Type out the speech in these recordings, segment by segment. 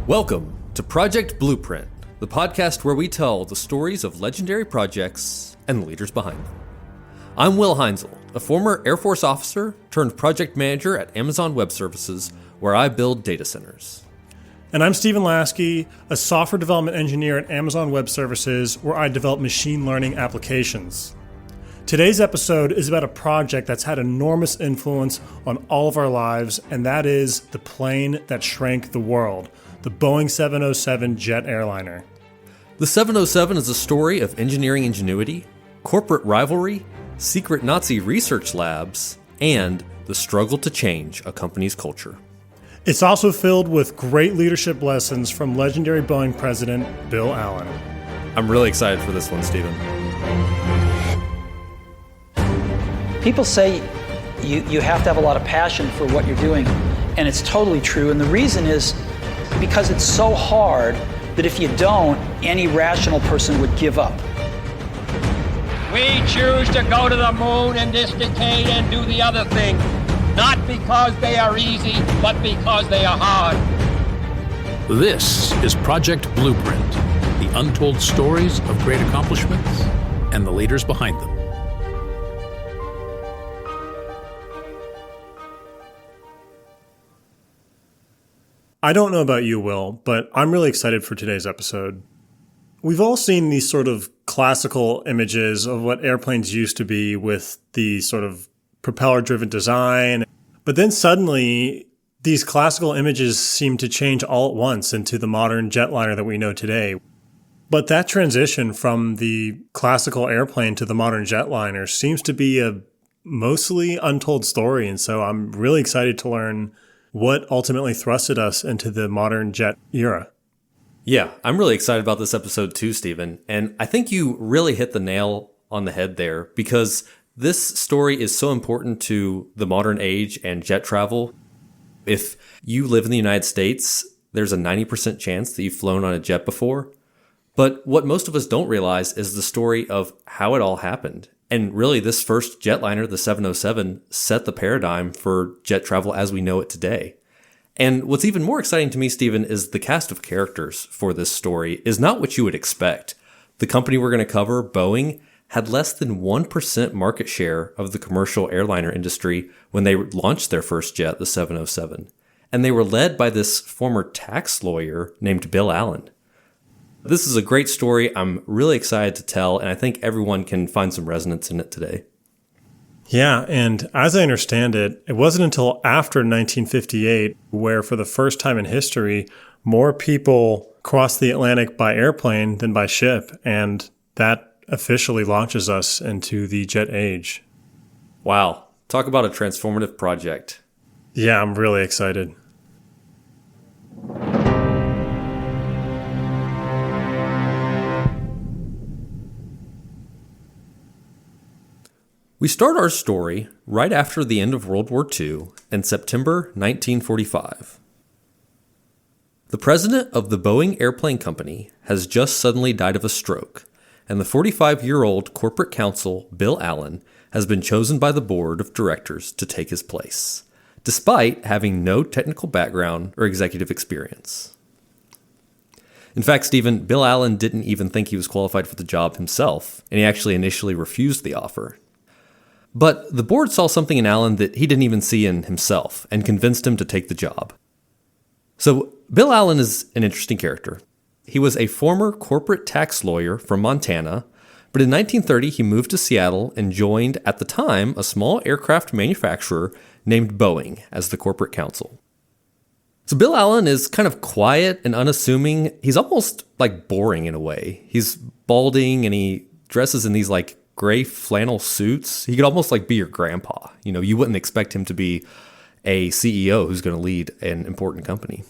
Welcome to Project Blueprint, the podcast where we tell the stories of legendary projects and the leaders behind them. I'm Will Heinzel, a former Air Force officer turned project manager at Amazon Web Services, where I build data centers. And I'm Stephen Lasky, a software development engineer at Amazon Web Services, where I develop machine learning applications. Today's episode is about a project that's had enormous influence on all of our lives, and that is the plane that shrank the world, the Boeing 707 jet airliner. The 707 is a story of engineering ingenuity, corporate rivalry, secret Nazi research labs, and the struggle to change a company's culture. It's also filled with great leadership lessons from legendary Boeing president Bill Allen. I'm really excited for this one, Stephen. People say you have to have a lot of passion for what you're doing, and it's totally true. And the reason is because it's so hard that if you don't, any rational person would give up. We choose to go to the moon in this decade and do the other thing, not because they are easy, but because they are hard. This is Project Blueprint, the untold stories of great accomplishments and the leaders behind them. I don't know about you, Will, but I'm really excited for today's episode. We've all seen these sort of classical images of what airplanes used to be with the sort of propeller-driven design. But then suddenly, these classical images seem to change all at once into the modern jetliner that we know today. But that transition from the classical airplane to the modern jetliner seems to be a mostly untold story. And so I'm really excited to learn what ultimately thrusted us into the modern jet era. Yeah, I'm really excited about this episode too, Stephen. And I think you really hit the nail on the head there, because this story is so important to the modern age and jet travel. If you live in the United States, there's a 90% chance that you've flown on a jet before. But what most of us don't realize is the story of how it all happened. And really, this first jetliner, the 707, set the paradigm for jet travel as we know it today. And what's even more exciting to me, Stephen, is the cast of characters for this story is not what you would expect. The company we're going to cover, Boeing, had less than 1% market share of the commercial airliner industry when they launched their first jet, the 707. And they were led by this former tax lawyer named Bill Allen. This is a great story I'm really excited to tell, and I think everyone can find some resonance in it today. Yeah, and as I understand it, it wasn't until after 1958 where, for the first time in history, more people crossed the Atlantic by airplane than by ship, and that officially launches us into the jet age. Wow, talk about a transformative project. Yeah, I'm really excited. We start our story right after the end of World War II in September 1945. The president of the Boeing Airplane Company has just suddenly died of a stroke, and the 45-year-old corporate counsel, Bill Allen, has been chosen by the board of directors to take his place, despite having no technical background or executive experience. In fact, Stephen, Bill Allen didn't even think he was qualified for the job himself, and he actually initially refused the offer. But the board saw something in Allen that he didn't even see in himself and convinced him to take the job. So Bill Allen is an interesting character. He was a former corporate tax lawyer from Montana, but in 1930 he moved to Seattle and joined, at the time, a small aircraft manufacturer named Boeing as the corporate counsel. So Bill Allen is kind of quiet and unassuming. He's almost like boring in a way. He's balding and he dresses in these like gray flannel suits. He could almost like be your grandpa. You know, you wouldn't expect him to be a CEO who's going to lead an important company.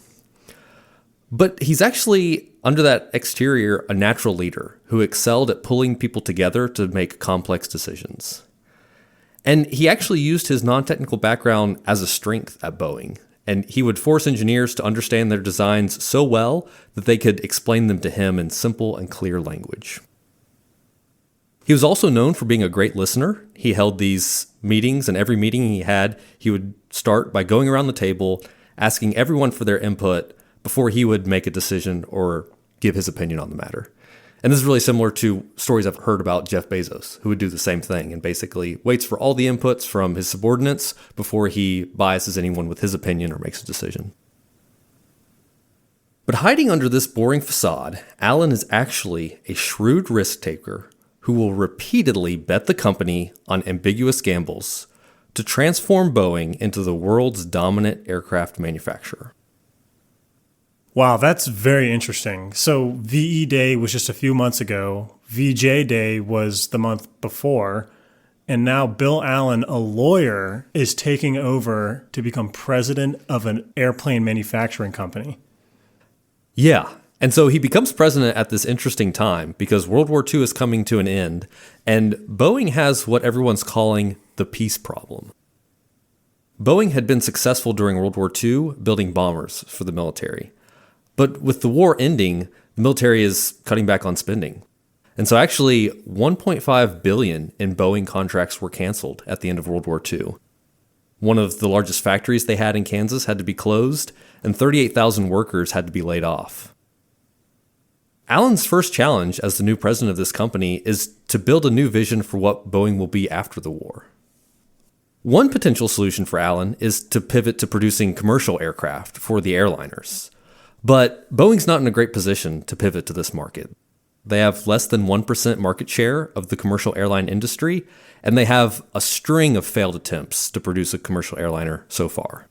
But he's actually, under that exterior, a natural leader who excelled at pulling people together to make complex decisions. And he actually used his non-technical background as a strength at Boeing. And he would force engineers to understand their designs so well that they could explain them to him in simple and clear language. He was also known for being a great listener. He held these meetings, and every meeting he had, he would start by going around the table, asking everyone for their input, before he would make a decision or give his opinion on the matter. And this is really similar to stories I've heard about Jeff Bezos, who would do the same thing and basically waits for all the inputs from his subordinates before he biases anyone with his opinion or makes a decision. But hiding under this boring facade, Alan is actually a shrewd risk taker who will repeatedly bet the company on ambiguous gambles to transform Boeing into the world's dominant aircraft manufacturer. Wow, that's very interesting. So VE Day was just a few months ago. VJ Day was the month before. And now Bill Allen, a lawyer, is taking over to become president of an airplane manufacturing company. Yeah. And so he becomes president at this interesting time because World War II is coming to an end, and Boeing has what everyone's calling the peace problem. Boeing had been successful during World War II building bombers for the military. But with the war ending, the military is cutting back on spending. And so actually, $1.5 billion in Boeing contracts were canceled at the end of World War II. One of the largest factories they had in Kansas had to be closed, and 38,000 workers had to be laid off. Allen's first challenge as the new president of this company is to build a new vision for what Boeing will be after the war. One potential solution for Allen is to pivot to producing commercial aircraft for the airliners. But Boeing's not in a great position to pivot to this market. They have less than 1% market share of the commercial airline industry, and they have a string of failed attempts to produce a commercial airliner so far.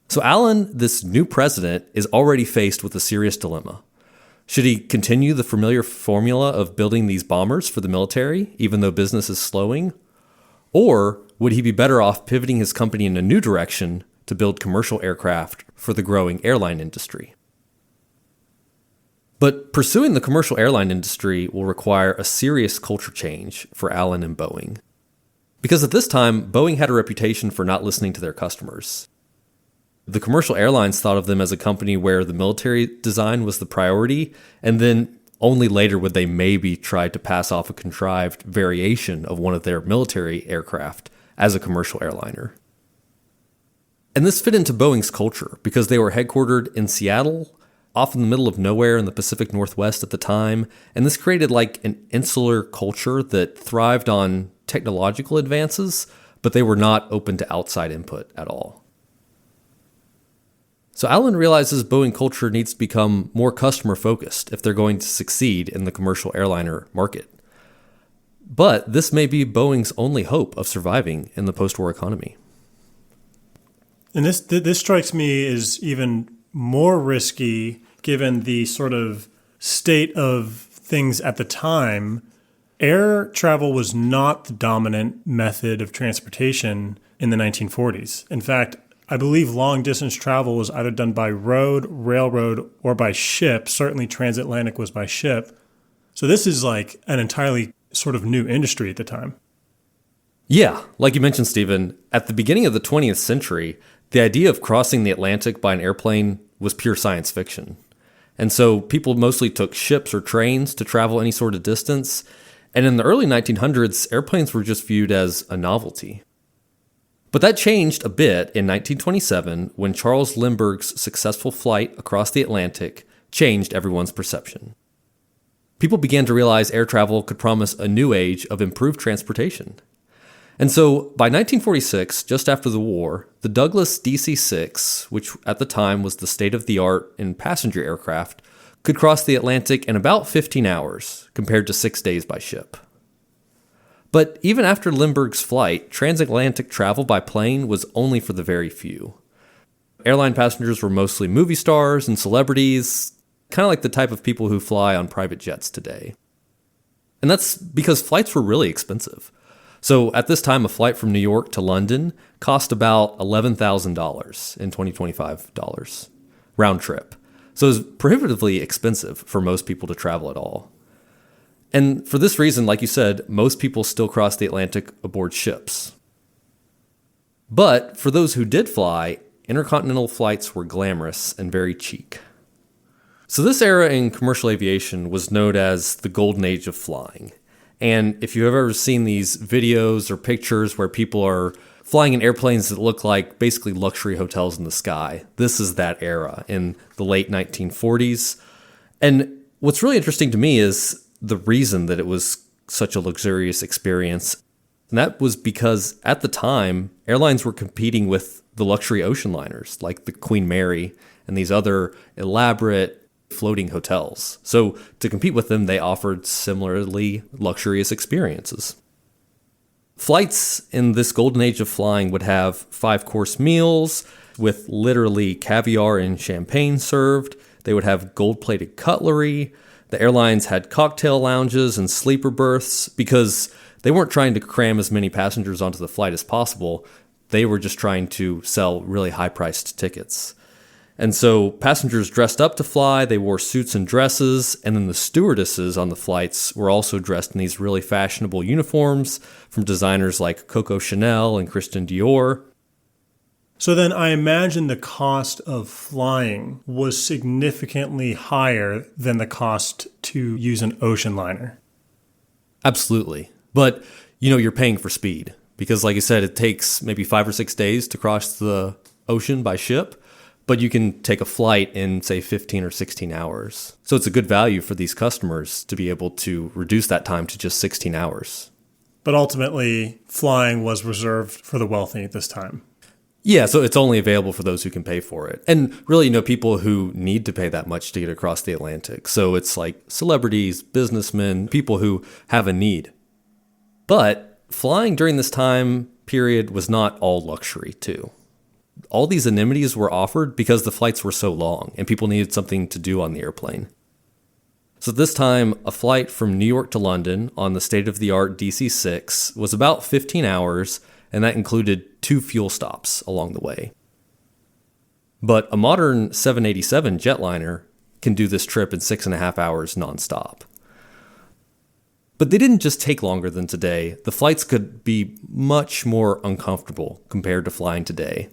So Allen, this new president, is already faced with a serious dilemma. Should he continue the familiar formula of building these bombers for the military, even though business is slowing? Or would he be better off pivoting his company in a new direction to build commercial aircraft for the growing airline industry? But pursuing the commercial airline industry will require a serious culture change for Allen and Boeing. Because at this time, Boeing had a reputation for not listening to their customers. The commercial airlines thought of them as a company where the military design was the priority, and then only later would they maybe try to pass off a contrived variation of one of their military aircraft as a commercial airliner. And this fit into Boeing's culture because they were headquartered in Seattle, off in the middle of nowhere in the Pacific Northwest at the time, and this created like an insular culture that thrived on technological advances, but they were not open to outside input at all. So Allen realizes Boeing culture needs to become more customer-focused if they're going to succeed in the commercial airliner market. But this may be Boeing's only hope of surviving in the post-war economy. And this strikes me as even more risky given the sort of state of things at the time. Air travel was not the dominant method of transportation in the 1940s. In fact, I believe long-distance travel was either done by road, railroad, or by ship. Certainly transatlantic was by ship. So this is like an entirely sort of new industry at the time. Yeah, like you mentioned, Stephen, at the beginning of the 20th century, the idea of crossing the Atlantic by an airplane was pure science fiction. And so people mostly took ships or trains to travel any sort of distance. And in the early 1900s, airplanes were just viewed as a novelty. But that changed a bit in 1927 when Charles Lindbergh's successful flight across the Atlantic changed everyone's perception. People began to realize air travel could promise a new age of improved transportation. And so by 1946, just after the war, the Douglas DC-6, which at the time was the state-of-the-art in passenger aircraft, could cross the Atlantic in about 15 hours, compared to 6 days by ship. But even after Lindbergh's flight, transatlantic travel by plane was only for the very few. Airline passengers were mostly movie stars and celebrities, kind of like the type of people who fly on private jets today. And that's because flights were really expensive. So at this time, a flight from New York to London cost about $11,000 in 2025 dollars, round trip. So it was prohibitively expensive for most people to travel at all. And for this reason, like you said, most people still cross the Atlantic aboard ships. But for those who did fly, intercontinental flights were glamorous and very chic. So this era in commercial aviation was known as the golden age of flying. And if you've ever seen these videos or pictures where people are flying in airplanes that look like basically luxury hotels in the sky. This is that era in the late 1940s. And what's really interesting to me is the reason that it was such a luxurious experience. And that was because at the time, airlines were competing with the luxury ocean liners like the Queen Mary and these other elaborate floating hotels. So to compete with them, they offered similarly luxurious experiences. Flights in this golden age of flying would have 5-course meals with literally caviar and champagne served. They would have gold-plated cutlery. The airlines had cocktail lounges and sleeper berths because they weren't trying to cram as many passengers onto the flight as possible. They were just trying to sell really high-priced tickets. And so passengers dressed up to fly, they wore suits and dresses, and then the stewardesses on the flights were also dressed in these really fashionable uniforms from designers like Coco Chanel and Christian Dior. So then I imagine the cost of flying was significantly higher than the cost to use an ocean liner. Absolutely. But, you're paying for speed because, like I said, it takes maybe 5 or 6 days to cross the ocean by ship. But you can take a flight in, say, 15 or 16 hours. So it's a good value for these customers to be able to reduce that time to just 16 hours. But ultimately, flying was reserved for the wealthy at this time. Yeah, so it's only available for those who can pay for it. And really, people who need to pay that much to get across the Atlantic. So it's like celebrities, businessmen, people who have a need. But flying during this time period was not all luxury, too. All these amenities were offered because the flights were so long and people needed something to do on the airplane. So at this time, a flight from New York to London on the state-of-the-art DC-6 was about 15 hours, and that included 2 fuel stops along the way. But a modern 787 jetliner can do this trip in 6.5 hours nonstop. But they didn't just take longer than today. The flights could be much more uncomfortable compared to flying today.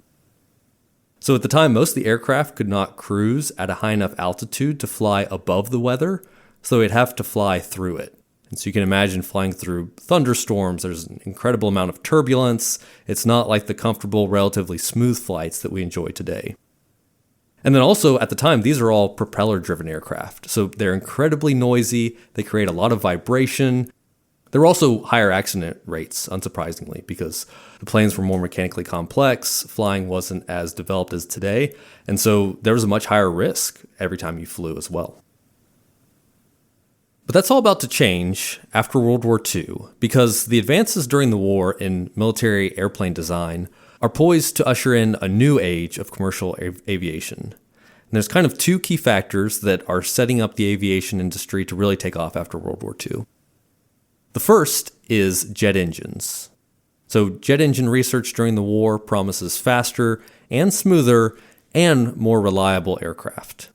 So at the time, most of the aircraft could not cruise at a high enough altitude to fly above the weather, so they'd have to fly through it. And so you can imagine flying through thunderstorms. There's an incredible amount of turbulence. It's not like the comfortable, relatively smooth flights that we enjoy today. And then also, at the time, these are all propeller-driven aircraft. So they're incredibly noisy. They create a lot of vibration. There were also higher accident rates, unsurprisingly, because the planes were more mechanically complex, flying wasn't as developed as today, and so there was a much higher risk every time you flew as well. But that's all about to change after World War II, because the advances during the war in military airplane design are poised to usher in a new age of commercial aviation. And there's kind of 2 key factors that are setting up the aviation industry to really take off after World War II. The first is jet engines. So jet engine research during the war promises faster and smoother and more reliable aircraft.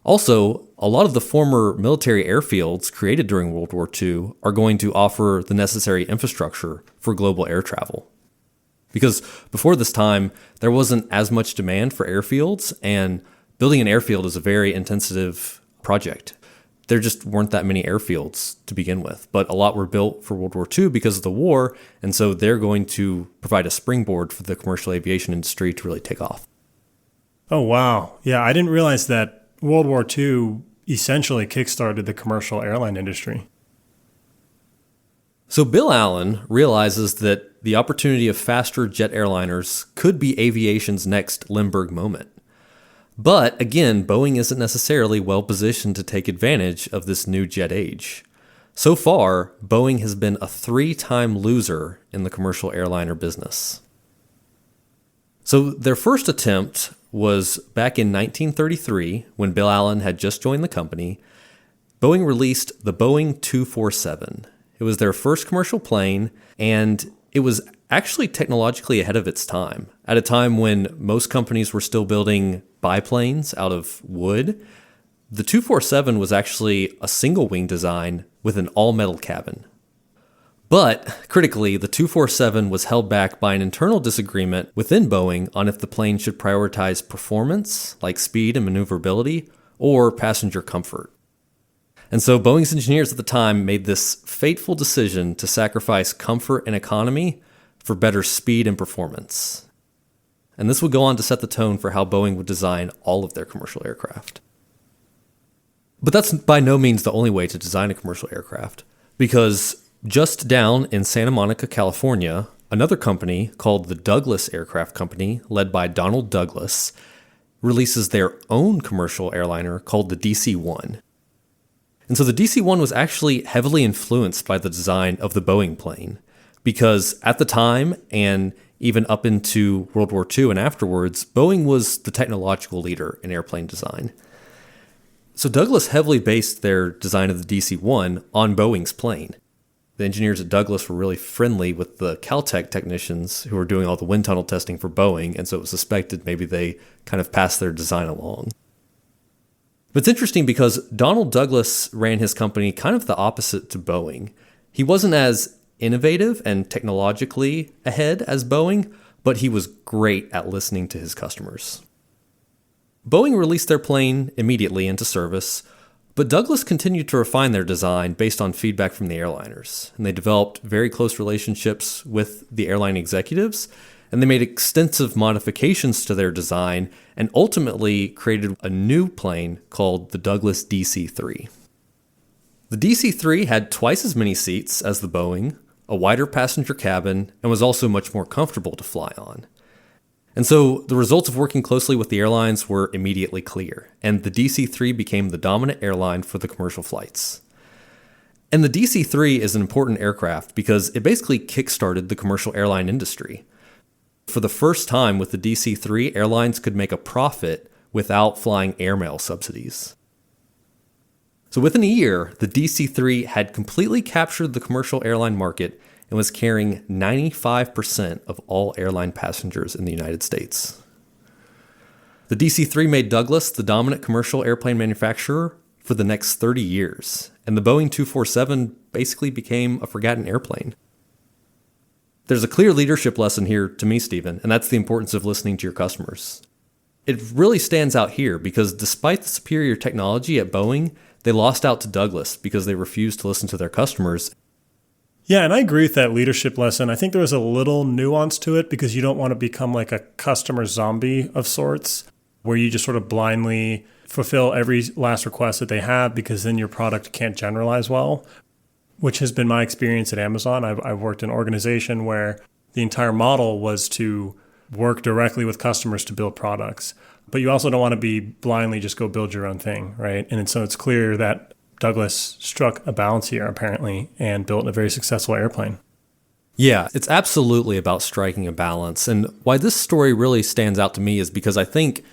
Also, a lot of the former military airfields created during World War II are going to offer the necessary infrastructure for global air travel. Because before this time, there wasn't as much demand for airfields, and building an airfield is a very intensive project. There just weren't that many airfields to begin with, but a lot were built for World War II because of the war, and so they're going to provide a springboard for the commercial aviation industry to really take off. Oh, wow. Yeah, I didn't realize that World War II essentially kickstarted the commercial airline industry. So Bill Allen realizes that the opportunity of faster jet airliners could be aviation's next Lindbergh moment. But again, Boeing isn't necessarily well positioned to take advantage of this new jet age. So far, Boeing has been a 3-time loser in the commercial airliner business. So their first attempt was back in 1933, when Bill Allen had just joined the company. Boeing released the Boeing 247. It was their first commercial plane, and it was actually technologically ahead of its time. At a time when most companies were still building biplanes out of wood, the 247 was actually a single-wing design with an all-metal cabin. But, critically, the 247 was held back by an internal disagreement within Boeing on if the plane should prioritize performance, like speed and maneuverability, or passenger comfort. And so Boeing's engineers at the time made this fateful decision to sacrifice comfort and economy for better speed and performance. And this would go on to set the tone for how Boeing would design all of their commercial aircraft. But that's by no means the only way to design a commercial aircraft, because just down in Santa Monica, California, another company called the Douglas Aircraft Company, led by Donald Douglas, releases their own commercial airliner called the DC-1. And so the DC-1 was actually heavily influenced by the design of the Boeing plane, because at the time, and even up into World War II and afterwards, Boeing was the technological leader in airplane design. So Douglas heavily based their design of the DC-1 on Boeing's plane. The engineers at Douglas were really friendly with the Caltech technicians who were doing all the wind tunnel testing for Boeing, and so it was suspected maybe they kind of passed their design along. But it's interesting because Donald Douglas ran his company kind of the opposite to Boeing. He wasn't as innovative and technologically ahead as Boeing, but he was great at listening to his customers. Boeing released their plane immediately into service, but Douglas continued to refine their design based on feedback from the airliners, and they developed very close relationships with the airline executives, and they made extensive modifications to their design and ultimately created a new plane called the Douglas DC-3. The DC-3 had twice as many seats as the Boeing, a wider passenger cabin, and was also much more comfortable to fly on. And so the results of working closely with the airlines were immediately clear, and the DC-3 became the dominant airline for the commercial flights. And the DC-3 is an important aircraft because it basically kickstarted the commercial airline industry. For the first time with the DC-3, airlines could make a profit without flying airmail subsidies. So within a year, the DC-3 had completely captured the commercial airline market and was carrying 95% of all airline passengers in the United States. The DC-3 made Douglas the dominant commercial airplane manufacturer for the next 30 years, and the Boeing 247 basically became a forgotten airplane. There's a clear leadership lesson here to me, Stephen, and that's the importance of listening to your customers. It really stands out here because despite the superior technology at Boeing, they lost out to Douglas because they refused to listen to their customers. Yeah, and I agree with that leadership lesson. I think there was a little nuance to it because you don't want to become like a customer zombie of sorts, where you just sort of blindly fulfill every last request that they have because then your product can't generalize well, which has been my experience at Amazon. I've worked in an organization where the entire model was to work directly with customers to build products. But you also don't want to be blindly just go build your own thing, right? And so it's clear that Douglas struck a balance here, apparently, and built a very successful airplane. Yeah, it's absolutely about striking a balance. And why this story really stands out to me is because I think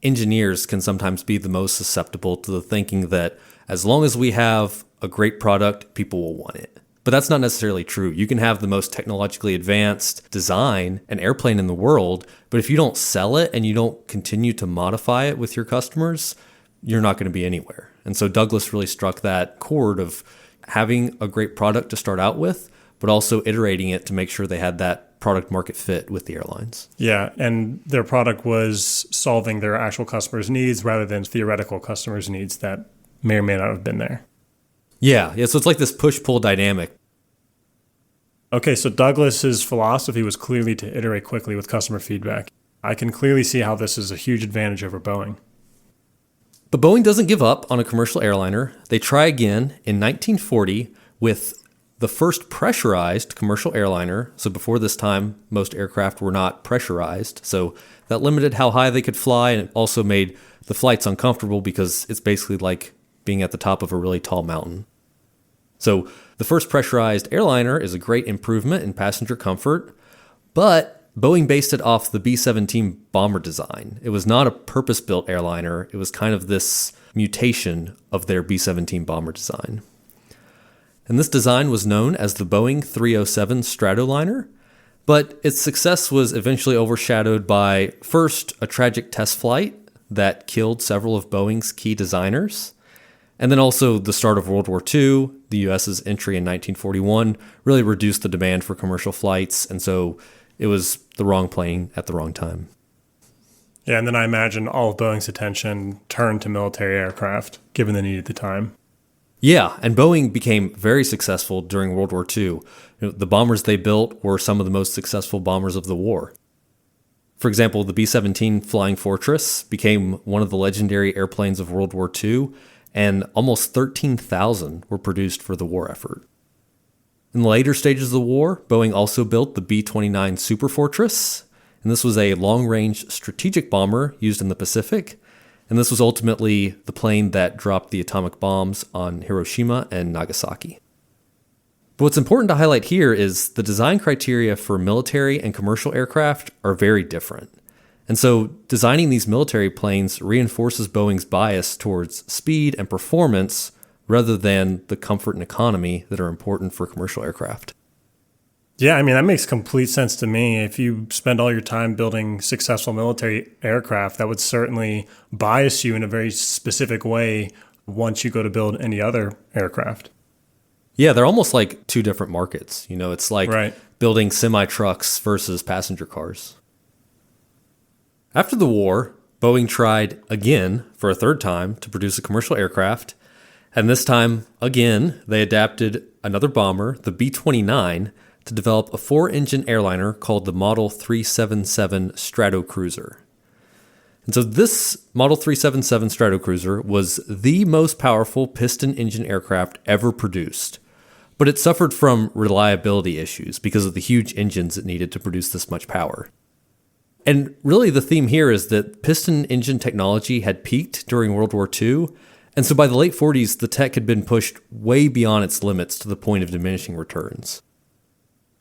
engineers can sometimes be the most susceptible to the thinking that as long as we have a great product, people will want it. But that's not necessarily true. You can have the most technologically advanced design and airplane in the world, but if you don't sell it and you don't continue to modify it with your customers, you're not going to be anywhere. And so Douglas really struck that chord of having a great product to start out with, but also iterating it to make sure they had that product market fit with the airlines. Yeah, and their product was solving their actual customers' needs rather than theoretical customers' needs that may or may not have been there. Yeah, so it's like this push-pull dynamic. Okay, so Douglas's philosophy was clearly to iterate quickly with customer feedback. I can clearly see how this is a huge advantage over Boeing. But Boeing doesn't give up on a commercial airliner. They try again in 1940 with the first pressurized commercial airliner. So before this time, most aircraft were not pressurized. So that limited how high they could fly, and it also made the flights uncomfortable because it's basically like being at the top of a really tall mountain. So the first pressurized airliner is a great improvement in passenger comfort, but Boeing based it off the B-17 bomber design. It was not a purpose-built airliner. It was kind of this mutation of their B-17 bomber design. And this design was known as the Boeing 307 Stratoliner, but its success was eventually overshadowed by, first, a tragic test flight that killed several of Boeing's key designers, and then also the start of World War II. The U.S.'s entry in 1941 really reduced the demand for commercial flights, and so it was the wrong plane at the wrong time. Yeah, and then I imagine all of Boeing's attention turned to military aircraft, given the need at the time. Yeah, and Boeing became very successful during World War II. The bombers they built were some of the most successful bombers of the war. For example, the B-17 Flying Fortress became one of the legendary airplanes of World War II, and almost 13,000 were produced for the war effort. In the later stages of the war, Boeing also built the B-29 Superfortress, and this was a long-range strategic bomber used in the Pacific, and this was ultimately the plane that dropped the atomic bombs on Hiroshima and Nagasaki. But what's important to highlight here is the design criteria for military and commercial aircraft are very different. And so designing these military planes reinforces Boeing's bias towards speed and performance rather than the comfort and economy that are important for commercial aircraft. Yeah, I mean, that makes complete sense to me. If you spend all your time building successful military aircraft, that would certainly bias you in a very specific way once you go to build any other aircraft. Yeah, they're almost like two different markets. It's like building semi-trucks versus passenger cars. After the war, Boeing tried again for a third time to produce a commercial aircraft. And this time, again, they adapted another bomber, the B-29, to develop a 4-engine airliner called the Model 377 Stratocruiser. And so this Model 377 Stratocruiser was the most powerful piston engine aircraft ever produced. But it suffered from reliability issues because of the huge engines it needed to produce this much power. And really the theme here is that piston engine technology had peaked during World War II, and so by the late 40s, the tech had been pushed way beyond its limits to the point of diminishing returns.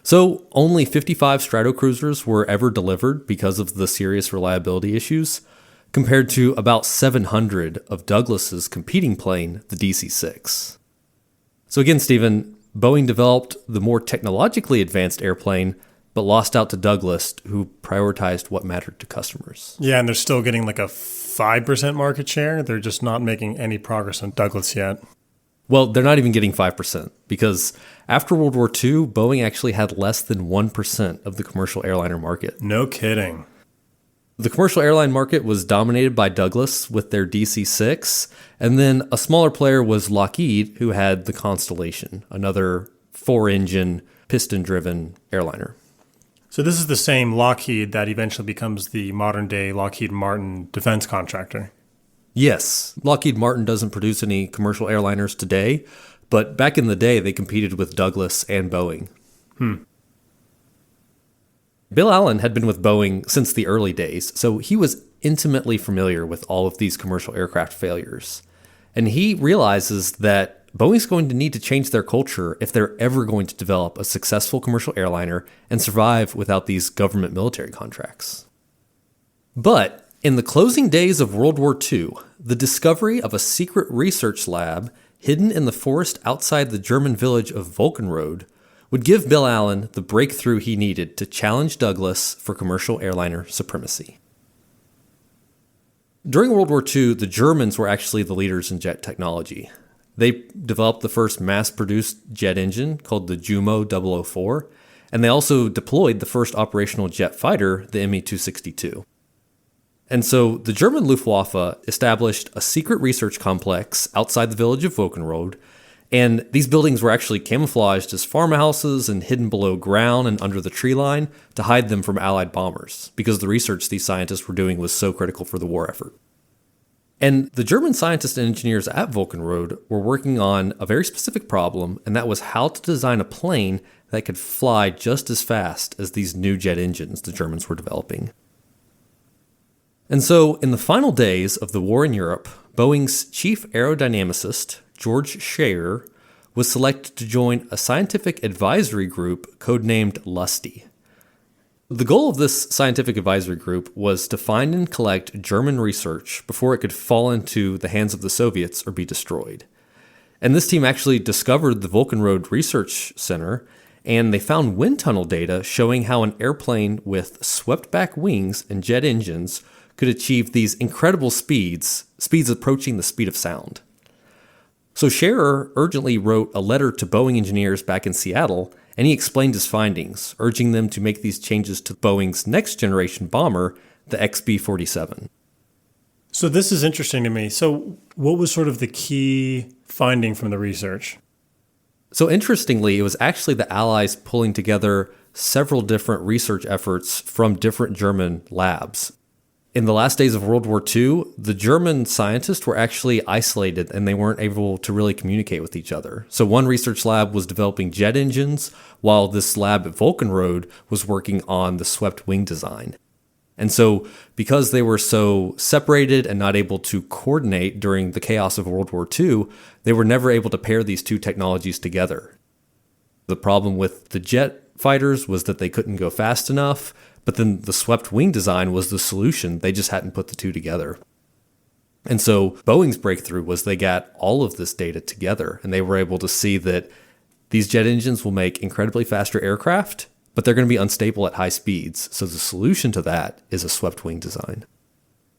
So only 55 Stratocruisers were ever delivered because of the serious reliability issues, compared to about 700 of Douglas's competing plane, the DC-6. So again, Stephen, Boeing developed the more technologically advanced airplane, but lost out to Douglas, who prioritized what mattered to customers. Yeah, and they're still getting like a 5% market share. They're just not making any progress on Douglas yet. Well, they're not even getting 5%, because after World War II, Boeing actually had less than 1% of the commercial airliner market. No kidding. The commercial airline market was dominated by Douglas with their DC-6, and then a smaller player was Lockheed, who had the Constellation, another 4-engine, piston-driven airliner. So this is the same Lockheed that eventually becomes the modern-day Lockheed Martin defense contractor. Yes, Lockheed Martin doesn't produce any commercial airliners today, but back in the day, they competed with Douglas and Boeing. Bill Allen had been with Boeing since the early days, so he was intimately familiar with all of these commercial aircraft failures. And he realizes that Boeing's going to need to change their culture if they're ever going to develop a successful commercial airliner and survive without these government military contracts. But in the closing days of World War II, the discovery of a secret research lab hidden in the forest outside the German village of Volkenrode would give Bill Allen the breakthrough he needed to challenge Douglas for commercial airliner supremacy. During World War II, the Germans were actually the leaders in jet technology. They developed the first mass-produced jet engine called the Jumo 004, and they also deployed the first operational jet fighter, the Me-262. And so the German Luftwaffe established a secret research complex outside the village of Volkenrode, and these buildings were actually camouflaged as farmhouses and hidden below ground and under the tree line to hide them from Allied bombers, because the research these scientists were doing was so critical for the war effort. And the German scientists and engineers at Volkenrode were working on a very specific problem, and that was how to design a plane that could fly just as fast as these new jet engines the Germans were developing. And so, in the final days of the war in Europe, Boeing's chief aerodynamicist, George Scherer, was selected to join a scientific advisory group codenamed Lusty. The goal of this scientific advisory group was to find and collect German research before it could fall into the hands of the Soviets or be destroyed. And this team actually discovered the Volkenrode Research Center, and they found wind tunnel data showing how an airplane with swept-back wings and jet engines could achieve these incredible speeds approaching the speed of sound. So Scherer urgently wrote a letter to Boeing engineers back in Seattle, and he explained his findings, urging them to make these changes to Boeing's next generation bomber, the XB-47. So this is interesting to me. So what was sort of the key finding from the research? So interestingly, it was actually the Allies pulling together several different research efforts from different German labs. In the last days of World War II, the German scientists were actually isolated and they weren't able to really communicate with each other. So one research lab was developing jet engines, while this lab at Vulcanroad was working on the swept wing design. And so because they were so separated and not able to coordinate during the chaos of World War II, they were never able to pair these two technologies together. The problem with the jet fighters was that they couldn't go fast enough, but then the swept wing design was the solution. They just hadn't put the two together. And so Boeing's breakthrough was they got all of this data together, and they were able to see that these jet engines will make incredibly faster aircraft, but they're going to be unstable at high speeds. So the solution to that is a swept wing design.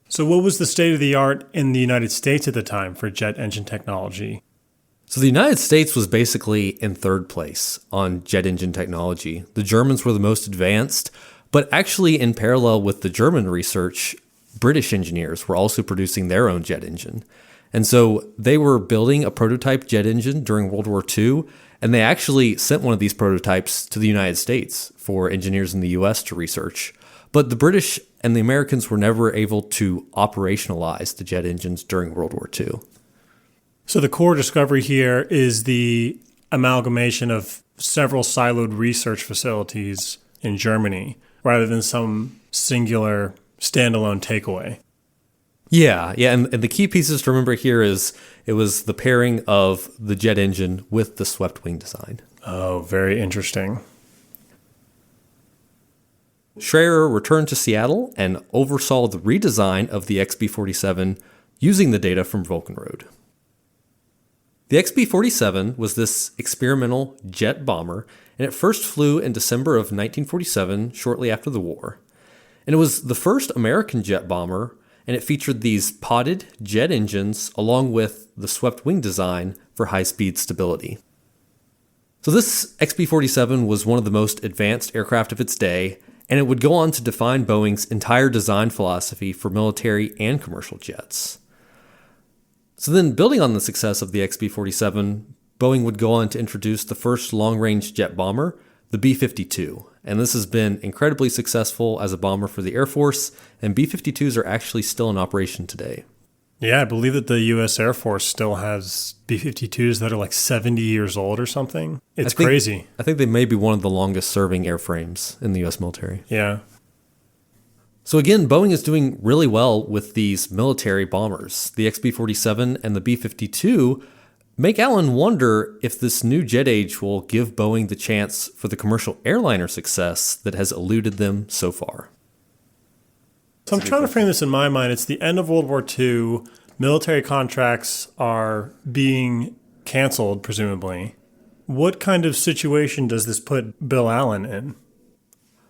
So what was the state of the art in the United States at the time for jet engine technology? So the United States was basically in third place on jet engine technology. The Germans were the most advanced, but actually in parallel with the German research, British engineers were also producing their own jet engine. And so they were building a prototype jet engine during World War II, and they actually sent one of these prototypes to the United States for engineers in the US to research. But the British and the Americans were never able to operationalize the jet engines during World War II. So the core discovery here is the amalgamation of several siloed research facilities in Germany, rather than some singular standalone takeaway. Yeah, and the key pieces to remember here is it was the pairing of the jet engine with the swept wing design. Oh, very interesting. Schreier returned to Seattle and oversaw the redesign of the XB-47 using the data from Vulcanroad. The XB-47 was this experimental jet bomber, and it first flew in December of 1947, shortly after the war. And it was the first American jet bomber, and it featured these podded jet engines along with the swept wing design for high-speed stability. So this XB-47 was one of the most advanced aircraft of its day, and it would go on to define Boeing's entire design philosophy for military and commercial jets. So then, building on the success of the XB-47, Boeing would go on to introduce the first long-range jet bomber, the B-52. And this has been incredibly successful as a bomber for the Air Force, and B-52s are actually still in operation today. Yeah, I believe that the U.S. Air Force still has B-52s that are like 70 years old or something. It's crazy. I think they may be one of the longest serving airframes in the U.S. military. Yeah. So again, Boeing is doing really well with these military bombers. The XB-47 and the B-52 make Alan wonder if this new jet age will give Boeing the chance for the commercial airliner success that has eluded them so far. So I'm trying to frame this in my mind. It's the end of World War II. Military contracts are being canceled, presumably. What kind of situation does this put Bill Allen in?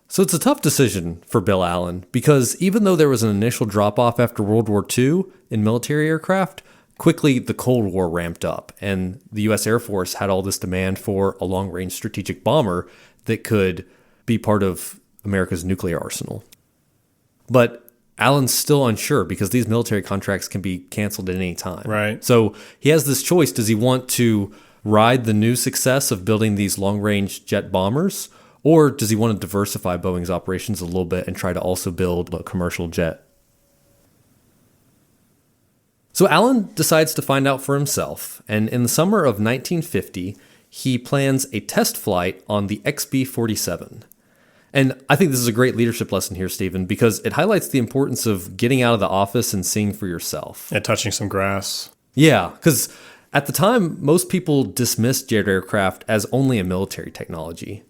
So it's a tough decision for Bill Allen because even though there was an initial drop-off after World War II in military aircraft, quickly the Cold War ramped up and the U.S. Air Force had all this demand for a long-range strategic bomber that could be part of America's nuclear arsenal. But Allen's still unsure because these military contracts can be canceled at any time. Right. So he has this choice. Does he want to ride the new success of building these long-range jet bombers, or does he want to diversify Boeing's operations a little bit and try to also build a commercial jet? So Allen decides to find out for himself, and in the summer of 1950, he plans a test flight on the XB-47. And I think this is a great leadership lesson here, Stephen, because it highlights the importance of getting out of the office and seeing for yourself. And touching some grass. Yeah, because at the time, most people dismissed jet aircraft as only a military technology.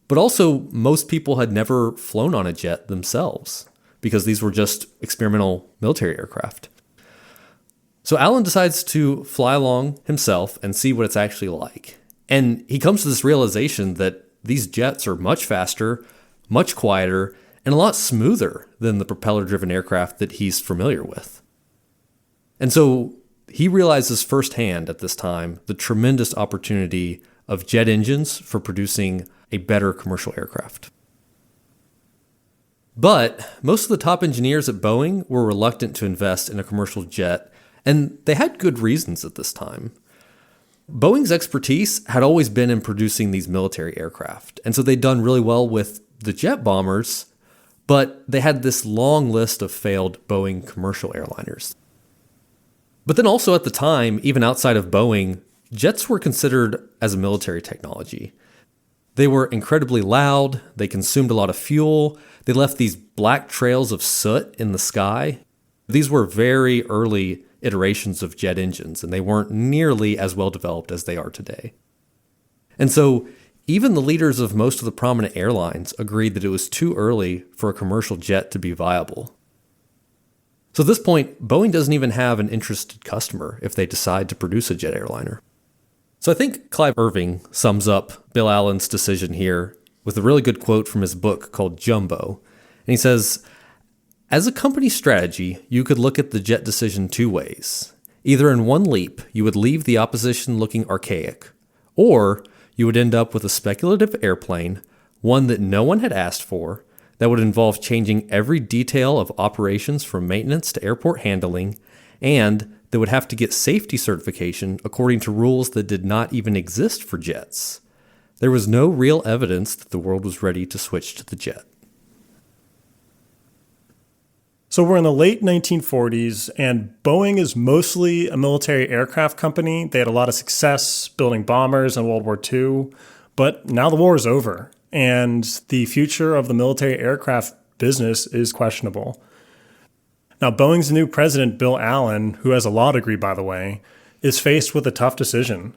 But also, most people had never flown on a jet themselves because these were just experimental military aircraft. So Allen decides to fly along himself and see what it's actually like. And he comes to this realization that these jets are much faster, much quieter, and a lot smoother than the propeller-driven aircraft that he's familiar with. And so he realizes firsthand at this time the tremendous opportunity of jet engines for producing a better commercial aircraft. But most of the top engineers at Boeing were reluctant to invest in a commercial jet And they had good reasons at this time. Boeing's expertise had always been in producing these military aircraft, and so they'd done really well with the jet bombers, but they had this long list of failed Boeing commercial airliners. But then also at the time, even outside of Boeing, jets were considered as a military technology. They were incredibly loud, they consumed a lot of fuel, they left these black trails of soot in the sky. These were very early iterations of jet engines, and they weren't nearly as well developed as they are today. And so even the leaders of most of the prominent airlines agreed that it was too early for a commercial jet to be viable. So at this point, Boeing doesn't even have an interested customer if they decide to produce a jet airliner. So I think Clive Irving sums up Bill Allen's decision here with a really good quote from his book called Jumbo. And he says, "As a company strategy, you could look at the jet decision two ways. Either in one leap, you would leave the opposition looking archaic, or you would end up with a speculative airplane, one that no one had asked for, that would involve changing every detail of operations from maintenance to airport handling, and that would have to get safety certification according to rules that did not even exist for jets. There was no real evidence that the world was ready to switch to the jet." So we're in the late 1940s, and Boeing is mostly a military aircraft company. They had a lot of success building bombers in World War II, but now the war is over, and the future of the military aircraft business is questionable. Now, Boeing's new president, Bill Allen, who has a law degree, by the way, is faced with a tough decision.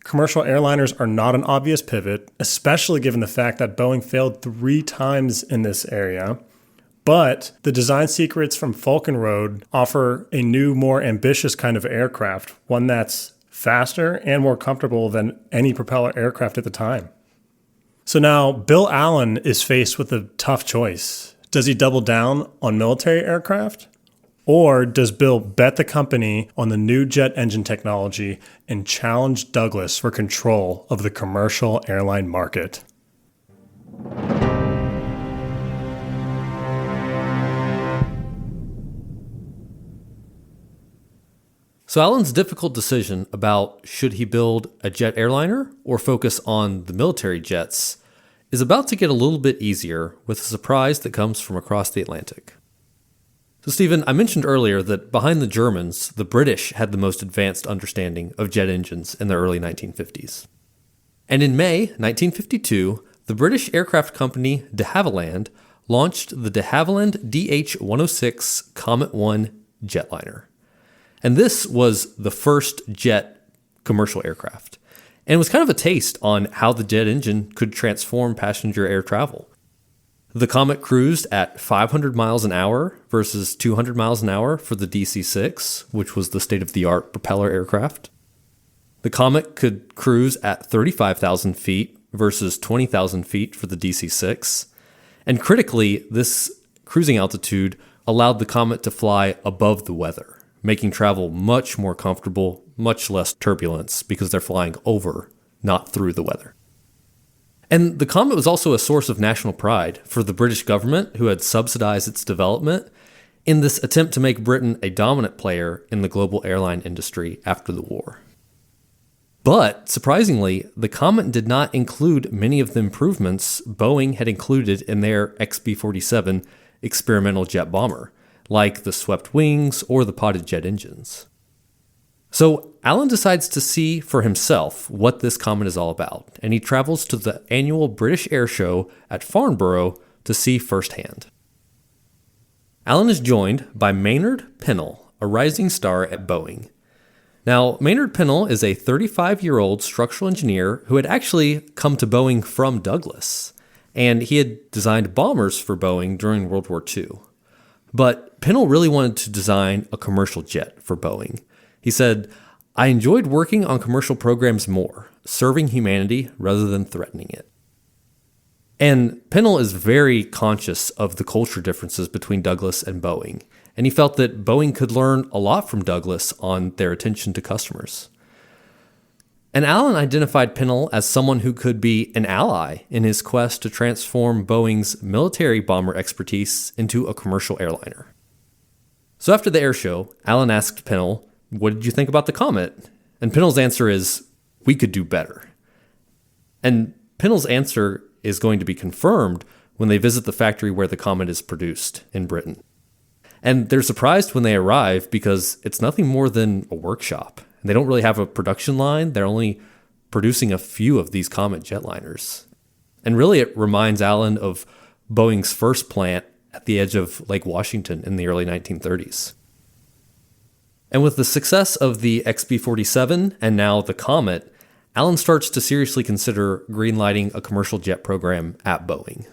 Commercial airliners are not an obvious pivot, especially given the fact that Boeing failed 3 times in this area. But the design secrets from Falcon Road offer a new, more ambitious kind of aircraft, one that's faster and more comfortable than any propeller aircraft at the time. So now Bill Allen is faced with a tough choice. Does he double down on military aircraft? Or does Bill bet the company on the new jet engine technology and challenge Douglas for control of the commercial airline market? So Allen's difficult decision about should he build a jet airliner or focus on the military jets is about to get a little bit easier with a surprise that comes from across the Atlantic. So Stephen, I mentioned earlier that behind the Germans, the British had the most advanced understanding of jet engines in the early 1950s. And in May 1952, the British aircraft company de Havilland launched the de Havilland DH-106 Comet 1 jetliner. And this was the first jet commercial aircraft. And it was kind of a taste on how the jet engine could transform passenger air travel. The Comet cruised at 500 miles an hour versus 200 miles an hour for the DC-6, which was the state-of-the-art propeller aircraft. The Comet could cruise at 35,000 feet versus 20,000 feet for the DC-6. And critically, this cruising altitude allowed the Comet to fly above the weather, making travel much more comfortable, much less turbulence because they're flying over, not through the weather. And the Comet was also a source of national pride for the British government, who had subsidized its development in this attempt to make Britain a dominant player in the global airline industry after the war. But surprisingly, the Comet did not include many of the improvements Boeing had included in their XB-47 experimental jet bomber, like the swept wings or the potted jet engines. So Allen decides to see for himself what this Comet is all about, and he travels to the annual British Air Show at Farnborough to see firsthand. Allen is joined by Maynard Pennell, a rising star at Boeing. Now, Maynard Pennell is a 35-year-old structural engineer who had actually come to Boeing from Douglas, and he had designed bombers for Boeing during World War II. But Pennell really wanted to design a commercial jet for Boeing. He said, "I enjoyed working on commercial programs more, serving humanity rather than threatening it." And Pennell is very conscious of the culture differences between Douglas and Boeing, and he felt that Boeing could learn a lot from Douglas on their attention to customers. And Allen identified Pennell as someone who could be an ally in his quest to transform Boeing's military bomber expertise into a commercial airliner. So after the air show, Allen asked Pennell what did you think about the Comet? And Pennell's answer is, we could do better. And Pennell's answer is going to be confirmed when they visit the factory where the Comet is produced in Britain. And they're surprised when they arrive because it's nothing more than a workshop. And they don't really have a production line. They're only producing a few of these Comet jetliners. And really it reminds Alan of Boeing's first plant at the edge of Lake Washington in the early 1930s. And with the success of the XB-47 and now the Comet, Alan starts to seriously consider greenlighting a commercial jet program at Boeing.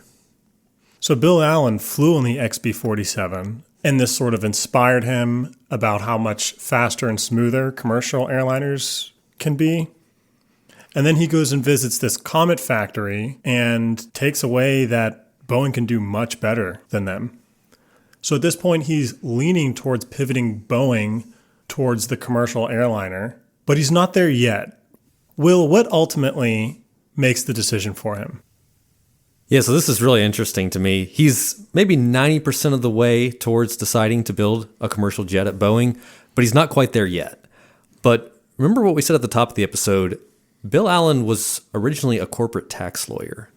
So Bill Allen flew on the XB-47, and this sort of inspired him about how much faster and smoother commercial airliners can be. And then he goes and visits this Comet factory and takes away that Boeing can do much better than them. So at this point, he's leaning towards pivoting Boeing towards the commercial airliner, but he's not there yet. Will, what ultimately makes the decision for him? Yeah, so this is really interesting to me. He's maybe 90% of the way towards deciding to build a commercial jet at Boeing, but he's not quite there yet. But remember what we said at the top of the episode, Bill Allen was originally a corporate tax lawyer.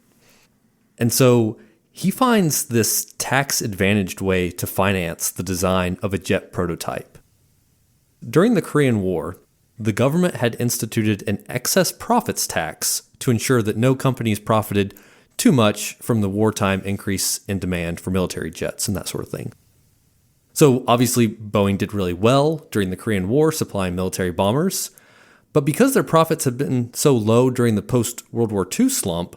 And so he finds this tax-advantaged way to finance the design of a jet prototype. During the Korean War, the government had instituted an excess profits tax to ensure that no companies profited too much from the wartime increase in demand for military jets and that sort of thing. So obviously Boeing did really well during the Korean War supplying military bombers, but because their profits had been so low during the post-World War II slump,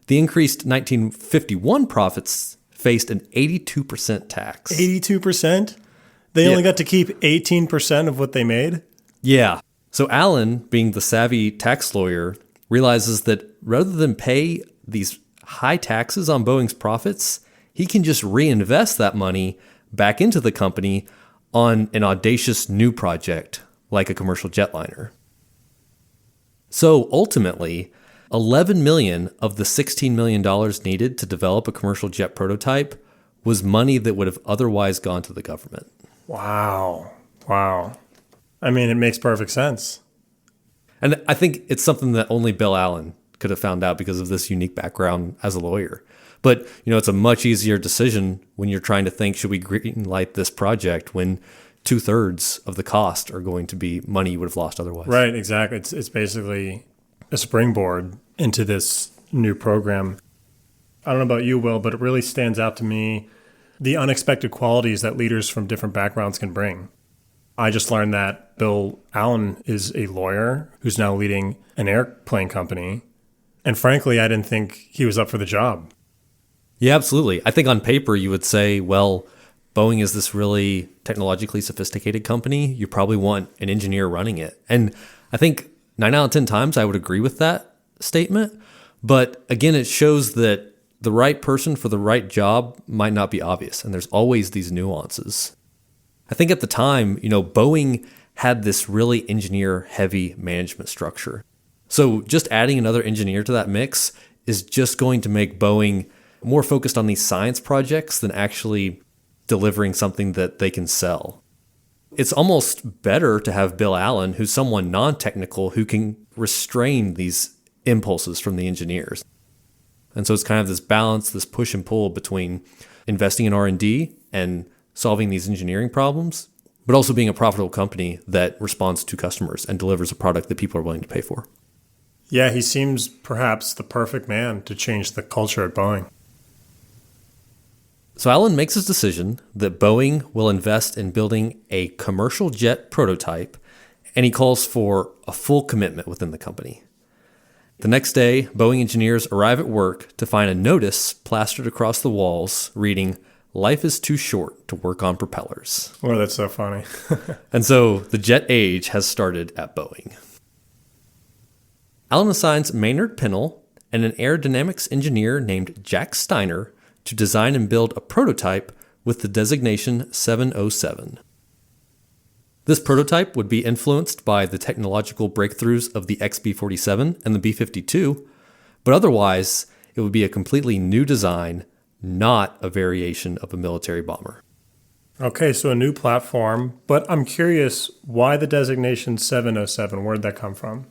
the increased 1951 profits faced an 82% tax. 82%? They only got to keep 18% of what they made? Yeah. So Allen, being the savvy tax lawyer, realizes that rather than pay these high taxes on Boeing's profits, he can just reinvest that money back into the company on an audacious new project like a commercial jetliner. So ultimately, $11 million of the $16 million needed to develop a commercial jet prototype was money that would have otherwise gone to the government. Wow. I mean, it makes perfect sense. And I think it's something that only Bill Allen could have found out because of this unique background as a lawyer. But, it's a much easier decision when you're trying to think, should we greenlight this project when 2/3 of the cost are going to be money you would have lost otherwise? Right, exactly. It's basically a springboard into this new program. I don't know about you, Will, but it really stands out to me the unexpected qualities that leaders from different backgrounds can bring. I just learned that Bill Allen is a lawyer who's now leading an airplane company. And frankly, I didn't think he was up for the job. Yeah, absolutely. I think on paper you would say, well, Boeing is this really technologically sophisticated company. You probably want an engineer running it. And I think 9 out of 10 times I would agree with that statement. But again, it shows that the right person for the right job might not be obvious. And there's always these nuances. I think at the time, Boeing had this really engineer-heavy management structure. So just adding another engineer to that mix is just going to make Boeing more focused on these science projects than actually delivering something that they can sell. It's almost better to have Bill Allen, who's someone non-technical who can restrain these impulses from the engineers. And so it's kind of this balance, this push and pull between investing in R&D and solving these engineering problems, but also being a profitable company that responds to customers and delivers a product that people are willing to pay for. Yeah, he seems perhaps the perfect man to change the culture at Boeing. So Allen makes his decision that Boeing will invest in building a commercial jet prototype, and he calls for a full commitment within the company. The next day, Boeing engineers arrive at work to find a notice plastered across the walls reading, "Life is too short to work on propellers." Oh, that's so funny. And so the jet age has started at Boeing. Allen assigns Maynard Pennell and an aerodynamics engineer named Jack Steiner to design and build a prototype with the designation 707. This prototype would be influenced by the technological breakthroughs of the XB-47 and the B-52, but otherwise it would be a completely new design, not a variation of a military bomber. Okay, so a new platform, but I'm curious, why the designation 707? Where'd that come from?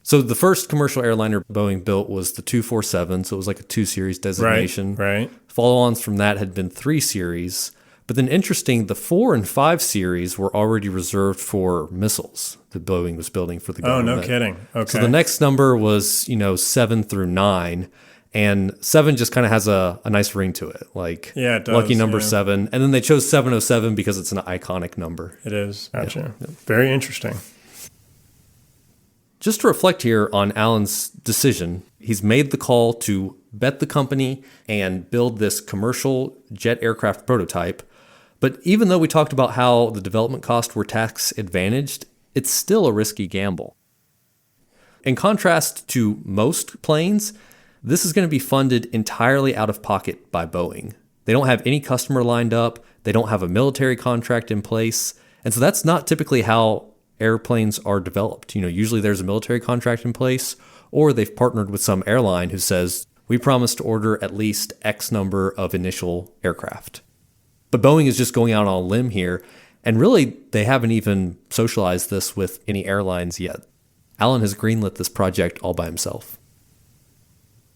So the first commercial airliner Boeing built was the 247, so it was like a 2 series designation. Right. Follow-ons from that had been 3 series. But then interesting, the 4 and 5 series were already reserved for missiles that Boeing was building for the government. Oh, no kidding. Okay. So the next number was, 7 through 9. And 7 just kind of has a nice ring to it, like yeah, it does, lucky number 7. And then they chose 707 because it's an iconic number. It is. Gotcha. Yeah. Very interesting. Just to reflect here on Alan's decision, he's made the call to bet the company and build this commercial jet aircraft prototype. But even though we talked about how the development costs were tax advantaged, it's still a risky gamble. In contrast to most planes, this is going to be funded entirely out of pocket by Boeing. They don't have any customer lined up. They don't have a military contract in place. And so that's not typically how airplanes are developed. Usually there's a military contract in place, or they've partnered with some airline who says, we promise to order at least X number of initial aircraft. But Boeing is just going out on a limb here, and really they haven't even socialized this with any airlines yet. Alan has greenlit this project all by himself.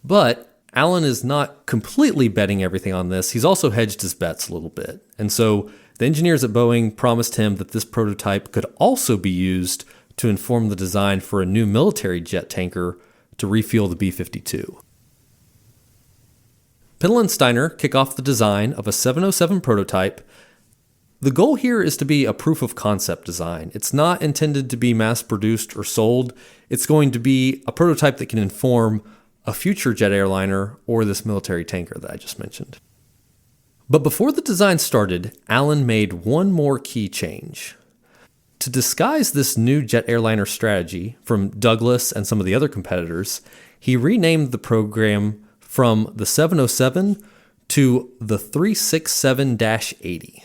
But Alan is not completely betting everything on this. He's also hedged his bets a little bit. And so the engineers at Boeing promised him that this prototype could also be used to inform the design for a new military jet tanker to refuel the B-52. Pinnell and Steiner kick off the design of a 707 prototype. The goal here is to be a proof of concept design. It's not intended to be mass-produced or sold. It's going to be a prototype that can inform a future jet airliner or this military tanker that I just mentioned. But before the design started, Alan made one more key change. To disguise this new jet airliner strategy from Douglas and some of the other competitors, he renamed the program from the 707 to the 367-80.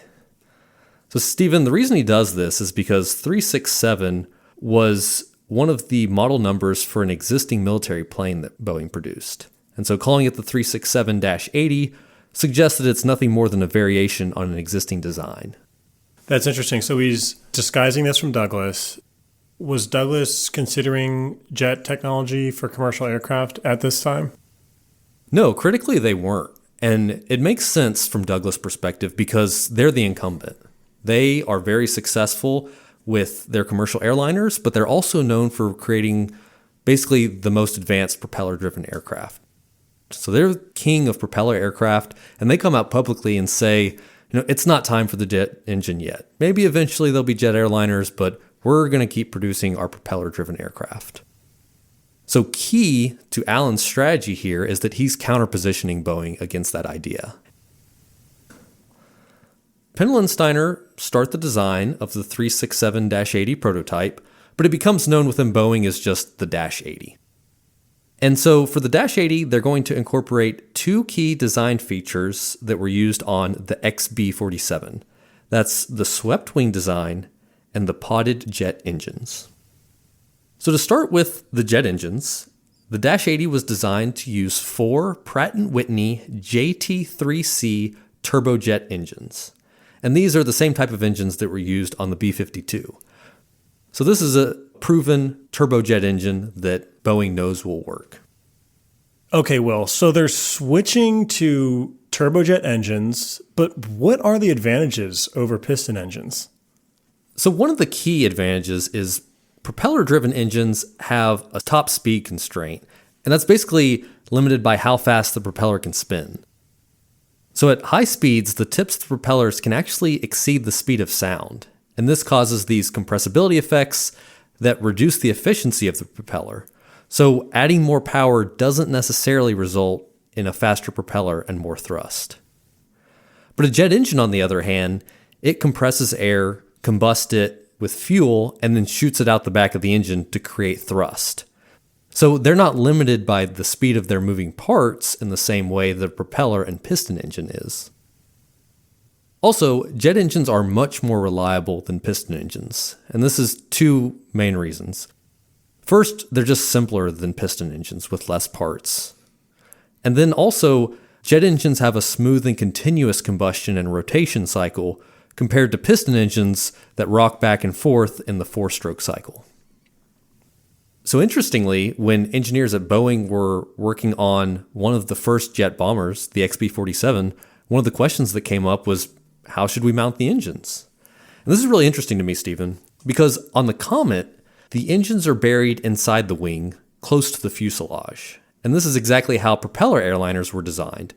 So Stephen, the reason he does this is because 367 was one of the model numbers for an existing military plane that Boeing produced. And so calling it the 367-80 suggests that it's nothing more than a variation on an existing design. That's interesting. So he's disguising this from Douglas. Was Douglas considering jet technology for commercial aircraft at this time? No, critically they weren't. And it makes sense from Douglas' perspective because they're the incumbent. They are very successful with their commercial airliners, but they're also known for creating basically the most advanced propeller-driven aircraft. So they're king of propeller aircraft, and they come out publicly and say, it's not time for the jet engine yet. Maybe eventually there'll be jet airliners, but we're going to keep producing our propeller-driven aircraft. So key to Alan's strategy here is that he's counter-positioning Boeing against that idea. Pinnell and Steiner start the design of the 367-80 prototype, but it becomes known within Boeing as just the Dash 80. And so for the Dash 80, they're going to incorporate 2 key design features that were used on the XB-47. That's the swept wing design and the podded jet engines. So to start with the jet engines, the Dash 80 was designed to use 4 Pratt & Whitney JT3C turbojet engines. And these are the same type of engines that were used on the B-52. So this is a proven turbojet engine that Boeing knows will work. Okay, Will, so they're switching to turbojet engines, but what are the advantages over piston engines? So one of the key advantages is propeller-driven engines have a top speed constraint, and that's basically limited by how fast the propeller can spin. So at high speeds, the tips of the propellers can actually exceed the speed of sound, and this causes these compressibility effects that reduce the efficiency of the propeller. So adding more power doesn't necessarily result in a faster propeller and more thrust. But a jet engine, on the other hand, it compresses air, combusts it with fuel, and then shoots it out the back of the engine to create thrust. So they're not limited by the speed of their moving parts in the same way that a propeller and piston engine is. Also, jet engines are much more reliable than piston engines, and this is 2 main reasons. First, they're just simpler than piston engines with less parts. And then also, jet engines have a smooth and continuous combustion and rotation cycle compared to piston engines that rock back and forth in the 4-stroke cycle. So interestingly, when engineers at Boeing were working on one of the first jet bombers, the XB-47, one of the questions that came up was, how should we mount the engines? And this is really interesting to me, Stephen, because on the Comet, the engines are buried inside the wing, close to the fuselage. And this is exactly how propeller airliners were designed.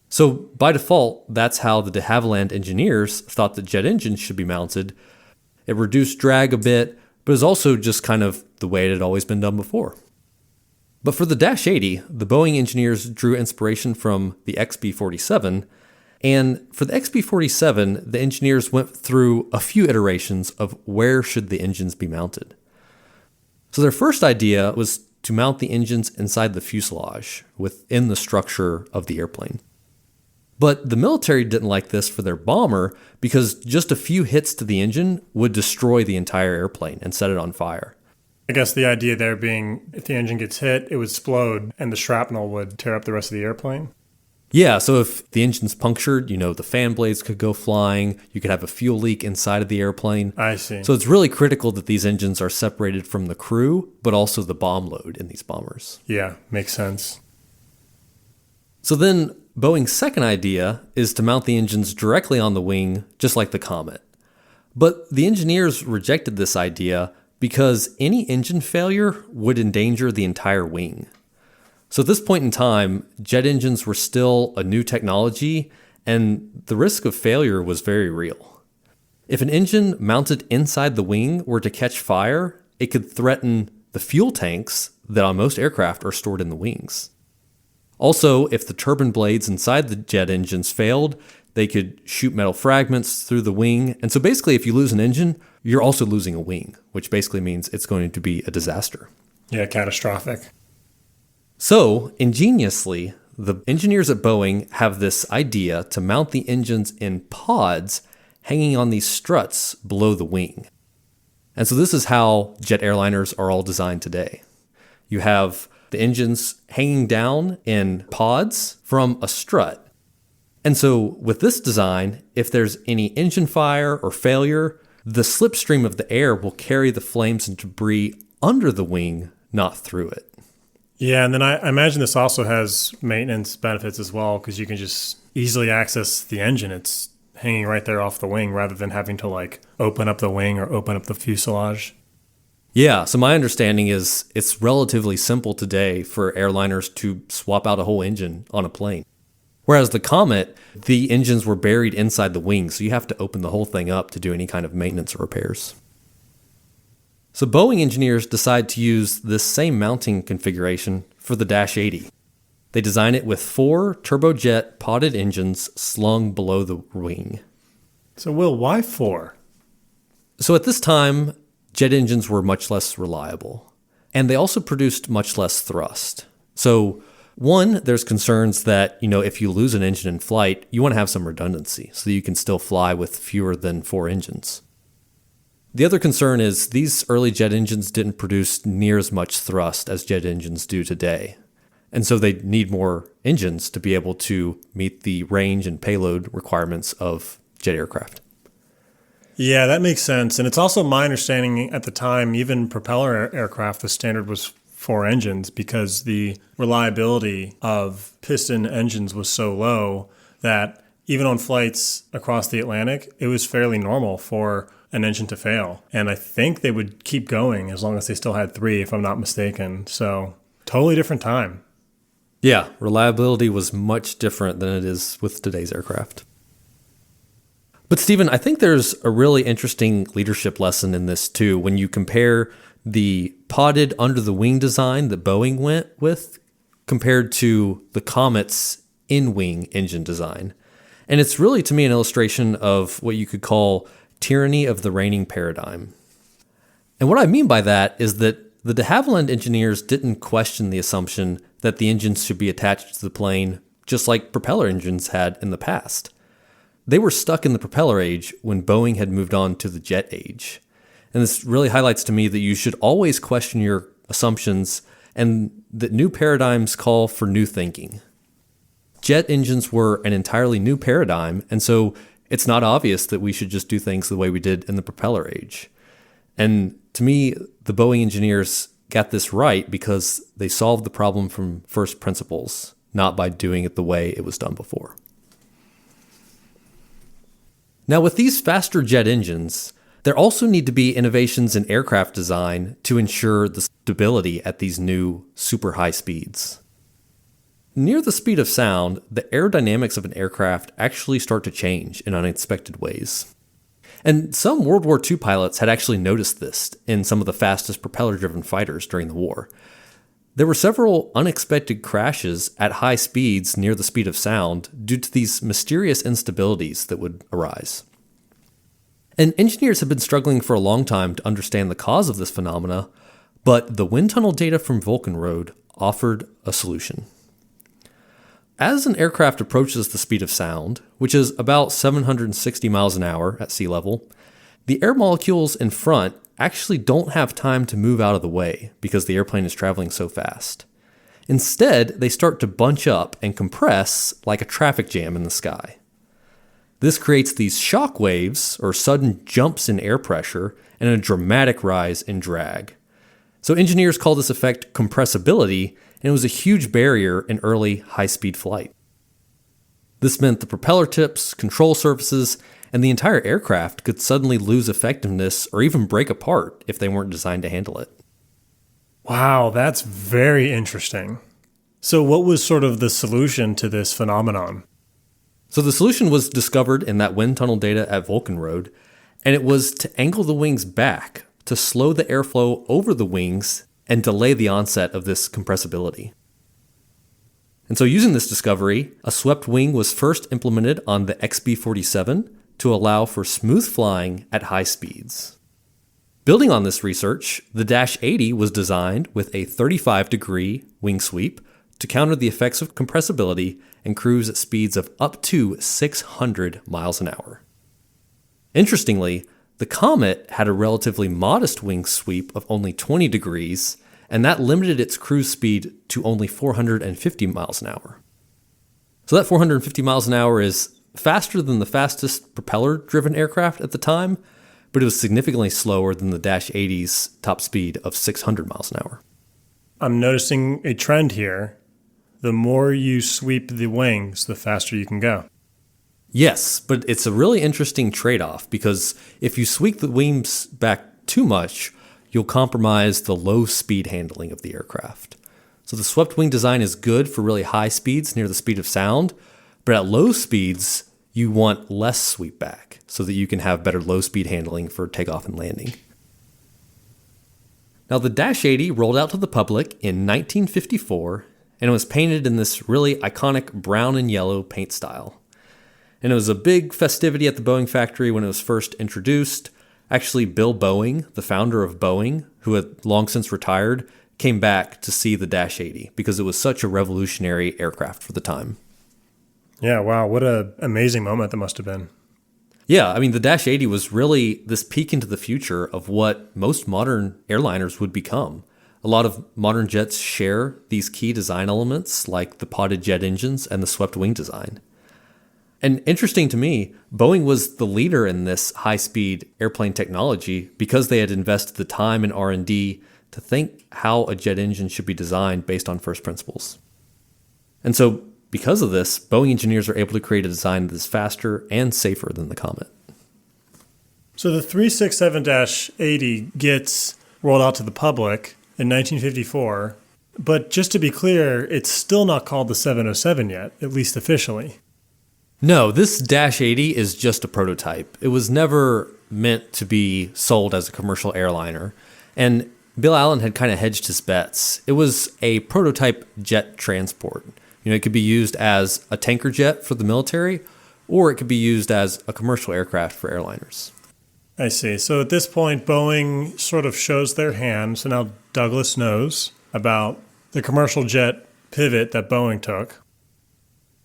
So by default, that's how the de Havilland engineers thought that jet engines should be mounted. It reduced drag a bit, but is also just kind of the way it had always been done before. But for the Dash 80, the Boeing engineers drew inspiration from the XB-47, and for the XB-47, the engineers went through a few iterations of where should the engines be mounted. So their first idea was to mount the engines inside the fuselage, within the structure of the airplane. But the military didn't like this for their bomber because just a few hits to the engine would destroy the entire airplane and set it on fire. I guess the idea there being if the engine gets hit, it would explode and the shrapnel would tear up the rest of the airplane. Yeah, so if the engine's punctured, the fan blades could go flying. You could have a fuel leak inside of the airplane. I see. So it's really critical that these engines are separated from the crew, but also the bomb load in these bombers. Yeah, makes sense. So then Boeing's second idea is to mount the engines directly on the wing, just like the Comet. But the engineers rejected this idea because any engine failure would endanger the entire wing. So at this point in time, jet engines were still a new technology, and the risk of failure was very real. If an engine mounted inside the wing were to catch fire, it could threaten the fuel tanks that on most aircraft are stored in the wings. Also, if the turbine blades inside the jet engines failed, they could shoot metal fragments through the wing. And so basically, if you lose an engine, you're also losing a wing, which basically means it's going to be a disaster. Yeah, catastrophic. So, ingeniously, the engineers at Boeing have this idea to mount the engines in pods hanging on these struts below the wing. And so this is how jet airliners are all designed today. You have the engines hanging down in pods from a strut. And so with this design, if there's any engine fire or failure, the slipstream of the air will carry the flames and debris under the wing, not through it. Yeah, and then I imagine this also has maintenance benefits as well, because you can just easily access the engine. It's hanging right there off the wing rather than having to open up the wing or open up the fuselage. Yeah, so my understanding is it's relatively simple today for airliners to swap out a whole engine on a plane. Whereas the Comet, the engines were buried inside the wing, so you have to open the whole thing up to do any kind of maintenance or repairs. So Boeing engineers decide to use this same mounting configuration for the Dash 80. They design it with 4 turbojet podded engines slung below the wing. So Will, why 4? So at this time, jet engines were much less reliable, and they also produced much less thrust. So one, there's concerns that, if you lose an engine in flight, you want to have some redundancy so that you can still fly with fewer than 4 engines. The other concern is these early jet engines didn't produce near as much thrust as jet engines do today. And so they need more engines to be able to meet the range and payload requirements of jet aircraft. Yeah, that makes sense. And it's also my understanding at the time, even propeller aircraft, the standard was 4 engines because the reliability of piston engines was so low that even on flights across the Atlantic, it was fairly normal for an engine to fail. And I think they would keep going as long as they still had 3, if I'm not mistaken. So totally different time. Yeah, reliability was much different than it is with today's aircraft. But Stephen, I think there's a really interesting leadership lesson in this too, when you compare the podded under the wing design that Boeing went with compared to the Comet's in-wing engine design. And it's really, to me, an illustration of what you could call tyranny of the reigning paradigm. And what I mean by that is that the de Havilland engineers didn't question the assumption that the engines should be attached to the plane, just like propeller engines had in the past. They were stuck in the propeller age when Boeing had moved on to the jet age. And this really highlights to me that you should always question your assumptions and that new paradigms call for new thinking. Jet engines were an entirely new paradigm, and so it's not obvious that we should just do things the way we did in the propeller age. And to me, the Boeing engineers got this right because they solved the problem from first principles, not by doing it the way it was done before. Now, with these faster jet engines, there also need to be innovations in aircraft design to ensure the stability at these new super high speeds. Near the speed of sound, the aerodynamics of an aircraft actually start to change in unexpected ways. And some World War II pilots had actually noticed this in some of the fastest propeller-driven fighters during the war. There were several unexpected crashes at high speeds near the speed of sound due to these mysterious instabilities that would arise. And engineers have been struggling for a long time to understand the cause of this phenomena, but the wind tunnel data from Vulcan Road offered a solution. As an aircraft approaches the speed of sound, which is about 760 miles an hour at sea level, the air molecules in front actually don't have time to move out of the way because the airplane is traveling so fast. Instead, they start to bunch up and compress like a traffic jam in the sky. This creates these shock waves, or sudden jumps in air pressure, and a dramatic rise in drag. So engineers call this effect compressibility, and it was a huge barrier in early high-speed flight. This meant the propeller tips, control surfaces, and the entire aircraft could suddenly lose effectiveness or even break apart if they weren't designed to handle it. Wow, that's very interesting. So what was sort of the solution to this phenomenon? So the solution was discovered in that wind tunnel data at Vulcan Road, and it was to angle the wings back to slow the airflow over the wings and delay the onset of this compressibility. And so using this discovery, a swept wing was first implemented on the XB-47 to allow for smooth flying at high speeds. Building on this research, the Dash 80 was designed with a 35-degree wing sweep to counter the effects of compressibility and cruise at speeds of up to 600 miles an hour. Interestingly, the Comet had a relatively modest wing sweep of only 20 degrees, and that limited its cruise speed to only 450 miles an hour. So that 450 miles an hour is faster than the fastest propeller-driven aircraft at the time, but it was significantly slower than the Dash 80's top speed of 600 miles an hour. I'm noticing a trend here. The more you sweep the wings, the faster you can go. Yes, but it's a really interesting trade-off because if you sweep the wings back too much, you'll compromise the low speed handling of the aircraft. So the swept wing design is good for really high speeds near the speed of sound, but at low speeds, you want less sweep back so that you can have better low speed handling for takeoff and landing. Now the Dash 80 rolled out to the public in 1954, and it was painted in this really iconic brown and yellow paint style. And it was a big festivity at the Boeing factory when it was first introduced. Actually, Bill Boeing, the founder of Boeing, who had long since retired, came back to see the Dash 80 because it was such a revolutionary aircraft for the time. Yeah, wow, what an amazing moment that must have been. Yeah, I mean, the Dash 80 was really this peek into the future of what most modern airliners would become. A lot of modern jets share these key design elements like the potted jet engines and the swept wing design. And interesting to me, Boeing was the leader in this high-speed airplane technology because they had invested the time in R&D to think how a jet engine should be designed based on first principles. And so because of this, Boeing engineers are able to create a design that is faster and safer than the Comet. So the 367-80 gets rolled out to the public in 1954, but just to be clear, it's still not called the 707 yet, at least officially. No, this Dash 80 is just a prototype. It was never meant to be sold as a commercial airliner. And Bill Allen had kind of hedged his bets. It was a prototype jet transport. You know, it could be used as a tanker jet for the military, or it could be used as a commercial aircraft for airliners. I see. So at this point, Boeing sort of shows their hand. So now Douglas knows about the commercial jet pivot that Boeing took.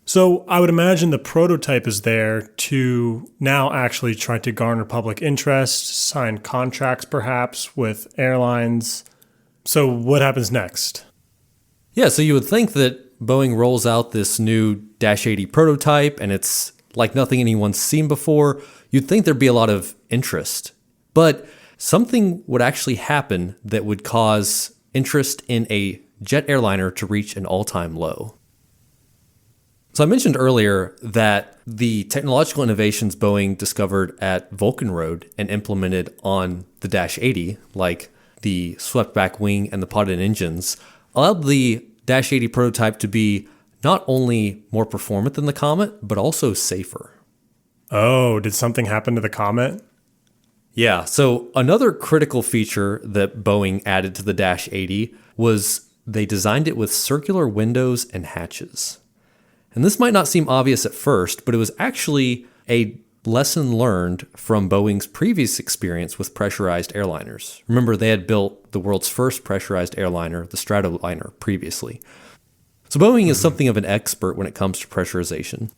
So I would imagine the prototype is there to now actually try to garner public interest, sign contracts perhaps with airlines. So what happens next? Yeah, so you would think that Boeing rolls out this new Dash 80 prototype and it's like nothing anyone's seen before. You'd think there'd be a lot of interest. But something would actually happen that would cause interest in a jet airliner to reach an all-time low. So I mentioned earlier that the technological innovations Boeing discovered at Vulcan Road and implemented on the Dash 80, like the swept back wing and the podded engines, allowed the Dash 80 prototype to be not only more performant than the Comet, but also safer. Oh, did something happen to the Comet? Yeah, so another critical feature that Boeing added to the Dash 80 was they designed it with circular windows and hatches. And this might not seem obvious at first, but it was actually a lesson learned from Boeing's previous experience with pressurized airliners. Remember, they had built the world's first pressurized airliner, the Stratoliner, previously. So Boeing is something of an expert when it comes to pressurization.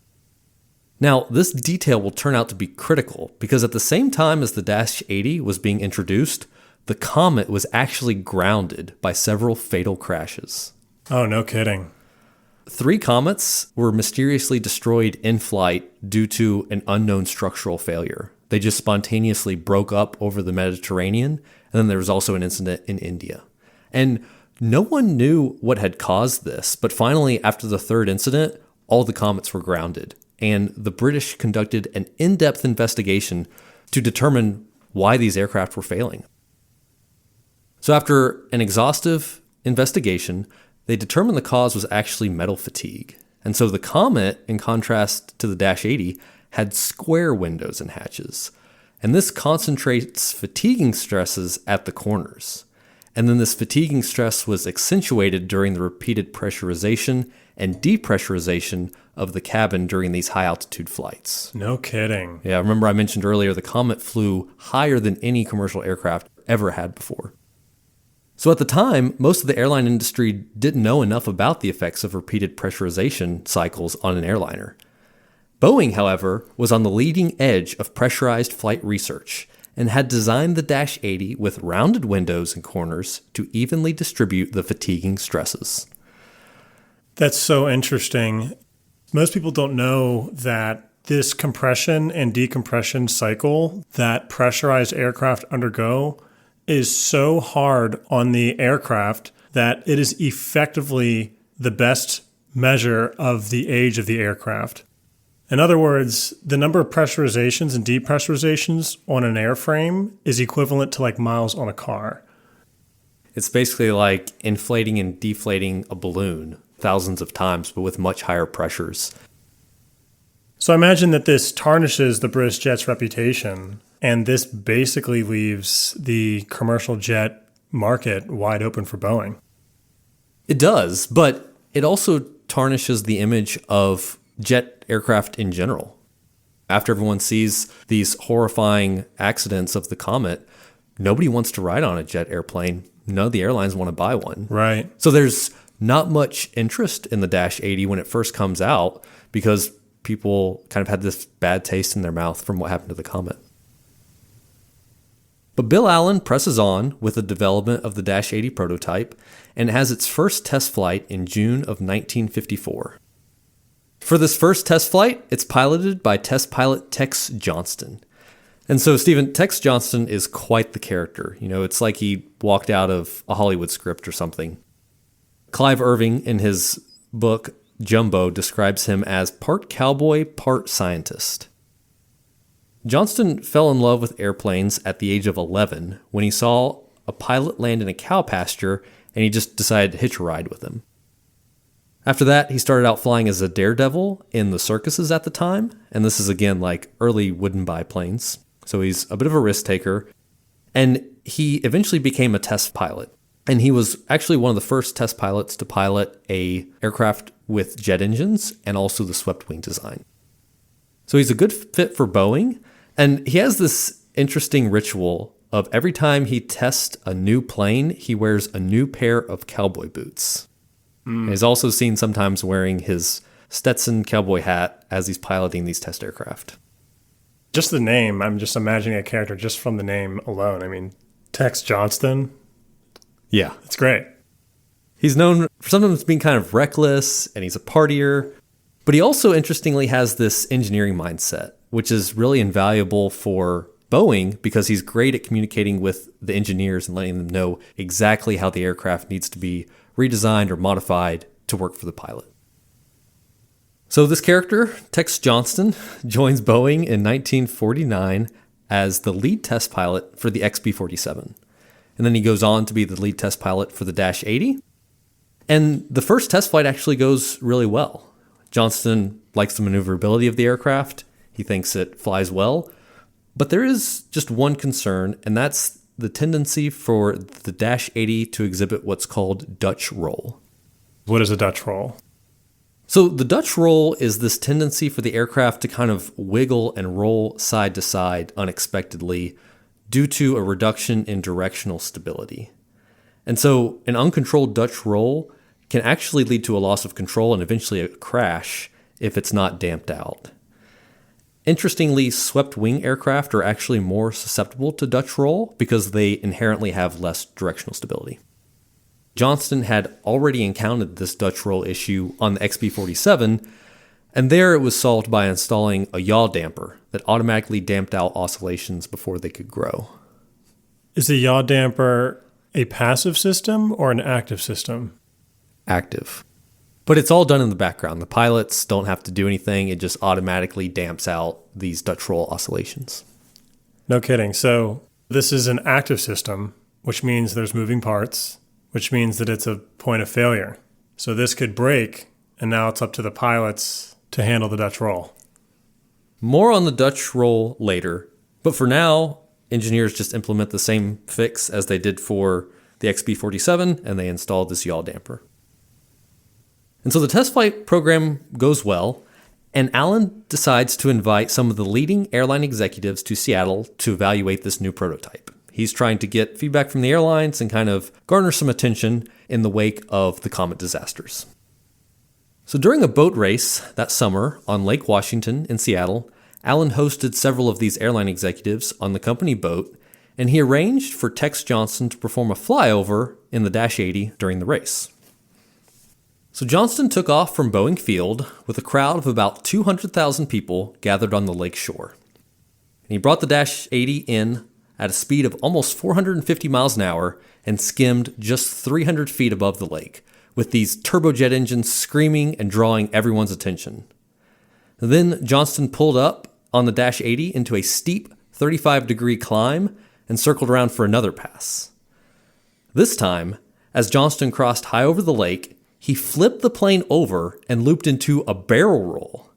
Now, this detail will turn out to be critical because at the same time as the Dash 80 was being introduced, the Comet was actually grounded by several fatal crashes. Oh, no kidding. 3 Comets were mysteriously destroyed in flight due to an unknown structural failure. They just spontaneously broke up over the Mediterranean, and then there was also an incident in India. And no one knew what had caused this, but finally, after the 3rd incident, all the Comets were grounded, and the British conducted an in-depth investigation to determine why these aircraft were failing. So after an exhaustive investigation, they determined the cause was actually metal fatigue. And so the Comet, in contrast to the Dash 80, had square windows and hatches. And this concentrates fatiguing stresses at the corners. And then this fatiguing stress was accentuated during the repeated pressurization and depressurization of the cabin during these high-altitude flights. No kidding. Yeah, remember I mentioned earlier the Comet flew higher than any commercial aircraft ever had before. So at the time, most of the airline industry didn't know enough about the effects of repeated pressurization cycles on an airliner. Boeing, however, was on the leading edge of pressurized flight research and had designed the Dash 80 with rounded windows and corners to evenly distribute the fatiguing stresses. That's so interesting. Most people don't know that this compression and decompression cycle that pressurized aircraft undergo is so hard on the aircraft that it is effectively the best measure of the age of the aircraft. In other words, the number of pressurizations and depressurizations on an airframe is equivalent to like miles on a car. It's basically like inflating and deflating a balloon thousands of times, but with much higher pressures. So I imagine that this tarnishes the British jet's reputation, and this basically leaves the commercial jet market wide open for Boeing. It does, but it also tarnishes the image of jet aircraft in general. After everyone sees these horrifying accidents of the Comet, nobody wants to ride on a jet airplane. None of the airlines want to buy one. Right. So there's not much interest in the Dash 80 when it first comes out because people kind of had this bad taste in their mouth from what happened to the Comet. But Bill Allen presses on with the development of the Dash 80 prototype and has its first test flight in June of 1954. For this first test flight, it's piloted by test pilot Tex Johnston. And so, Stephen, Tex Johnston is quite the character. You know, it's like he walked out of a Hollywood script or something. Clive Irving, in his book Jumbo, describes him as part cowboy, part scientist. Johnston fell in love with airplanes at the age of 11 when he saw a pilot land in a cow pasture and he just decided to hitch a ride with him. After that, he started out flying as a daredevil in the circuses at the time, and this is again like early wooden biplanes, so he's a bit of a risk taker, and he eventually became a test pilot. And he was actually one of the first test pilots to pilot a aircraft with jet engines and also the swept wing design. So he's a good fit for Boeing, and he has this interesting ritual of every time he tests a new plane, he wears a new pair of cowboy boots. And he's also seen sometimes wearing his Stetson cowboy hat as he's piloting these test aircraft. Just the name, I'm just imagining a character just from the name alone. I mean, Tex Johnston. Yeah. It's great. He's known for sometimes being kind of reckless, and he's a partier. But he also interestingly has this engineering mindset, which is really invaluable for Boeing because he's great at communicating with the engineers and letting them know exactly how the aircraft needs to be redesigned or modified to work for the pilot. So this character, Tex Johnston, joins Boeing in 1949 as the lead test pilot for the XB-47. And then he goes on to be the lead test pilot for the Dash 80. And the first test flight actually goes really well. Johnston likes the maneuverability of the aircraft. He thinks it flies well. But there is just one concern, and that's the tendency for the Dash 80 to exhibit what's called Dutch roll. What is a Dutch roll? So the Dutch roll is this tendency for the aircraft to kind of wiggle and roll side to side unexpectedly due to a reduction in directional stability. And so an uncontrolled Dutch roll can actually lead to a loss of control and eventually a crash if it's not damped out. Interestingly, swept wing aircraft are actually more susceptible to Dutch roll because they inherently have less directional stability. Johnston had already encountered this Dutch roll issue on the XB-47, and there it was solved by installing a yaw damper that automatically damped out oscillations before they could grow. Is the yaw damper a passive system or an active system? Active. But it's all done in the background. The pilots don't have to do anything. It just automatically damps out these Dutch roll oscillations. No kidding. So this is an active system, which means there's moving parts, which means that it's a point of failure. So this could break, and now it's up to the pilots to handle the Dutch roll. More on the Dutch roll later, but for now, engineers just implement the same fix as they did for the XB-47, and they installed this yaw damper. And so the test flight program goes well, and Allen decides to invite some of the leading airline executives to Seattle to evaluate this new prototype. He's trying to get feedback from the airlines and kind of garner some attention in the wake of the Comet disasters. So during a boat race that summer on Lake Washington in Seattle, Allen hosted several of these airline executives on the company boat, and he arranged for Tex Johnston to perform a flyover in the Dash 80 during the race. So Johnston took off from Boeing Field with a crowd of about 200,000 people gathered on the lake shore. And he brought the Dash 80 in at a speed of almost 450 miles an hour and skimmed just 300 feet above the lake, with these turbojet engines screaming and drawing everyone's attention. Then Johnston pulled up on the Dash 80 into a steep 35-degree climb and circled around for another pass. This time, as Johnston crossed high over the lake, he flipped the plane over and looped into a barrel roll.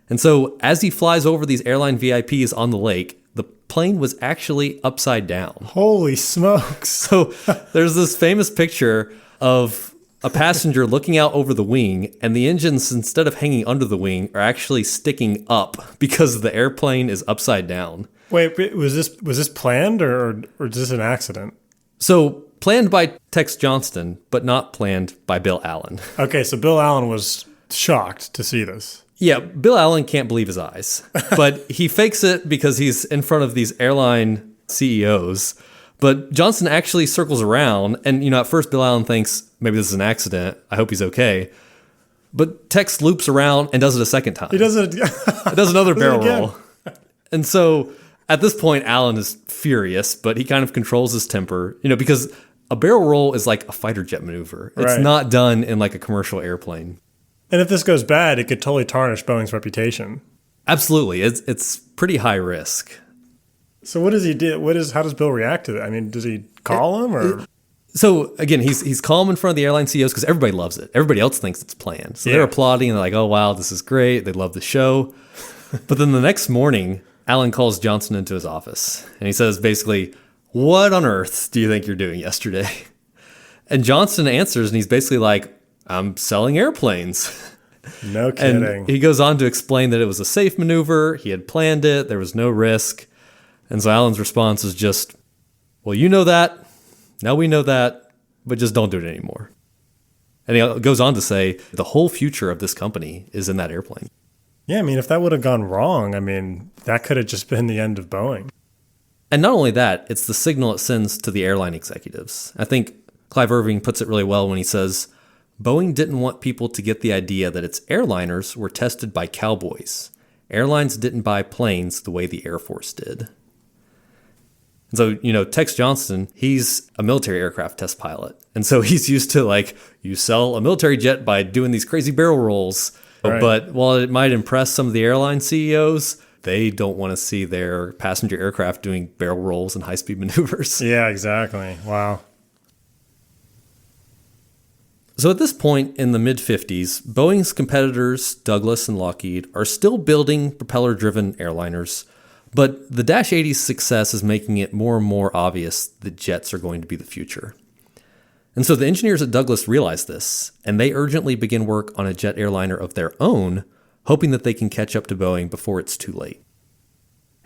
And so as he flies over these airline VIPs on the lake, the plane was actually upside down. Holy smokes. So there's this famous picture of a passenger looking out over the wing, and the engines, instead of hanging under the wing, are actually sticking up because the airplane is upside down. Wait, was this planned or is this an accident? So planned by Tex Johnston, but not planned by Bill Allen. Okay, so Bill Allen was shocked to see this. Yeah, Bill Allen can't believe his eyes, but he fakes it because he's in front of these airline CEOs. But Johnston actually circles around, and at first Bill Allen thinks maybe this is an accident. I hope he's okay. But Tex loops around and does it a second time. He does it. It does another barrel roll. And so at this point, Allen is furious, but he kind of controls his temper, because a barrel roll is like a fighter jet maneuver. It's not done in like a commercial airplane. And if this goes bad, it could totally tarnish Boeing's reputation. Absolutely. It's pretty high risk. So what does he do? How does Bill react to that? I mean, does he call him or? So again, he's calm in front of the airline CEOs because everybody loves it. Everybody else thinks it's planned. So they're applauding and they're like, oh, wow, this is great. They love the show. But then the next morning, Allen calls Johnston into his office and he says, basically, what on earth do you think you're doing yesterday? And Johnston answers and he's basically like, I'm selling airplanes. No kidding. And he goes on to explain that it was a safe maneuver. He had planned it. There was no risk. And so Allen's response is just, well, you know that. Now we know that, but just don't do it anymore. And he goes on to say the whole future of this company is in that airplane. Yeah, I mean, if that would have gone wrong, I mean, that could have just been the end of Boeing. And not only that, it's the signal it sends to the airline executives. I think Clive Irving puts it really well when he says, Boeing didn't want people to get the idea that its airliners were tested by cowboys. Airlines didn't buy planes the way the Air Force did. And so, Tex Johnston, he's a military aircraft test pilot. And so he's used to, you sell a military jet by doing these crazy barrel rolls. Right. But while it might impress some of the airline CEOs, they don't want to see their passenger aircraft doing barrel rolls and high-speed maneuvers. Yeah, exactly. Wow. So at this point in the mid-50s, Boeing's competitors, Douglas and Lockheed, are still building propeller-driven airliners, but the Dash 80's success is making it more and more obvious that jets are going to be the future. And so the engineers at Douglas realize this, and they urgently begin work on a jet airliner of their own, hoping that they can catch up to Boeing before it's too late.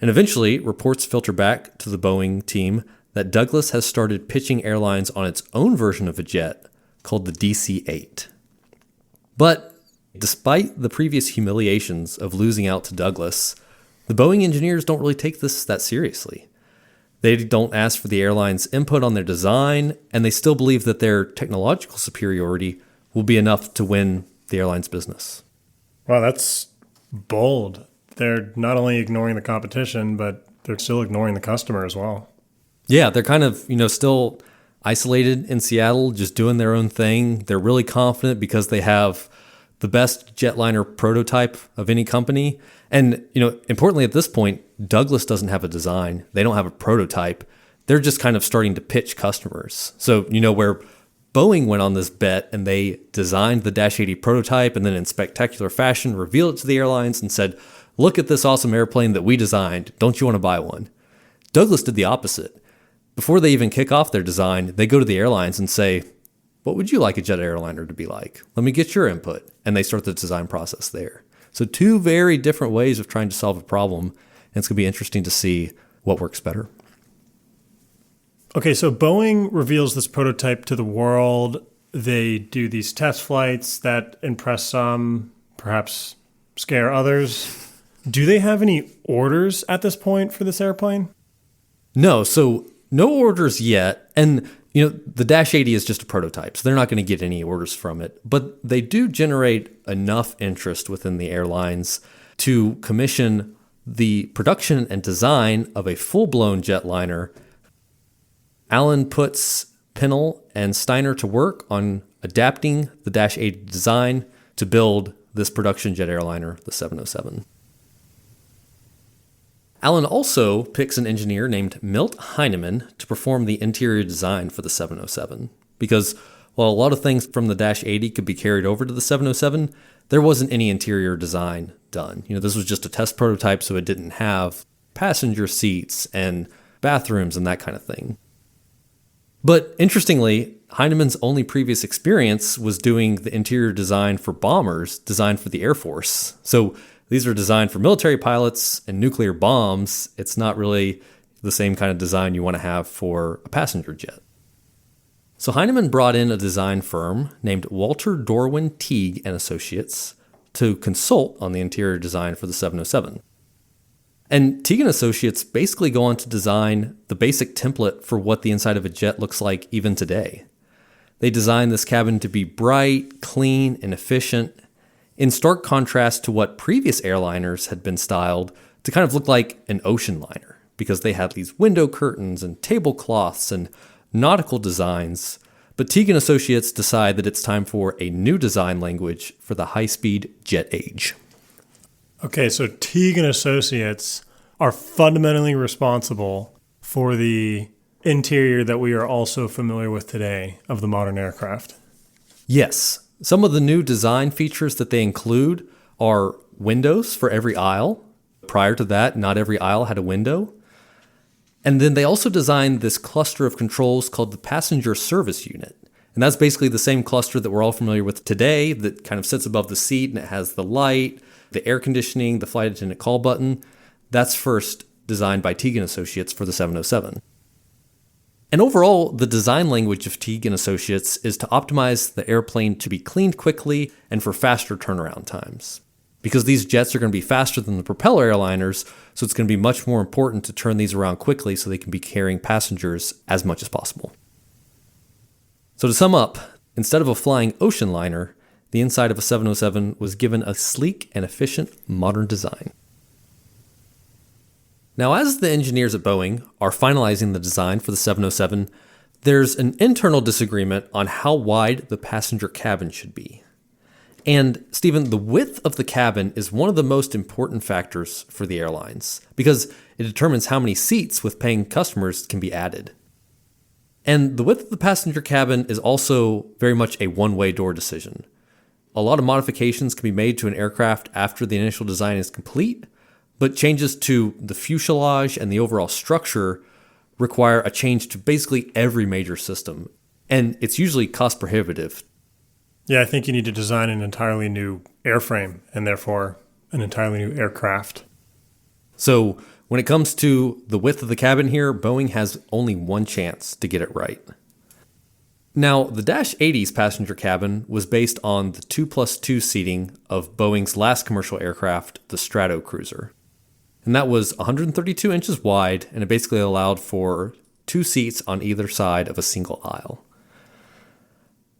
And eventually, reports filter back to the Boeing team that Douglas has started pitching airlines on its own version of a jet called the DC-8. But despite the previous humiliations of losing out to Douglas, the Boeing engineers don't really take this that seriously. They don't ask for the airline's input on their design, and they still believe that their technological superiority will be enough to win the airline's business. Wow, that's bold. They're not only ignoring the competition, but they're still ignoring the customer as well. Yeah, they're kind of, still isolated in Seattle, just doing their own thing. They're really confident because they have the best jetliner prototype of any company. And, importantly at this point, Douglas doesn't have a design. They don't have a prototype. They're just kind of starting to pitch customers. So, where Boeing went on this bet and they designed the Dash 80 prototype and then in spectacular fashion revealed it to the airlines and said, look at this awesome airplane that we designed. Don't you want to buy one? Douglas did the opposite. Before they even kick off their design, they go to the airlines and say, what would you like a jet airliner to be like? Let me get your input. And they start the design process there. So two very different ways of trying to solve a problem. And it's going to be interesting to see what works better. Okay, so Boeing reveals this prototype to the world. They do these test flights that impress some, perhaps scare others. Do they have any orders at this point for this airplane? No, so no orders yet. And, the Dash 80 is just a prototype, so they're not going to get any orders from it. But they do generate enough interest within the airlines to commission the production and design of a full-blown jetliner. Allen puts Pinnell and Steiner to work on adapting the Dash 80 design to build this production jet airliner, the 707. Allen also picks an engineer named Milt Heinemann to perform the interior design for the 707. Because while a lot of things from the Dash 80 could be carried over to the 707, there wasn't any interior design done. This was just a test prototype, so it didn't have passenger seats and bathrooms and that kind of thing. But interestingly, Heinemann's only previous experience was doing the interior design for bombers designed for the Air Force. So these are designed for military pilots and nuclear bombs. It's not really the same kind of design you want to have for a passenger jet. So Heinemann brought in a design firm named Walter Dorwin Teague and Associates to consult on the interior design for the 707. And Teague and Associates basically go on to design the basic template for what the inside of a jet looks like even today. They designed this cabin to be bright, clean, and efficient, in stark contrast to what previous airliners had been styled to kind of look like an ocean liner, because they had these window curtains and tablecloths and nautical designs. But Teague and Associates decide that it's time for a new design language for the high-speed jet age. Okay, so Teague and Associates are fundamentally responsible for the interior that we are also familiar with today of the modern aircraft. Yes. Some of the new design features that they include are windows for every aisle. Prior to that, not every aisle had a window. And then they also designed this cluster of controls called the passenger service unit. And that's basically the same cluster that we're all familiar with today that kind of sits above the seat and it has the light, the air conditioning, the flight attendant call button. That's first designed by Teague & Associates for the 707. And overall, the design language of Teague & Associates is to optimize the airplane to be cleaned quickly and for faster turnaround times. Because these jets are going to be faster than the propeller airliners, so it's going to be much more important to turn these around quickly so they can be carrying passengers as much as possible. So to sum up, Instead of a flying ocean liner, the inside of a 707 was given a sleek and efficient modern design. Now, as the engineers at Boeing are finalizing the design for the 707, there's an internal disagreement on how wide the passenger cabin should be. And, Stephen, the width of the cabin is one of the most important factors for the airlines because it determines how many seats with paying customers can be added. And the width of the passenger cabin is also very much a one-way door decision. A lot of modifications can be made to an aircraft after the initial design is complete, but changes to the fuselage and the overall structure require a change to basically every major system. And it's usually cost prohibitive. Yeah, I think you need to design an entirely new airframe and therefore an entirely new aircraft. So when it comes to the width of the cabin here, Boeing has only one chance to get it right. Now, the Dash 80's passenger cabin was based on the 2+2 seating of Boeing's last commercial aircraft, the Stratocruiser. And that was 132 inches wide, and it basically allowed for 2 seats on either side of a single aisle.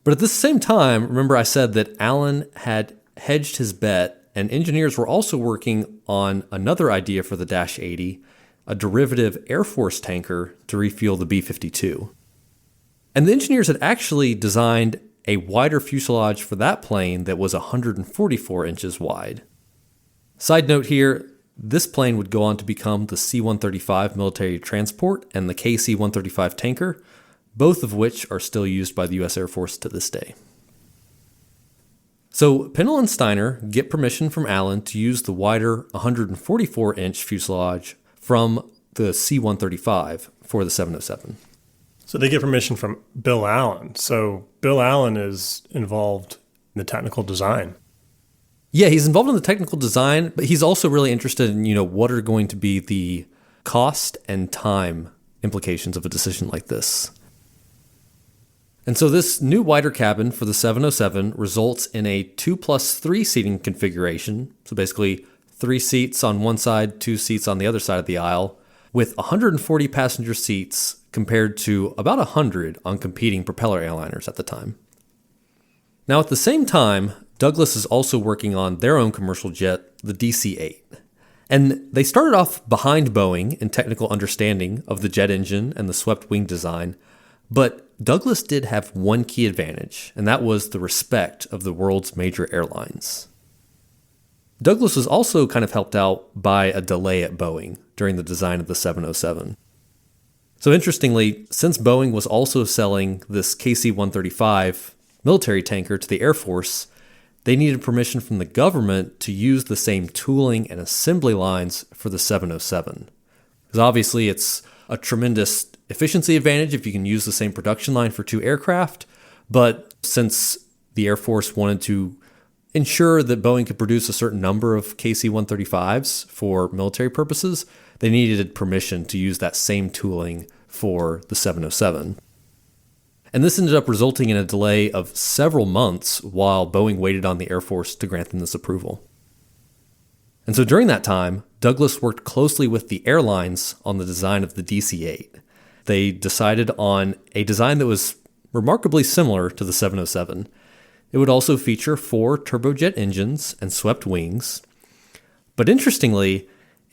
But at the same time, remember I said that Allen had hedged his bet, and engineers were also working on another idea for the Dash 80, a derivative Air Force tanker to refuel the B-52. And the engineers had actually designed a wider fuselage for that plane that was 144 inches wide. Side note here, this plane would go on to become the C-135 military transport and the KC-135 tanker, both of which are still used by the U.S. Air Force to this day. So Pinnell and Steiner get permission from Allen to use the wider 144-inch fuselage from the C-135 for the 707. So they get permission from Bill Allen. So Bill Allen is involved in the technical design. Yeah, he's involved in the technical design, but he's also really interested in, what are going to be the cost and time implications of a decision like this. And so this new wider cabin for the 707 results in a 2+3 seating configuration. So basically 3 seats on one side, 2 seats on the other side of the aisle, with 140 passenger seats compared to about 100 on competing propeller airliners at the time. Now at the same time, Douglas is also working on their own commercial jet, the DC-8. And they started off behind Boeing in technical understanding of the jet engine and the swept wing design, but Douglas did have one key advantage, and that was the respect of the world's major airlines. Douglas was also kind of helped out by a delay at Boeing during the design of the 707. So interestingly, since Boeing was also selling this KC-135 military tanker to the Air Force, they needed permission from the government to use the same tooling and assembly lines for the 707. Because obviously it's a tremendous efficiency advantage if you can use the same production line for 2 aircraft, but since the Air Force wanted to ensure that Boeing could produce a certain number of KC-135s for military purposes, they needed permission to use that same tooling for the 707. And this ended up resulting in a delay of several months while Boeing waited on the Air Force to grant them this approval. And so during that time, Douglas worked closely with the airlines on the design of the DC-8. They decided on a design that was remarkably similar to the 707. It would also feature 4 turbojet engines and swept wings. But interestingly,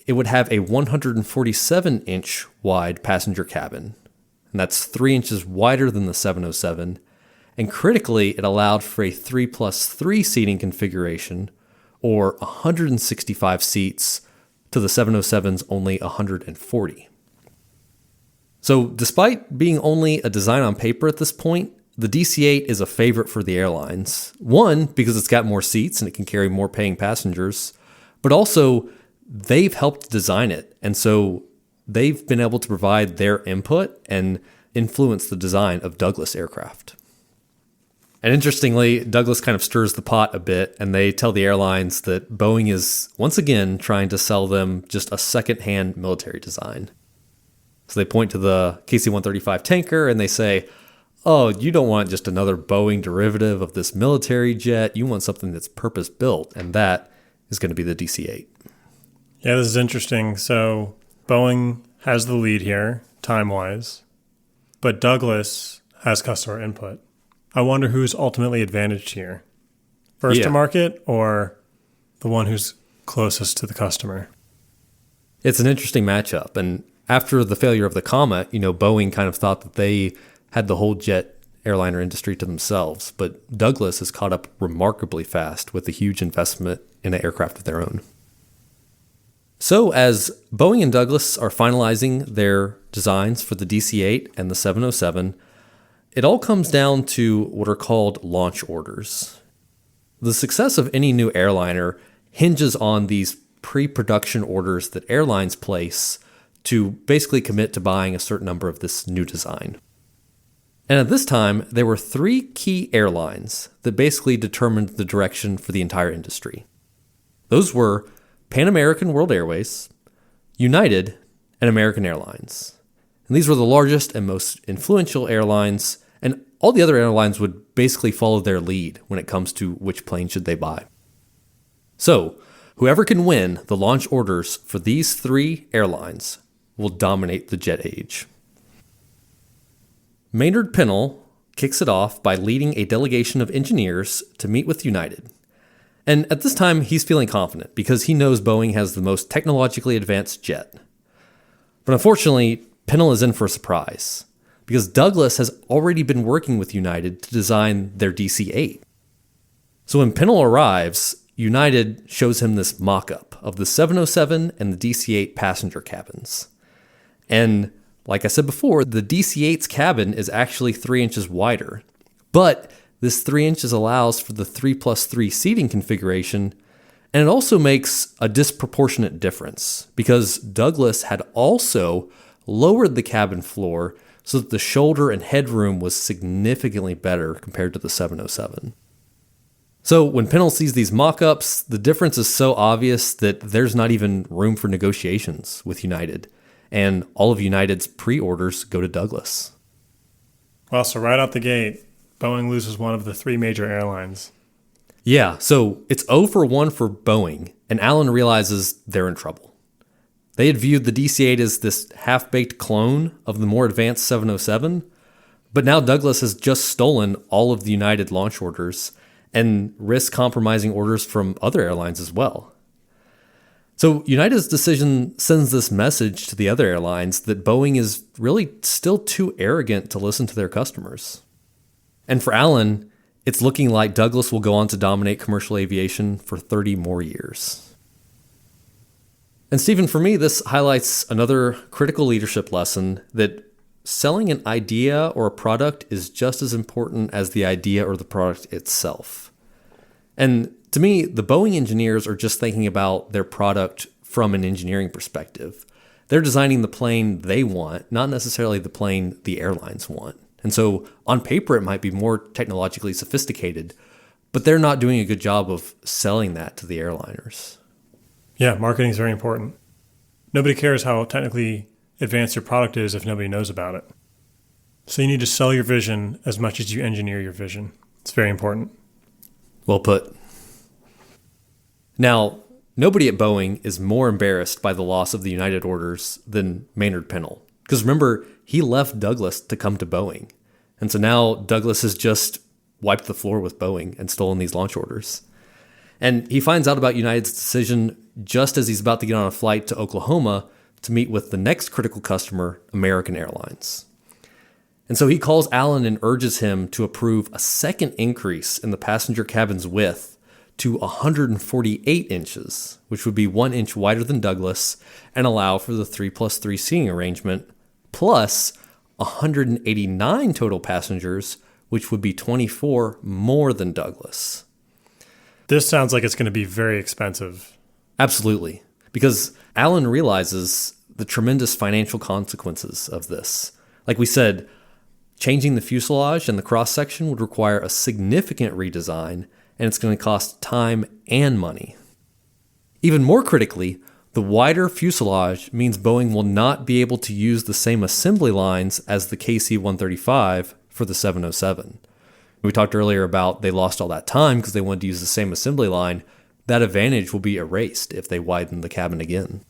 it would have a 147-inch wide passenger cabin. And that's 3 inches wider than the 707. And critically, it allowed for a 3+3 seating configuration, or 165 seats, to the 707's only 140. So despite being only a design on paper at this point, the DC-8 is a favorite for the airlines. One, because it's got more seats and it can carry more paying passengers, but also they've helped design it. And so they've been able to provide their input and influence the design of Douglas aircraft. And interestingly, Douglas kind of stirs the pot a bit, and they tell the airlines that Boeing is once again trying to sell them just a second-hand military design. So they point to the KC-135 tanker and they say, oh, you don't want just another Boeing derivative of this military jet. You want something that's purpose-built, and that is going to be the DC-8. Yeah, this is interesting. So Boeing has the lead here, time-wise, but Douglas has customer input. I wonder who's ultimately advantaged here. First Yeah. to market or the one who's closest to the customer? It's an interesting matchup. And after the failure of the Comet, Boeing kind of thought that they had the whole jet airliner industry to themselves. But Douglas has caught up remarkably fast with a huge investment in an aircraft of their own. So as Boeing and Douglas are finalizing their designs for the DC-8 and the 707, it all comes down to what are called launch orders. The success of any new airliner hinges on these pre-production orders that airlines place to basically commit to buying a certain number of this new design. And at this time, there were 3 key airlines that basically determined the direction for the entire industry. Those were Pan American World Airways, United, and American Airlines. And these were the largest and most influential airlines, and all the other airlines would basically follow their lead when it comes to which plane should they buy. So, whoever can win the launch orders for these 3 airlines will dominate the jet age. Maynard Pennell kicks it off by leading a delegation of engineers to meet with United. And at this time, he's feeling confident because he knows Boeing has the most technologically advanced jet. But unfortunately, Pennell is in for a surprise because Douglas has already been working with United to design their DC-8. So when Pennell arrives, United shows him this mock-up of the 707 and the DC-8 passenger cabins. And like I said before, the DC-8's cabin is actually 3 inches wider, but this 3 inches allows for the 3+3 seating configuration, and it also makes a disproportionate difference because Douglas had also lowered the cabin floor so that the shoulder and headroom was significantly better compared to the 707. So when Pennell sees these mock-ups, the difference is so obvious that there's not even room for negotiations with United, and all of United's pre-orders go to Douglas. Well, so right out the gate, Boeing loses one of the 3 major airlines. Yeah, so it's 0 for 1 for Boeing, and Allen realizes they're in trouble. They had viewed the DC-8 as this half-baked clone of the more advanced 707, but now Douglas has just stolen all of the United launch orders and risks compromising orders from other airlines as well. So United's decision sends this message to the other airlines that Boeing is really still too arrogant to listen to their customers. And for Allen, it's looking like Douglas will go on to dominate commercial aviation for 30 more years. And Stephen, for me, this highlights another critical leadership lesson that selling an idea or a product is just as important as the idea or the product itself. And to me, the Boeing engineers are just thinking about their product from an engineering perspective. They're designing the plane they want, not necessarily the plane the airlines want. And so on paper, it might be more technologically sophisticated, but they're not doing a good job of selling that to the airliners. Yeah, marketing is very important. Nobody cares how technically advanced your product is if nobody knows about it. So you need to sell your vision as much as you engineer your vision. It's very important. Well put. Now, nobody at Boeing is more embarrassed by the loss of the United orders than Maynard Pennell. Because remember, he left Douglas to come to Boeing. And so now Douglas has just wiped the floor with Boeing and stolen these launch orders. And he finds out about United's decision just as he's about to get on a flight to Oklahoma to meet with the next critical customer, American Airlines. And so he calls Allen and urges him to approve a second increase in the passenger cabin's width to 148 inches, which would be 1 inch wider than Douglas, and allow for the 3+3 seating arrangement, plus 189 total passengers, which would be 24 more than Douglas. This sounds like it's going to be very expensive. Absolutely, because Allen realizes the tremendous financial consequences of this. Like we said, changing the fuselage and the cross-section would require a significant redesign, and it's going to cost time and money. Even more critically, the wider fuselage means Boeing will not be able to use the same assembly lines as the KC-135 for the 707. We talked earlier about they lost all that time because they wanted to use the same assembly line. That advantage will be erased if they widen the cabin again.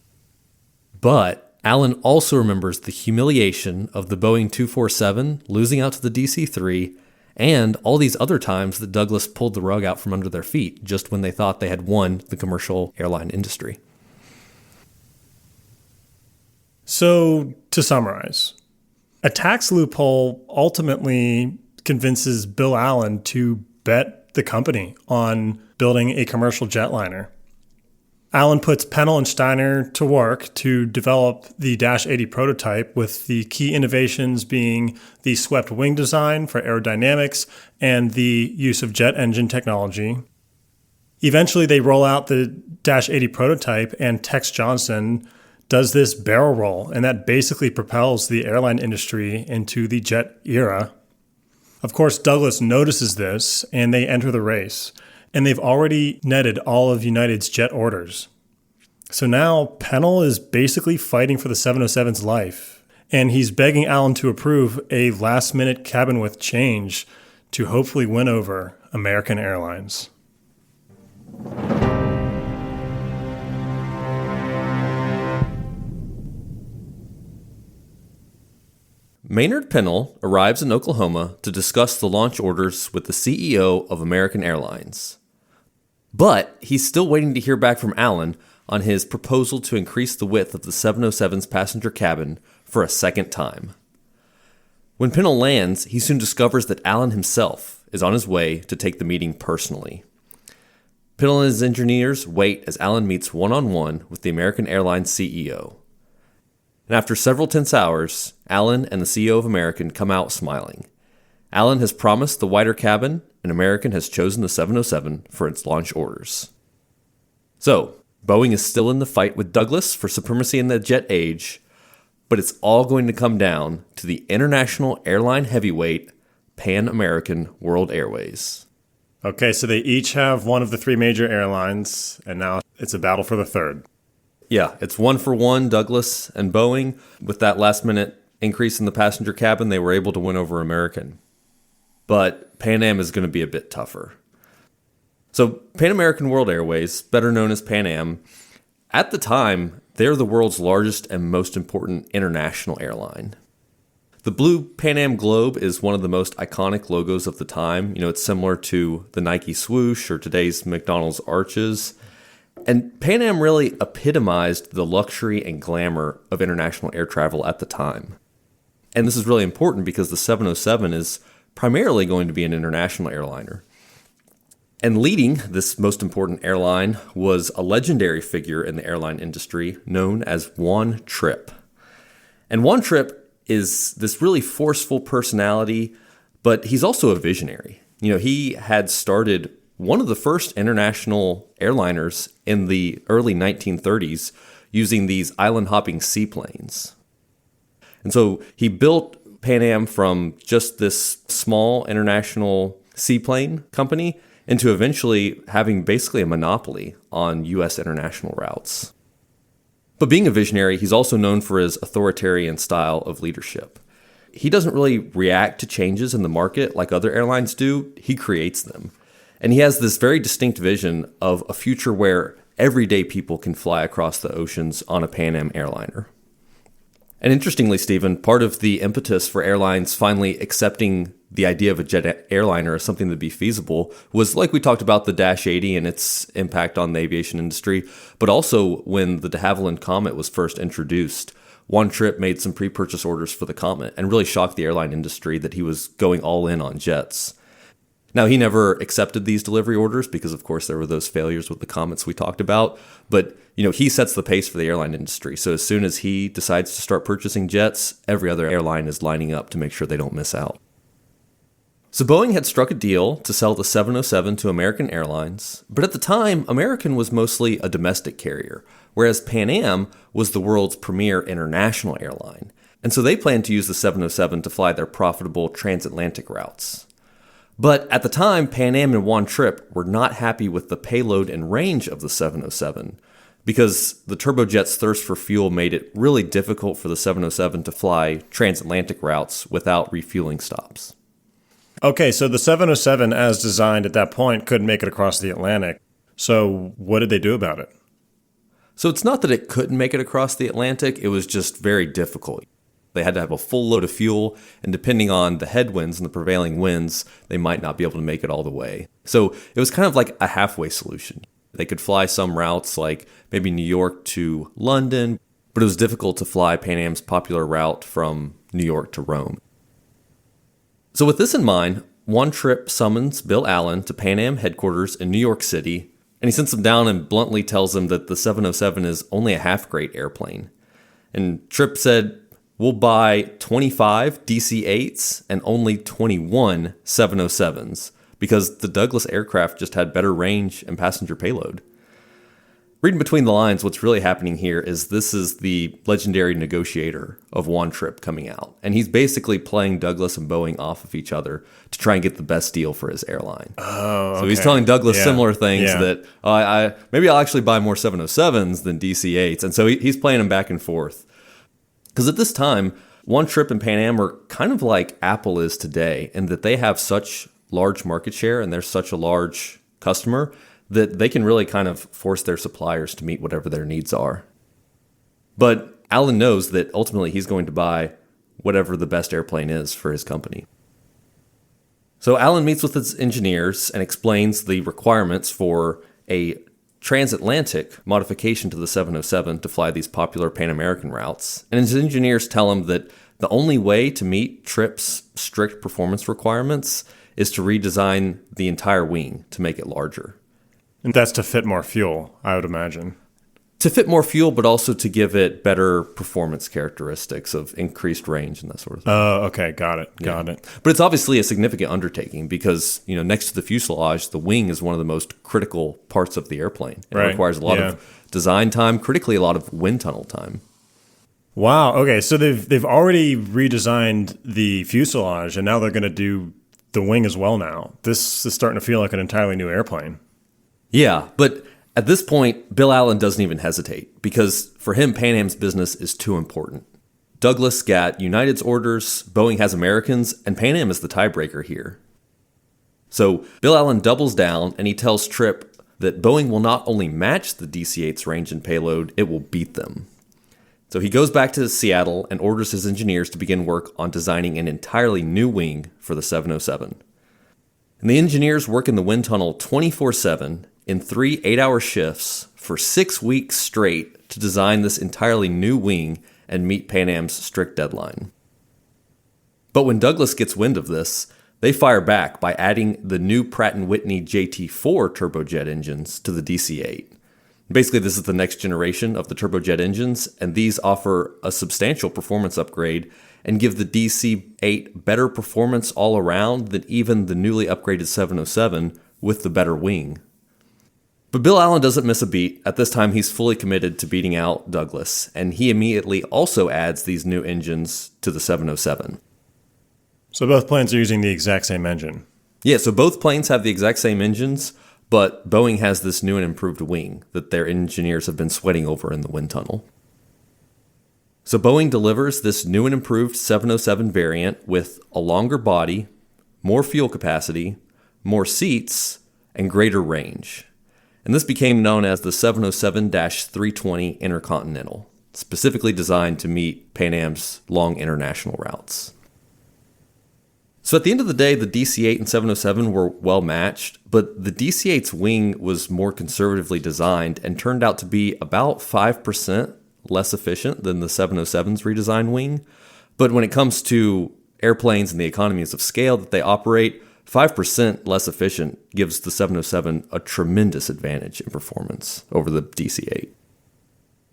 But Allen also remembers the humiliation of the Boeing 247 losing out to the DC-3 and all these other times that Douglas pulled the rug out from under their feet just when they thought they had won the commercial airline industry. So, to summarize, a tax loophole ultimately convinces Bill Allen to bet the company on building a commercial jetliner. Allen puts Pennell and Steiner to work to develop the Dash 80 prototype, with the key innovations being the swept wing design for aerodynamics and the use of jet engine technology. Eventually, they roll out the Dash 80 prototype, and Tex Johnson does this barrel roll, and that basically propels the airline industry into the jet era. Of course, Douglas notices this, and they enter the race. And they've already netted all of United's jet orders. So now Pennell is basically fighting for the 707's life, and he's begging Allen to approve a last-minute cabin width change to hopefully win over American Airlines. Maynard Pennell arrives in Oklahoma to discuss the launch orders with the CEO of American Airlines. But he's still waiting to hear back from Allen on his proposal to increase the width of the 707's passenger cabin for a second time. When Pennell lands, he soon discovers that Allen himself is on his way to take the meeting personally. Pennell and his engineers wait as Allen meets one-on-one with the American Airlines CEO. And after several tense hours, Allen and the CEO of American come out smiling. Allen has promised the wider cabin, and American has chosen the 707 for its launch orders. So, Boeing is still in the fight with Douglas for supremacy in the jet age, but it's all going to come down to the international airline heavyweight, Pan American World Airways. Okay, so they each have one of the three major airlines, and now it's a battle for the third. Yeah, it's 1-for-1, Douglas and Boeing. With that last-minute increase in the passenger cabin, they were able to win over American. But Pan Am is going to be a bit tougher. So Pan American World Airways, better known as Pan Am, at the time, they're the world's largest and most important international airline. The blue Pan Am globe is one of the most iconic logos of the time. You know, it's similar to the Nike swoosh or today's McDonald's arches. And Pan Am really epitomized the luxury and glamour of international air travel at the time. And this is really important because the 707 is primarily going to be an international airliner. And leading this most important airline was a legendary figure in the airline industry known as Juan Trippe. And Juan Trippe is this really forceful personality, but he's also a visionary. You know, he had started one of the first international airliners in the early 1930s using these island-hopping seaplanes. And so he built Pan Am from just this small international seaplane company into eventually having basically a monopoly on U.S. international routes. But being a visionary, he's also known for his authoritarian style of leadership. He doesn't really react to changes in the market like other airlines do. He creates them. And he has this very distinct vision of a future where everyday people can fly across the oceans on a Pan Am airliner. And interestingly, Stephen, part of the impetus for airlines finally accepting the idea of a jet airliner as something to be feasible was, like we talked about, the Dash 80 and its impact on the aviation industry, but also when the de Havilland Comet was first introduced. Juan Trippe made some pre-purchase orders for the Comet and really shocked the airline industry that he was going all in on jets. Now, he never accepted these delivery orders because, of course, there were those failures with the Comets we talked about. But, you know, he sets the pace for the airline industry. So as soon as he decides to start purchasing jets, every other airline is lining up to make sure they don't miss out. So Boeing had struck a deal to sell the 707 to American Airlines. But at the time, American was mostly a domestic carrier, whereas Pan Am was the world's premier international airline. And so they planned to use the 707 to fly their profitable transatlantic routes. But at the time, Pan Am and Juan Trippe were not happy with the payload and range of the 707 because the turbojet's thirst for fuel made it really difficult for the 707 to fly transatlantic routes without refueling stops. Okay, so the 707, as designed at that point, couldn't make it across the Atlantic. So what did they do about it? So it's not that it couldn't make it across the Atlantic, it was just very difficult. They had to have a full load of fuel, and depending on the headwinds and the prevailing winds, they might not be able to make it all the way. So it was kind of like a halfway solution. They could fly some routes like maybe New York to London, but it was difficult to fly Pan Am's popular route from New York to Rome. So with this in mind, One Trip summons Bill Allen to Pan Am headquarters in New York City, and he sits him down and bluntly tells him that the 707 is only a half-great airplane. And Tripp said, "We'll buy 25 DC-8s and only 21 707s because the Douglas aircraft just had better range and passenger payload." Reading between the lines, what's really happening here is this is the legendary negotiator of One Trip coming out. And he's basically playing Douglas and Boeing off of each other to try and get the best deal for his airline. Oh, So he's telling Douglas similar things Yeah. that, maybe I'll actually buy more 707s than DC-8s. And so he's playing them back and forth. Because at this time, One Trip and Pan Am are kind of like Apple is today, in that they have such large market share and they're such a large customer that they can really kind of force their suppliers to meet whatever their needs are. But Allen knows that ultimately he's going to buy whatever the best airplane is for his company. So Allen meets with his engineers and explains the requirements for a transatlantic modification to the 707 to fly these popular Pan American routes. And his engineers tell him that the only way to meet Tripp's strict performance requirements is to redesign the entire wing to make it larger. And that's to fit more fuel, I would imagine. To fit more fuel, but also to give it better performance characteristics of increased range and that sort of thing. Oh, okay. Got it. Got it. But it's obviously a significant undertaking because, next to the fuselage, the wing is one of the most critical parts of the airplane. It requires a lot of design time, critically a lot of wind tunnel time. Wow. Okay. So they've already redesigned the fuselage, and now they're going to do the wing as well now. This is starting to feel like an entirely new airplane. Yeah, but at this point, Bill Allen doesn't even hesitate because for him, Pan Am's business is too important. Douglas got United's orders, Boeing has Americans, and Pan Am is the tiebreaker here. So Bill Allen doubles down and he tells Tripp that Boeing will not only match the DC-8's range and payload, it will beat them. So he goes back to Seattle and orders his engineers to begin work on designing an entirely new wing for the 707. And the engineers work in the wind tunnel 24/7 in 3 8-hour shifts for 6 weeks straight to design this entirely new wing and meet Pan Am's strict deadline. But when Douglas gets wind of this, they fire back by adding the new Pratt & Whitney JT4 turbojet engines to the DC-8. Basically, this is the next generation of the turbojet engines, and these offer a substantial performance upgrade and give the DC-8 better performance all around than even the newly upgraded 707 with the better wing. But Bill Allen doesn't miss a beat. At this time, he's fully committed to beating out Douglas, and he immediately also adds these new engines to the 707. So both planes are using the exact same engine. Yeah, so both planes have the exact same engines, but Boeing has this new and improved wing that their engineers have been sweating over in the wind tunnel. So Boeing delivers this new and improved 707 variant with a longer body, more fuel capacity, more seats, and greater range. And this became known as the 707-320 Intercontinental, specifically designed to meet Pan Am's long international routes. So at the end of the day, the DC-8 and 707 were well matched, but the DC-8's wing was more conservatively designed and turned out to be about 5% less efficient than the 707's redesigned wing. But when it comes to airplanes and the economies of scale that they operate, 5% less efficient gives the 707 a tremendous advantage in performance over the DC-8.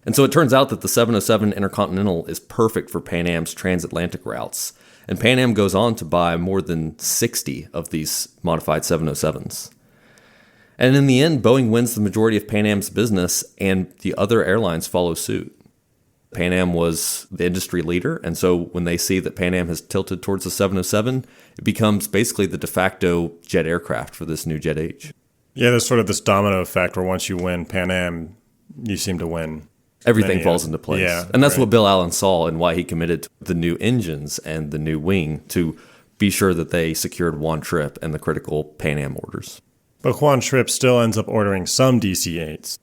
And so it turns out that the 707 Intercontinental is perfect for Pan Am's transatlantic routes, and Pan Am goes on to buy more than 60 of these modified 707s. And in the end, Boeing wins the majority of Pan Am's business, and the other airlines follow suit. Pan Am was the industry leader, and so when they see that Pan Am has tilted towards the 707, it becomes basically the de facto jet aircraft for this new jet age. Yeah, there's sort of this domino effect where once you win Pan Am, you seem to win. Everything falls into place. Yeah, and that's what Bill Allen saw and why he committed to the new engines and the new wing to be sure that they secured One Trip and the critical Pan Am orders. But Juan Tripp still ends up ordering some DC-8s.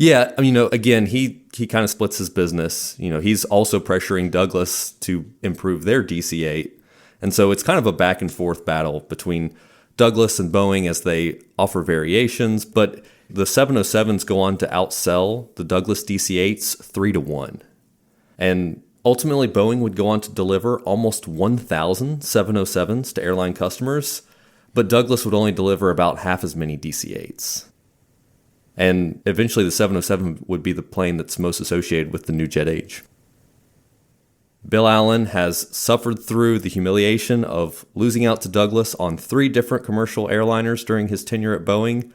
Yeah, I mean, again, he kind of splits his business. He's also pressuring Douglas to improve their DC-8. And so it's kind of a back and forth battle between Douglas and Boeing as they offer variations, but the 707s go on to outsell the Douglas DC-8s 3-1. And ultimately, Boeing would go on to deliver almost 1,000 707s to airline customers, but Douglas would only deliver about half as many DC-8s. And eventually the 707 would be the plane that's most associated with the new jet age. Bill Allen has suffered through the humiliation of losing out to Douglas on 3 different commercial airliners during his tenure at Boeing,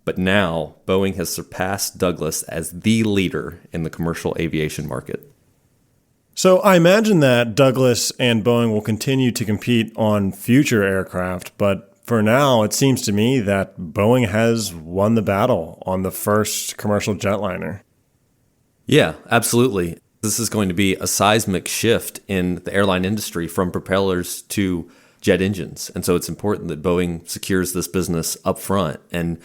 but now Boeing has surpassed Douglas as the leader in the commercial aviation market. So I imagine that Douglas and Boeing will continue to compete on future aircraft, but for now, it seems to me that Boeing has won the battle on the first commercial jetliner. Yeah, absolutely. This is going to be a seismic shift in the airline industry from propellers to jet engines. And so it's important that Boeing secures this business up front. And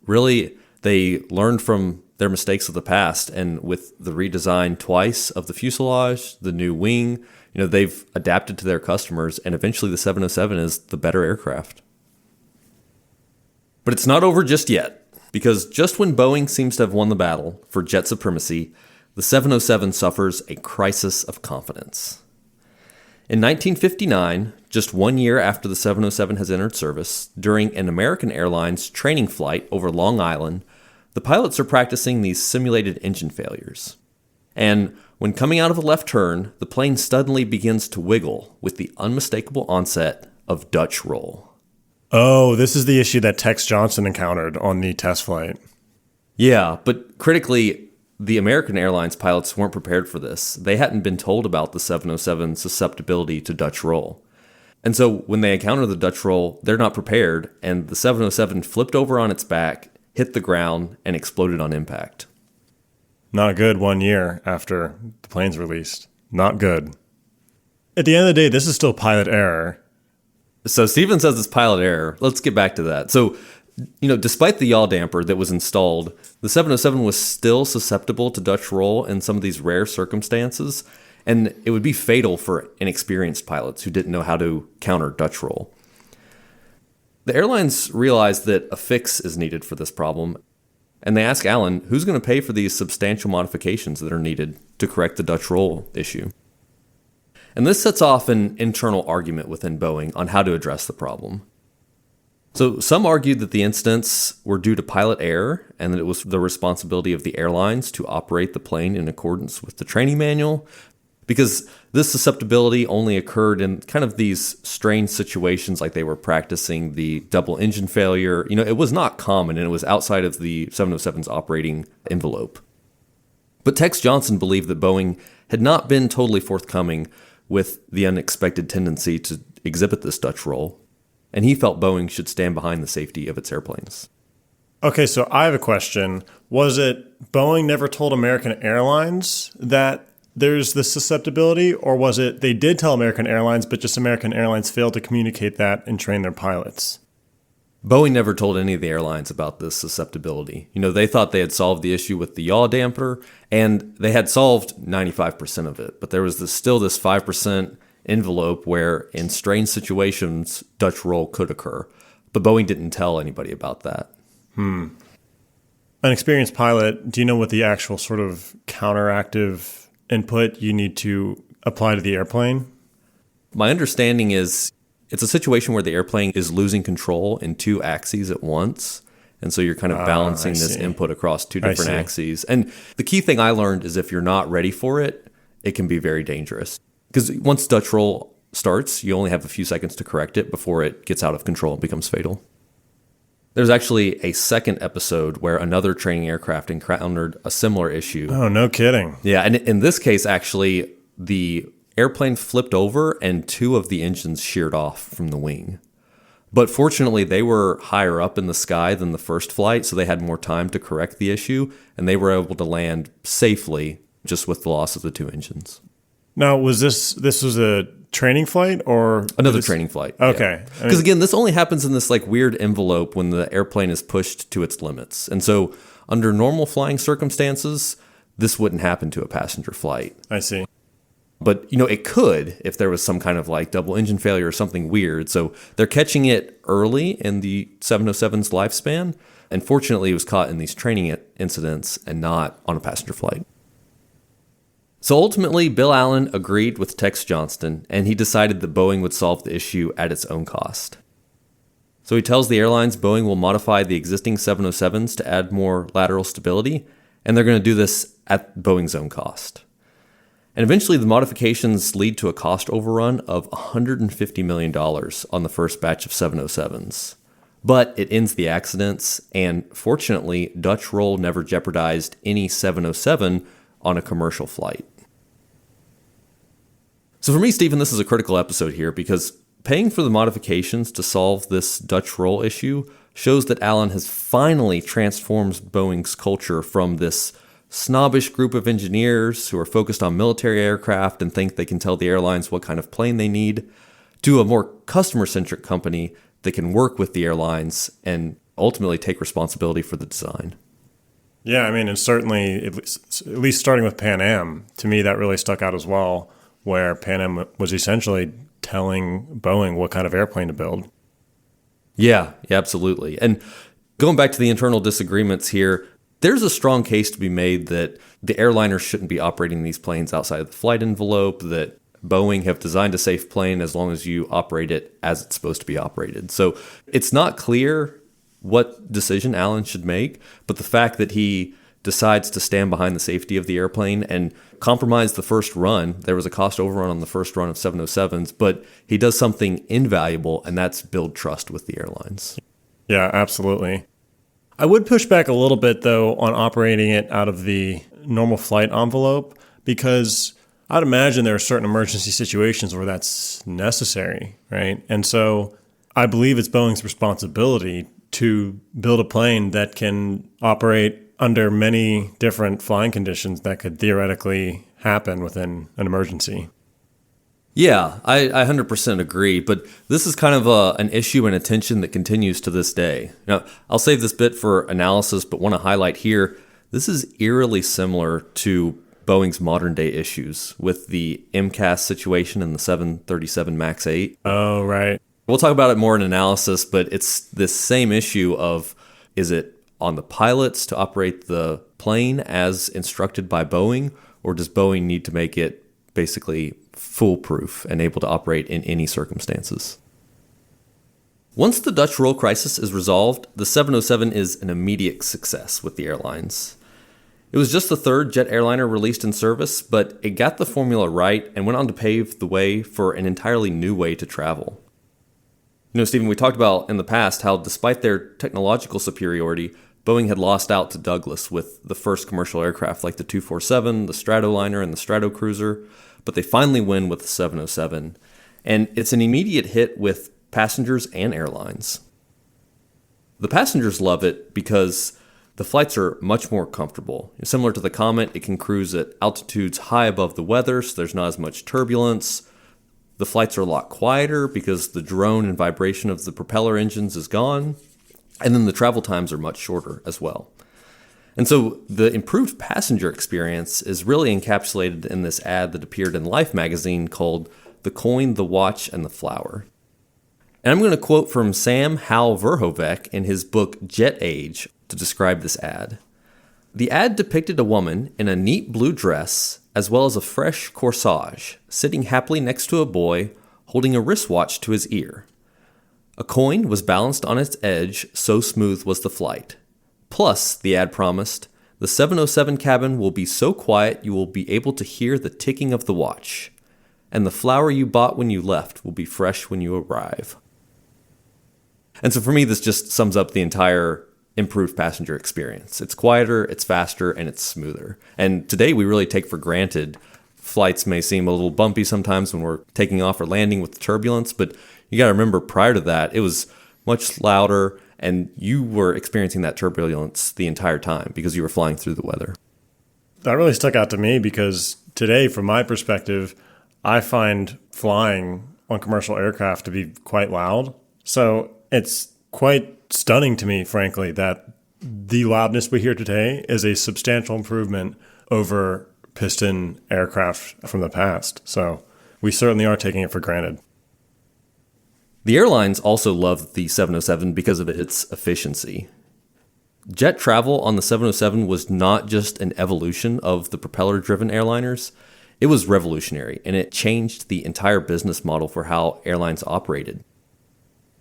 really, they learned from their mistakes of the past. And with the redesign twice of the fuselage, the new wing, they've adapted to their customers. And eventually the 707 is the better aircraft. But it's not over just yet, because just when Boeing seems to have won the battle for jet supremacy, the 707 suffers a crisis of confidence. In 1959, just 1 year after the 707 has entered service, during an American Airlines training flight over Long Island, the pilots are practicing these simulated engine failures. And when coming out of a left turn, the plane suddenly begins to wiggle with the unmistakable onset of Dutch roll. Oh, this is the issue that Tex Johnson encountered on the test flight. Yeah, but critically, the American Airlines pilots weren't prepared for this. They hadn't been told about the 707's susceptibility to Dutch roll. And so when they encounter the Dutch roll, they're not prepared, and the 707 flipped over on its back, hit the ground, and exploded on impact. Not good 1 year after the plane's released. Not good. At the end of the day, this is still pilot error. So Steven says it's pilot error. Let's get back to that. So, despite the yaw damper that was installed, the 707 was still susceptible to Dutch roll in some of these rare circumstances, and it would be fatal for inexperienced pilots who didn't know how to counter Dutch roll. The airlines realized that a fix is needed for this problem, and they ask Allen, who's going to pay for these substantial modifications that are needed to correct the Dutch roll issue? And this sets off an internal argument within Boeing on how to address the problem. So some argued that the incidents were due to pilot error and that it was the responsibility of the airlines to operate the plane in accordance with the training manual, because this susceptibility only occurred in kind of these strange situations like they were practicing the double engine failure. It was not common and it was outside of the 707's operating envelope. But Tex Johnson believed that Boeing had not been totally forthcoming with the unexpected tendency to exhibit this Dutch roll, and he felt Boeing should stand behind the safety of its airplanes. Okay, so I have a question. Was it Boeing never told American Airlines that there's this susceptibility, or was it they did tell American Airlines, but just American Airlines failed to communicate that and train their pilots? Boeing never told any of the airlines about this susceptibility. They thought they had solved the issue with the yaw damper, and they had solved 95% of it. But there was still this 5% envelope where, in strange situations, Dutch roll could occur. But Boeing didn't tell anybody about that. An experienced pilot, do you know what the actual sort of counteractive input you need to apply to the airplane? My understanding is it's a situation where the airplane is losing control in 2 axes at once. And so you're kind of balancing this input across 2 different axes. And the key thing I learned is if you're not ready for it, it can be very dangerous. Because once Dutch roll starts, you only have a few seconds to correct it before it gets out of control and becomes fatal. There's actually a second episode where another training aircraft encountered a similar issue. Oh, no kidding. Yeah, and in this case, actually, the airplane flipped over and 2 of the engines sheared off from the wing. But fortunately, they were higher up in the sky than the first flight, so they had more time to correct the issue, and they were able to land safely just with the loss of the 2 engines. Now, was this was a training flight or another training flight? Okay, because again, this only happens in this weird envelope when the airplane is pushed to its limits, and so under normal flying circumstances, this wouldn't happen to a passenger flight. I see. But, it could if there was some kind of like double engine failure or something weird. So they're catching it early in the 707's lifespan. And fortunately, it was caught in these training incidents and not on a passenger flight. So ultimately, Bill Allen agreed with Tex Johnston, and he decided that Boeing would solve the issue at its own cost. So he tells the airlines Boeing will modify the existing 707s to add more lateral stability, and they're going to do this at Boeing's own cost. And eventually, the modifications lead to a cost overrun of $150 million on the first batch of 707s. But it ends the accidents, and fortunately, Dutch roll never jeopardized any 707 on a commercial flight. So for me, Stephen, this is a critical episode here because paying for the modifications to solve this Dutch roll issue shows that Allen has finally transformed Boeing's culture from this snobbish group of engineers who are focused on military aircraft and think they can tell the airlines what kind of plane they need, to a more customer-centric company that can work with the airlines and ultimately take responsibility for the design. Yeah, I mean, and certainly, at least starting with Pan Am, to me that really stuck out as well, where Pan Am was essentially telling Boeing what kind of airplane to build. Yeah, absolutely. And going back to the internal disagreements here, there's a strong case to be made that the airliners shouldn't be operating these planes outside of the flight envelope, that Boeing have designed a safe plane as long as you operate it as it's supposed to be operated. So it's not clear what decision Allen should make, but the fact that he decides to stand behind the safety of the airplane and compromise the first run. There was a cost overrun on the first run of 707s, but he does something invaluable, and that's build trust with the airlines. Yeah, absolutely. I would push back a little bit, though, on operating it out of the normal flight envelope, because I'd imagine there are certain emergency situations where that's necessary, right? And so I believe it's Boeing's responsibility to build a plane that can operate under many different flying conditions that could theoretically happen within an emergency. Yeah, I 100% agree, but this is kind of an issue and a tension that continues to this day. Now, I'll save this bit for analysis, but want to highlight here, this is eerily similar to Boeing's modern day issues with the MCAS situation and the 737 MAX 8. Oh, right. We'll talk about it more in analysis, but it's this same issue of, is it on the pilots to operate the plane as instructed by Boeing, or does Boeing need to make it basically foolproof and able to operate in any circumstances? Once the Dutch roll crisis is resolved, the 707 is an immediate success with the airlines. It was just the third jet airliner released in service, but it got the formula right and went on to pave the way for an entirely new way to travel. Stephen, we talked about in the past how despite their technological superiority, Boeing had lost out to Douglas with the first commercial aircraft like the 247, the Stratoliner, and the Stratocruiser, but they finally win with the 707. And it's an immediate hit with passengers and airlines. The passengers love it because the flights are much more comfortable. Similar to the Comet, it can cruise at altitudes high above the weather, so there's not as much turbulence. The flights are a lot quieter because the drone and vibration of the propeller engines is gone. And then the travel times are much shorter as well. And so the improved passenger experience is really encapsulated in this ad that appeared in Life magazine called The Coin, the Watch, and the Flower. And I'm going to quote from Sam Hal Verhoeven in his book Jet Age to describe this ad. The ad depicted a woman in a neat blue dress as well as a fresh corsage, sitting happily next to a boy holding a wristwatch to his ear. A coin was balanced on its edge, so smooth was the flight. Plus, the ad promised, the 707 cabin will be so quiet you will be able to hear the ticking of the watch. And the flower you bought when you left will be fresh when you arrive. And so for me, this just sums up the entire improved passenger experience. It's quieter, it's faster, and it's smoother. And today we really take for granted flights may seem a little bumpy sometimes when we're taking off or landing with turbulence, but you got to remember prior to that, it was much louder and you were experiencing that turbulence the entire time because you were flying through the weather. That really stuck out to me because today, from my perspective, I find flying on commercial aircraft to be quite loud. So it's quite stunning to me, frankly, that the loudness we hear today is a substantial improvement over piston aircraft from the past. So we certainly are taking it for granted. The airlines also loved the 707 because of its efficiency. Jet travel on the 707 was not just an evolution of the propeller-driven airliners. It was revolutionary, and it changed the entire business model for how airlines operated.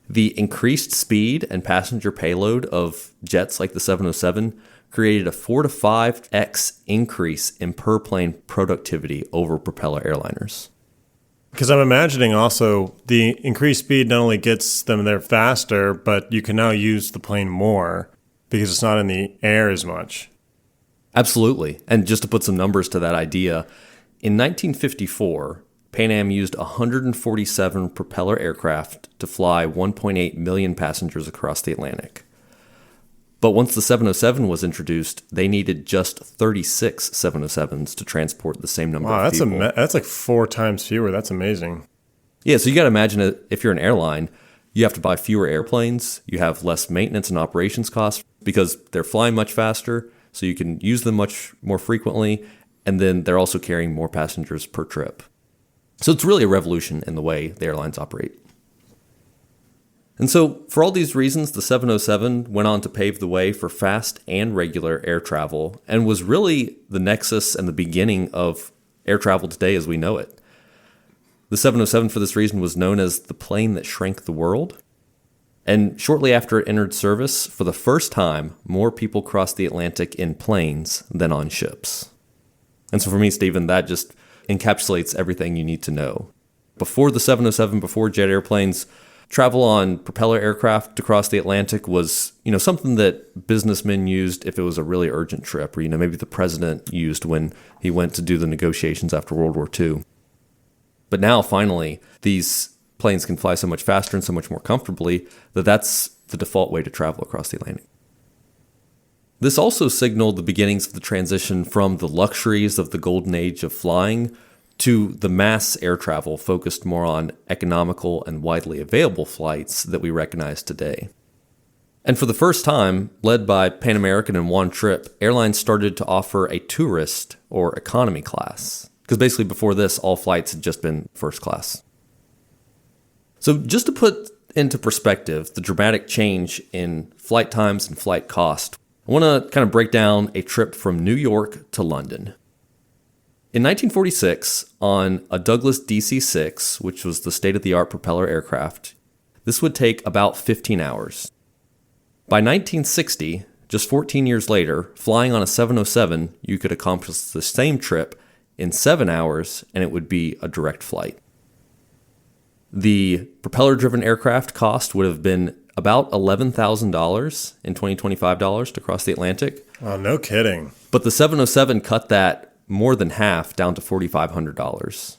The increased speed and passenger payload of jets like the 707 created a 4 to 5x increase in per-plane productivity over propeller airliners. Because I'm imagining also the increased speed not only gets them there faster, but you can now use the plane more because it's not in the air as much. Absolutely. And just to put some numbers to that idea, in 1954, Pan Am used 147 propeller aircraft to fly 1.8 million passengers across the Atlantic. But once the 707 was introduced, they needed just 36 707s to transport the same number of people. Wow, that's like 4 times fewer. That's amazing. Yeah, so you got to imagine that if you're an airline, you have to buy fewer airplanes, you have less maintenance and operations costs because they're flying much faster, so you can use them much more frequently, and then they're also carrying more passengers per trip. So it's really a revolution in the way the airlines operate. And so for all these reasons, the 707 went on to pave the way for fast and regular air travel and was really the nexus and the beginning of air travel today as we know it. The 707 for this reason was known as the plane that shrank the world. And shortly after it entered service, for the first time, more people crossed the Atlantic in planes than on ships. And so for me, Stephen, that just encapsulates everything you need to know. Before the 707, before jet airplanes, travel on propeller aircraft across the Atlantic was, something that businessmen used if it was a really urgent trip, or, maybe the president used when he went to do the negotiations after World War II. But now, finally, these planes can fly so much faster and so much more comfortably that that's the default way to travel across the Atlantic. This also signaled the beginnings of the transition from the luxuries of the golden age of flying to the mass air travel focused more on economical and widely available flights that we recognize today. And for the first time, led by Pan American and One Trip, airlines started to offer a tourist or economy class. Because basically before this, all flights had just been first class. So just to put into perspective the dramatic change in flight times and flight cost, I want to kind of break down a trip from New York to London. In 1946, on a Douglas DC-6, which was the state-of-the-art propeller aircraft, this would take about 15 hours. By 1960, just 14 years later, flying on a 707, you could accomplish the same trip in 7 hours, and it would be a direct flight. The propeller-driven aircraft cost would have been about $11,000 in 2025 dollars to cross the Atlantic. Oh, no kidding. But the 707 cut that more than half down to $4,500.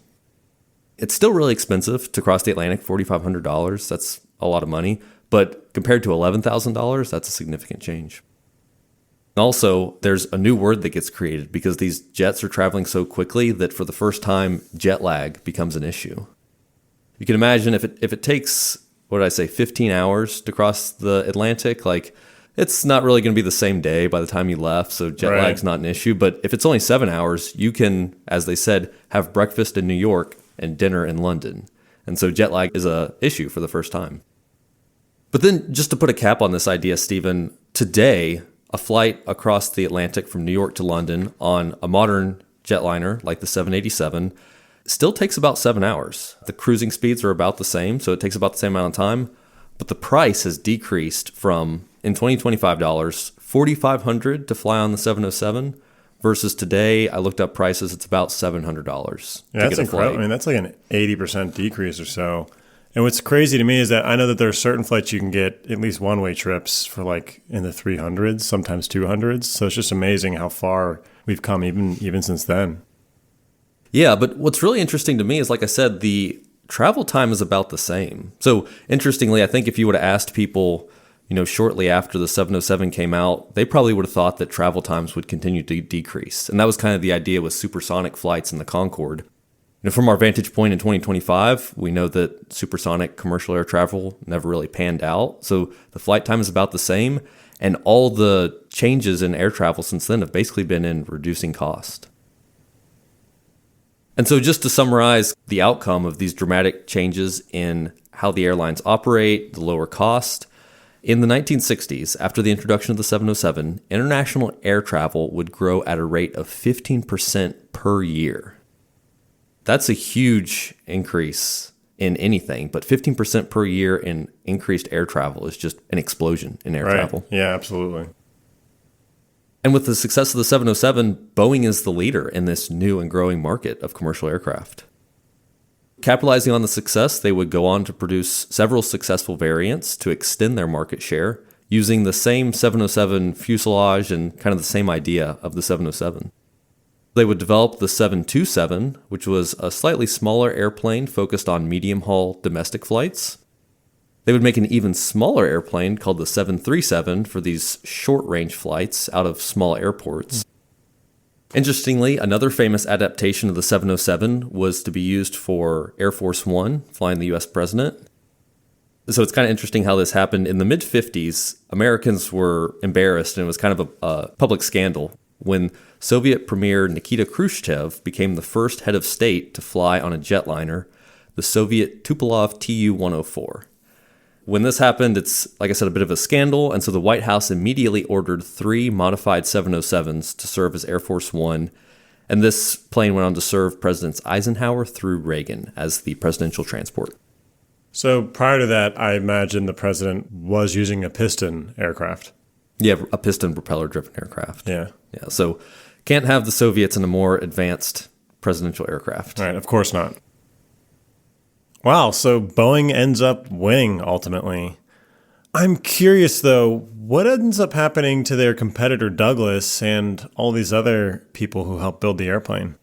It's still really expensive to cross the Atlantic, $4,500. That's a lot of money. But compared to $11,000, that's a significant change. Also, there's a new word that gets created because these jets are traveling so quickly that for the first time, jet lag becomes an issue. You can imagine if it takes, 15 hours to cross the Atlantic, it's not really going to be the same day by the time you left, so jet lag's not an issue. But if it's only 7 hours, you can, as they said, have breakfast in New York and dinner in London. And so jet lag is an issue for the first time. But then just to put a cap on this idea, Stephen, today, a flight across the Atlantic from New York to London on a modern jetliner like the 787 still takes about 7 hours. The cruising speeds are about the same, so it takes about the same amount of time. But the price has decreased from, in 2025 dollars, $4,500 to fly on the 707 versus today, I looked up prices, it's about $700. Yeah, that's incredible. I mean, that's like an 80% decrease or so. And what's crazy to me is that I know that there are certain flights you can get at least one-way trips for in the 300s, sometimes 200s. So it's just amazing how far we've come even since then. Yeah, but what's really interesting to me is, like I said, the travel time is about the same. So interestingly, I think if you would have asked people, shortly after the 707 came out, they probably would have thought that travel times would continue to decrease. And that was kind of the idea with supersonic flights in the Concorde. From our vantage point in 2025, we know that supersonic commercial air travel never really panned out. So the flight time is about the same. And all the changes in air travel since then have basically been in reducing cost. And so just to summarize the outcome of these dramatic changes in how the airlines operate, the lower cost, in the 1960s, after the introduction of the 707, international air travel would grow at a rate of 15% per year. That's a huge increase in anything, but 15% per year in increased air travel is just an explosion in air travel. Yeah, absolutely. And with the success of the 707, Boeing is the leader in this new and growing market of commercial aircraft. Capitalizing on the success, they would go on to produce several successful variants to extend their market share using the same 707 fuselage and kind of the same idea of the 707. They would develop the 727, which was a slightly smaller airplane focused on medium-haul domestic flights. They would make an even smaller airplane called the 737 for these short-range flights out of small airports. Interestingly, another famous adaptation of the 707 was to be used for Air Force One, flying the U.S. president. So it's kind of interesting how this happened. In the mid-50s, Americans were embarrassed, and it was kind of a public scandal when Soviet Premier Nikita Khrushchev became the first head of state to fly on a jetliner, the Soviet Tupolev Tu-104. When this happened, it's, like I said, a bit of a scandal, and so the White House immediately ordered 3 modified 707s to serve as Air Force One, and this plane went on to serve Presidents Eisenhower through Reagan as the presidential transport. So prior to that, I imagine the president was using a piston aircraft. Yeah, a piston propeller-driven aircraft. Yeah. Yeah, so can't have the Soviets in a more advanced presidential aircraft. Right, of course not. Wow, so Boeing ends up winning ultimately. I'm curious though, what ends up happening to their competitor Douglas and all these other people who helped build the airplane?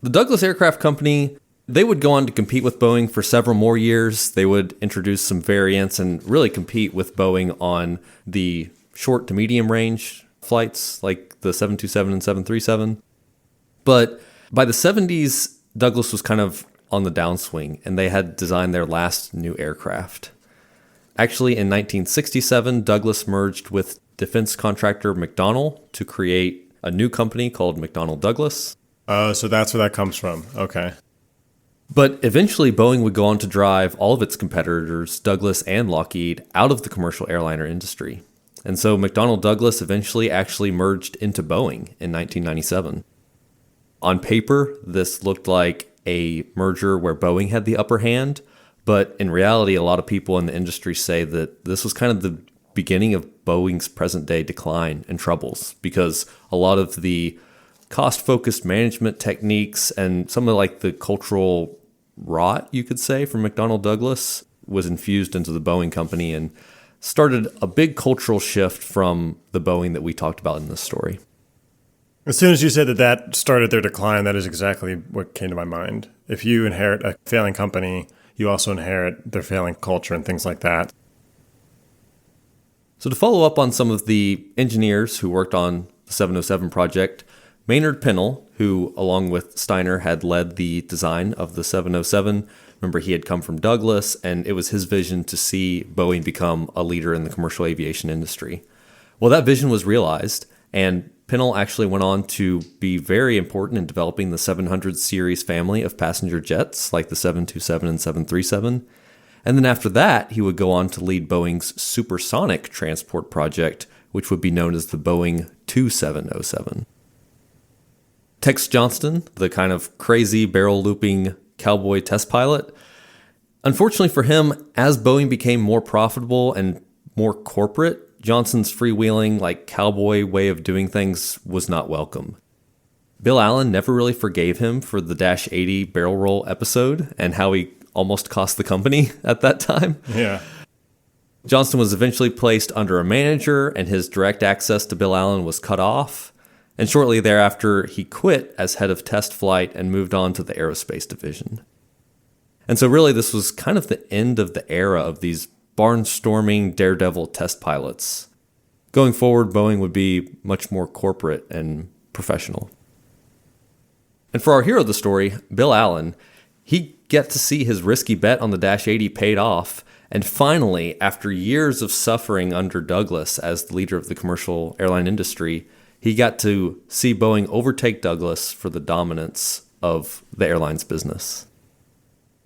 The Douglas Aircraft Company, they would go on to compete with Boeing for several more years. They would introduce some variants and really compete with Boeing on the short to medium range flights like the 727 and 737. But by the 70s, Douglas was kind of on the downswing, and they had designed their last new aircraft. Actually, in 1967, Douglas merged with defense contractor McDonnell to create a new company called McDonnell Douglas. Oh, so that's where that comes from. Okay. But eventually, Boeing would go on to drive all of its competitors, Douglas and Lockheed, out of the commercial airliner industry. And so McDonnell Douglas eventually actually merged into Boeing in 1997. On paper, this looked like a merger where Boeing had the upper hand, but in reality, a lot of people in the industry say that this was kind of the beginning of Boeing's present-day decline and troubles, because a lot of the cost-focused management techniques and some of like the cultural rot, you could say, from McDonnell Douglas was infused into the Boeing company and started a big cultural shift from the Boeing that we talked about in this story. As soon as you said that started their decline, that is exactly what came to my mind. If you inherit a failing company, you also inherit their failing culture and things like that. So to follow up on some of the engineers who worked on the 707 project, Maynard Pennell, who along with Steiner had led the design of the 707, remember he had come from Douglas, and it was his vision to see Boeing become a leader in the commercial aviation industry. Well, that vision was realized, and Pennell actually went on to be very important in developing the 700 series family of passenger jets like the 727 and 737. And then after that, he would go on to lead Boeing's supersonic transport project, which would be known as the Boeing 2707. Tex Johnston, the kind of crazy barrel-looping cowboy test pilot, unfortunately for him, as Boeing became more profitable and more corporate, Johnson's freewheeling, like cowboy way of doing things was not welcome. Bill Allen never really forgave him for the Dash 80 barrel roll episode and how he almost cost the company at that time. Yeah. Johnston was eventually placed under a manager, and his direct access to Bill Allen was cut off. And shortly thereafter, he quit as head of test flight and moved on to the aerospace division. And so really, this was kind of the end of the era of these barnstorming daredevil test pilots. Going forward, Boeing would be much more corporate and professional. And for our hero of the story, Bill Allen, he got to see his risky bet on the Dash 80 paid off, And finally, after years of suffering under Douglas as the leader of the commercial airline industry, he got to see Boeing overtake Douglas for the dominance of the airline's business.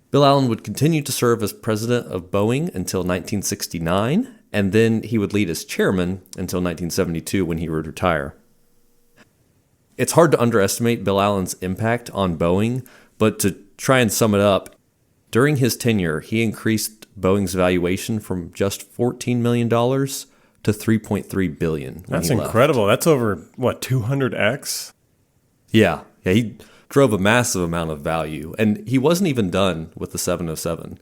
Bill Allen would continue to serve as president of Boeing until 1969, and then he would lead as chairman until 1972 when he would retire. It's hard to underestimate Bill Allen's impact on Boeing, but to try and sum it up, during his tenure, he increased Boeing's valuation from just $14 million to $3.3 billion. That's incredible. That's over, 200x? Yeah, he drove a massive amount of value. And he wasn't even done with the 707.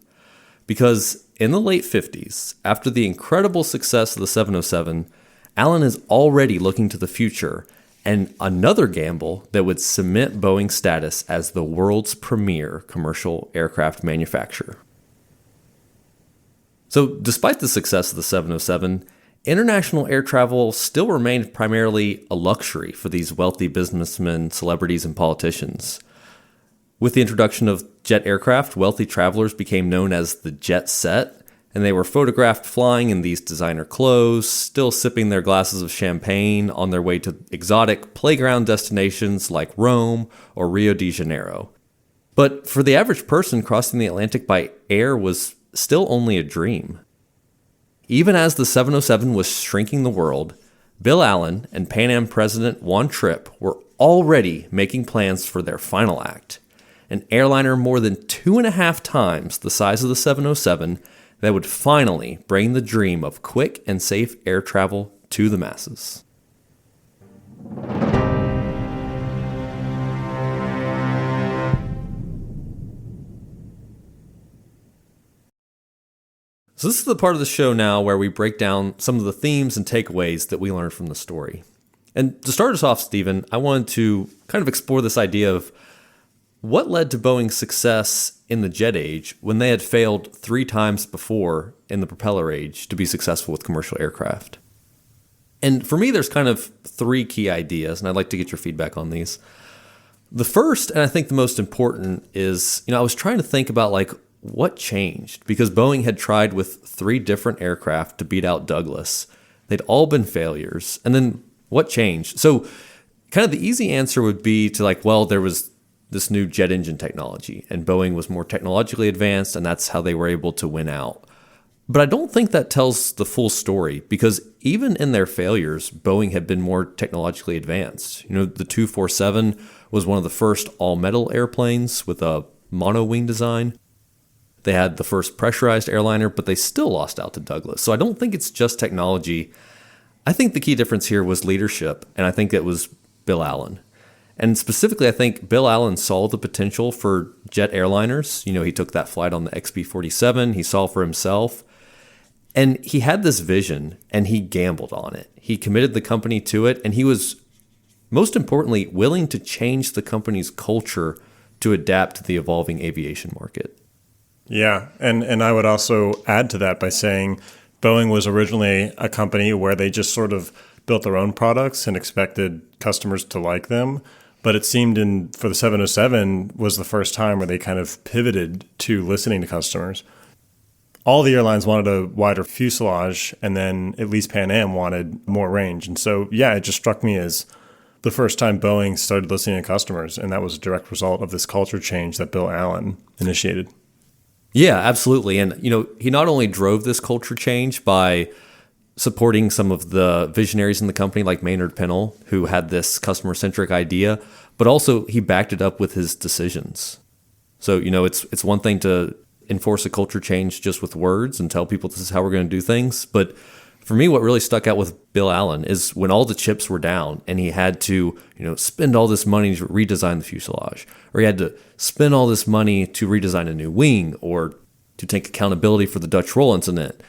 Because in the late 50s, after the incredible success of the 707, Allen is already looking to the future and another gamble that would cement Boeing's status as the world's premier commercial aircraft manufacturer. So despite the success of the 707, international air travel still remained primarily a luxury for these wealthy businessmen, celebrities, and politicians. With the introduction of jet aircraft, wealthy travelers became known as the jet set, and they were photographed flying in these designer clothes, still sipping their glasses of champagne on their way to exotic playground destinations like Rome or Rio de Janeiro. But for the average person, crossing the Atlantic by air was still only a dream. Even as the 707 was shrinking the world, Bill Allen and Pan Am president Juan Trippe were already making plans for their final act, an airliner more than 2.5 times the size of the 707 that would finally bring the dream of quick and safe air travel to the masses. So this is the part of the show now where we break down some of the themes and takeaways that we learned from the story. And to start us off, Stephen, I wanted to kind of explore this idea of what led to Boeing's success in the jet age when they had failed 3 times before in the propeller age to be successful with commercial aircraft. And for me, there's kind of 3 key ideas, and I'd like to get your feedback on these. The first, and I think the most important, is, I was trying to think about what changed, because Boeing had tried with 3 different aircraft to beat out Douglas. They'd all been failures. And then what changed? So kind of the easy answer would be to there was this new jet engine technology, and Boeing was more technologically advanced, and that's how they were able to win out. But I don't think that tells the full story, because even in their failures, Boeing had been more technologically advanced. The 247 was one of the first all-metal airplanes with a mono-wing design. They had the first pressurized airliner, but they still lost out to Douglas. So I don't think it's just technology. I think the key difference here was leadership, and I think it was Bill Allen. And specifically, I think Bill Allen saw the potential for jet airliners. He took that flight on the XB-47. He saw for himself. And he had this vision, and he gambled on it. He committed the company to it, and he was, most importantly, willing to change the company's culture to adapt to the evolving aviation market. Yeah, and I would also add to that by saying Boeing was originally a company where they just sort of built their own products and expected customers to like them. But it seemed for the 707 was the first time where they kind of pivoted to listening to customers. All the airlines wanted a wider fuselage, and then at least Pan Am wanted more range. And so, it just struck me as the first time Boeing started listening to customers, and that was a direct result of this culture change that Bill Allen initiated. Yeah, absolutely. And, he not only drove this culture change by supporting some of the visionaries in the company like Maynard Pennell, who had this customer-centric idea, but also he backed it up with his decisions. So, it's one thing to enforce a culture change just with words and tell people this is how we're going to do things. But for me, what really stuck out with Bill Allen is when all the chips were down and he had to, spend all this money to redesign the fuselage, or he had to spend all this money to redesign a new wing, or to take accountability for the Dutch roll incident.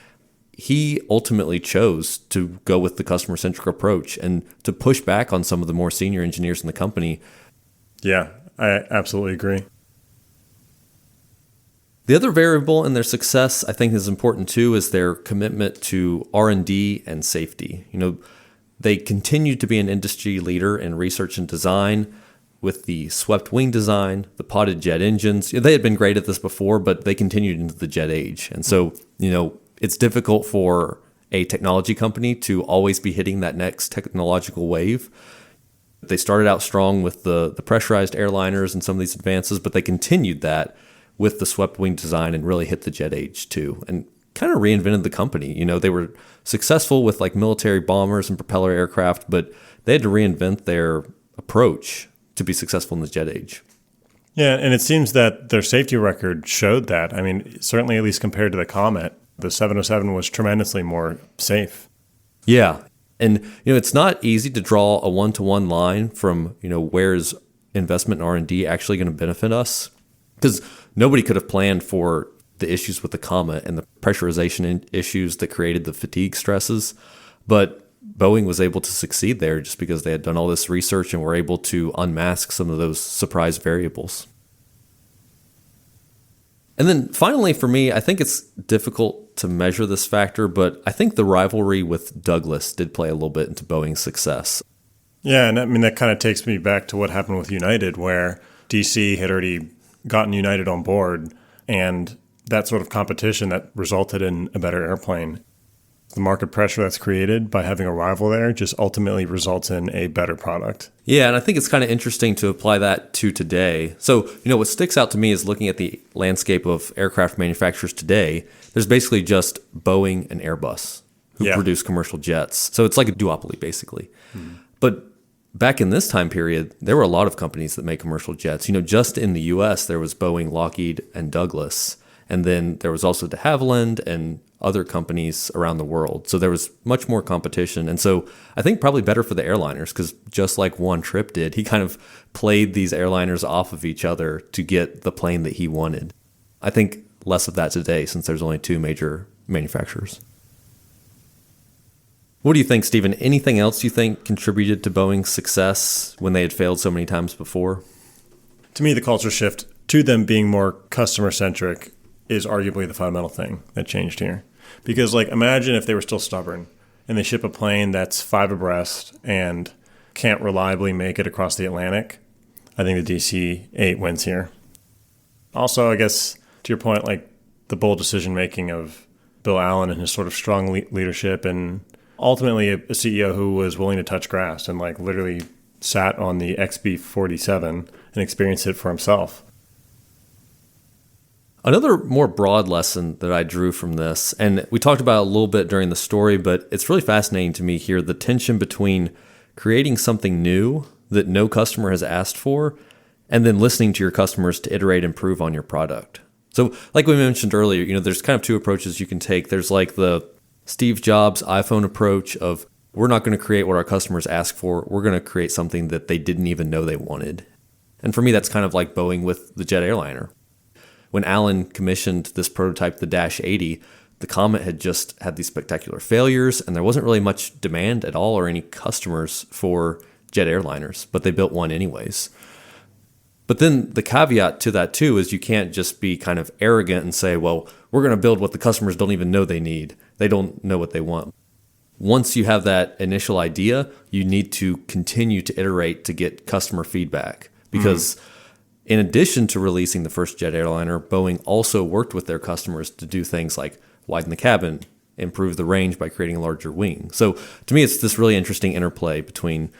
He ultimately chose to go with the customer-centric approach and to push back on some of the more senior engineers in the company. Yeah, I absolutely agree. The other variable in their success, I think, is important too, is their commitment to R&D and safety. They continue to be an industry leader in research and design, with the swept wing design, the potted jet engines. They had been great at this before, but they continued into the jet age. And so, it's difficult for a technology company to always be hitting that next technological wave. They started out strong with the pressurized airliners and some of these advances, but they continued that with the swept wing design and really hit the jet age too, and kind of reinvented the company. They were successful with like military bombers and propeller aircraft, but they had to reinvent their approach to be successful in the jet age. Yeah, and it seems that their safety record showed that. I mean, certainly at least compared to the Comet, the 707 was tremendously more safe. Yeah. And, it's not easy to draw a one-to-one line from, where's investment in R&D actually going to benefit us? Because nobody could have planned for the issues with the Comet and the pressurization issues that created the fatigue stresses. But Boeing was able to succeed there just because they had done all this research and were able to unmask some of those surprise variables. And then finally, for me, I think it's difficult to measure this factor, but I think the rivalry with Douglas did play a little bit into Boeing's success. Yeah, and I mean, that kind of takes me back to what happened with United, where DC had already gotten United on board, and that sort of competition that resulted in a better airplane. The market pressure that's created by having a rival there just ultimately results in a better product. Yeah, and I think it's kind of interesting to apply that to today. So, what sticks out to me is looking at the landscape of aircraft manufacturers today, there's basically just Boeing and Airbus who produce commercial jets. So it's like a duopoly, basically. But back in this time period, there were a lot of companies that make commercial jets. Just in the U.S., there was Boeing, Lockheed, and Douglas. And then there was also de Havilland and other companies around the world. So there was much more competition. And so I think probably better for the airliners, because just like One Trip did, he kind of played these airliners off of each other to get the plane that he wanted. I think less of that today, since there's only two major manufacturers. What do you think, Stephen? Anything else you think contributed to Boeing's success when they had failed so many times before? To me, the culture shift to them being more customer-centric is arguably the fundamental thing that changed here. Because, imagine if they were still stubborn and they ship a plane that's 5 abreast and can't reliably make it across the Atlantic. I think the DC-8 wins here. Also, I guess, to your point, the bold decision-making of Bill Allen and his sort of strong leadership, and ultimately a CEO who was willing to touch grass and, literally sat on the XB-47 and experienced it for himself. Another more broad lesson that I drew from this, and we talked about it a little bit during the story, but it's really fascinating to me here, the tension between creating something new that no customer has asked for, and then listening to your customers to iterate and improve on your product. So like we mentioned earlier, there's kind of two approaches you can take. There's the Steve Jobs iPhone approach of, we're not going to create what our customers ask for. We're going to create something that they didn't even know they wanted. And for me, that's kind of like Boeing with the jet airliner. When Allen commissioned this prototype, the Dash 80, the Comet had just had these spectacular failures, and there wasn't really much demand at all or any customers for jet airliners, but they built one anyways. But then the caveat to that too is you can't just be kind of arrogant and say, well, we're going to build what the customers don't even know they need. They don't know what they want. Once you have that initial idea, you need to continue to iterate to get customer feedback, because in addition to releasing the first jet airliner, Boeing also worked with their customers to do things like widen the cabin, improve the range by creating a larger wing. So to me, it's this really interesting interplay between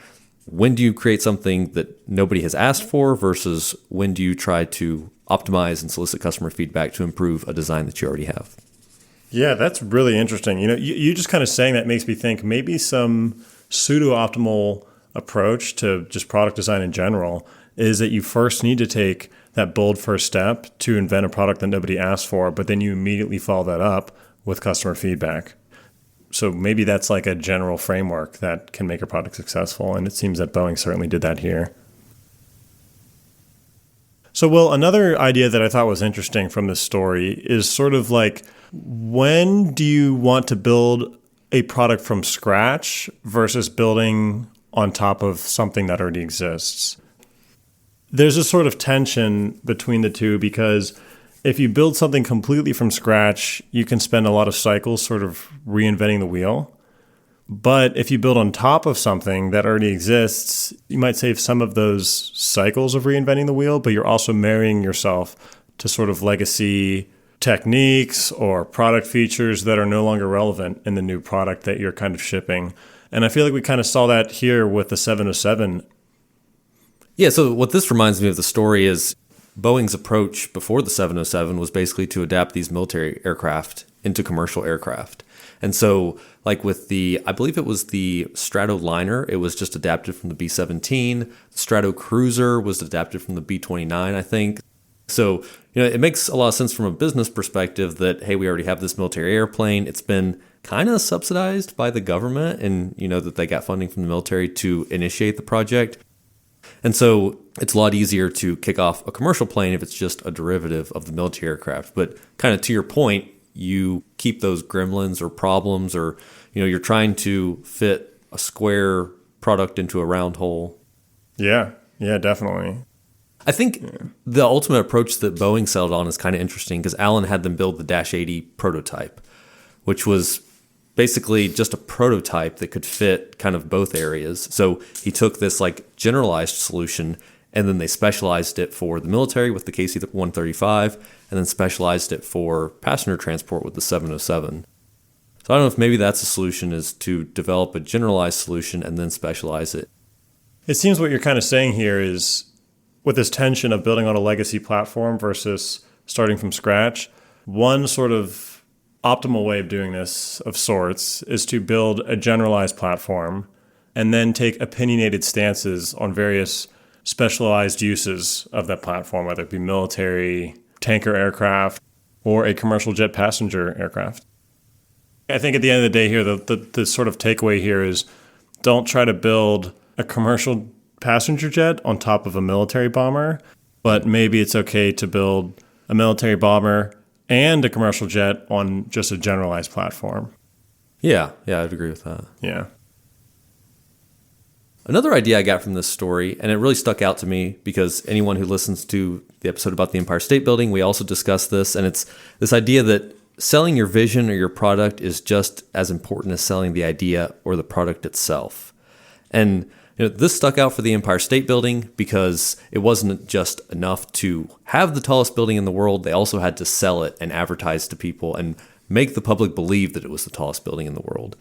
when do you create something that nobody has asked for versus when do you try to optimize and solicit customer feedback to improve a design that you already have. Yeah, that's really interesting. You just kind of saying that makes me think maybe some pseudo-optimal approach to just product design in general is that you first need to take that bold first step to invent a product that nobody asked for, but then you immediately follow that up with customer feedback. So maybe that's like a general framework that can make a product successful, and it seems that Boeing certainly did that here. So, Will, another idea that I thought was interesting from this story is sort of when do you want to build a product from scratch versus building on top of something that already exists? There's a sort of tension between the two, because if you build something completely from scratch, you can spend a lot of cycles sort of reinventing the wheel. But if you build on top of something that already exists, you might save some of those cycles of reinventing the wheel, but you're also marrying yourself to sort of legacy techniques or product features that are no longer relevant in the new product that you're kind of shipping. And I feel like we kind of saw that here with the 707. Yeah, so what this reminds me of the story is Boeing's approach before the 707 was basically to adapt these military aircraft into commercial aircraft. And so, like with I believe it was the Stratoliner, it was just adapted from the B-17. The Stratocruiser was adapted from the B-29, I think. So, it makes a lot of sense from a business perspective that, hey, we already have this military airplane. It's been kind of subsidized by the government and, that they got funding from the military to initiate the project. And so it's a lot easier to kick off a commercial plane if it's just a derivative of the military aircraft. But kind of to your point, you keep those gremlins or problems or, you're trying to fit a square product into a round hole. Yeah, definitely. I think the ultimate approach that Boeing settled on is kind of interesting because Alan had them build the Dash 80 prototype, which was basically just a prototype that could fit kind of both areas. So he took this like generalized solution and then they specialized it for the military with the KC-135 and then specialized it for passenger transport with the 707. So I don't know if maybe that's a solution, is to develop a generalized solution and then specialize it. It seems what you're kind of saying here is with this tension of building on a legacy platform versus starting from scratch, one sort of optimal way of doing this of sorts is to build a generalized platform and then take opinionated stances on various specialized uses of that platform, whether it be military, tanker aircraft, or a commercial jet passenger aircraft. I think at the end of the day here, the sort of takeaway here is don't try to build a commercial passenger jet on top of a military bomber, but maybe it's okay to build a military bomber and a commercial jet on just a generalized platform. Yeah, I'd agree with that. Yeah. Another idea I got from this story, and it really stuck out to me because anyone who listens to the episode about the Empire State Building, we also discussed this, and it's this idea that selling your vision or your product is just as important as selling the idea or the product itself. And this stuck out for the Empire State Building because it wasn't just enough to have the tallest building in the world. They also had to sell it and advertise to people and make the public believe that it was the tallest building in the world.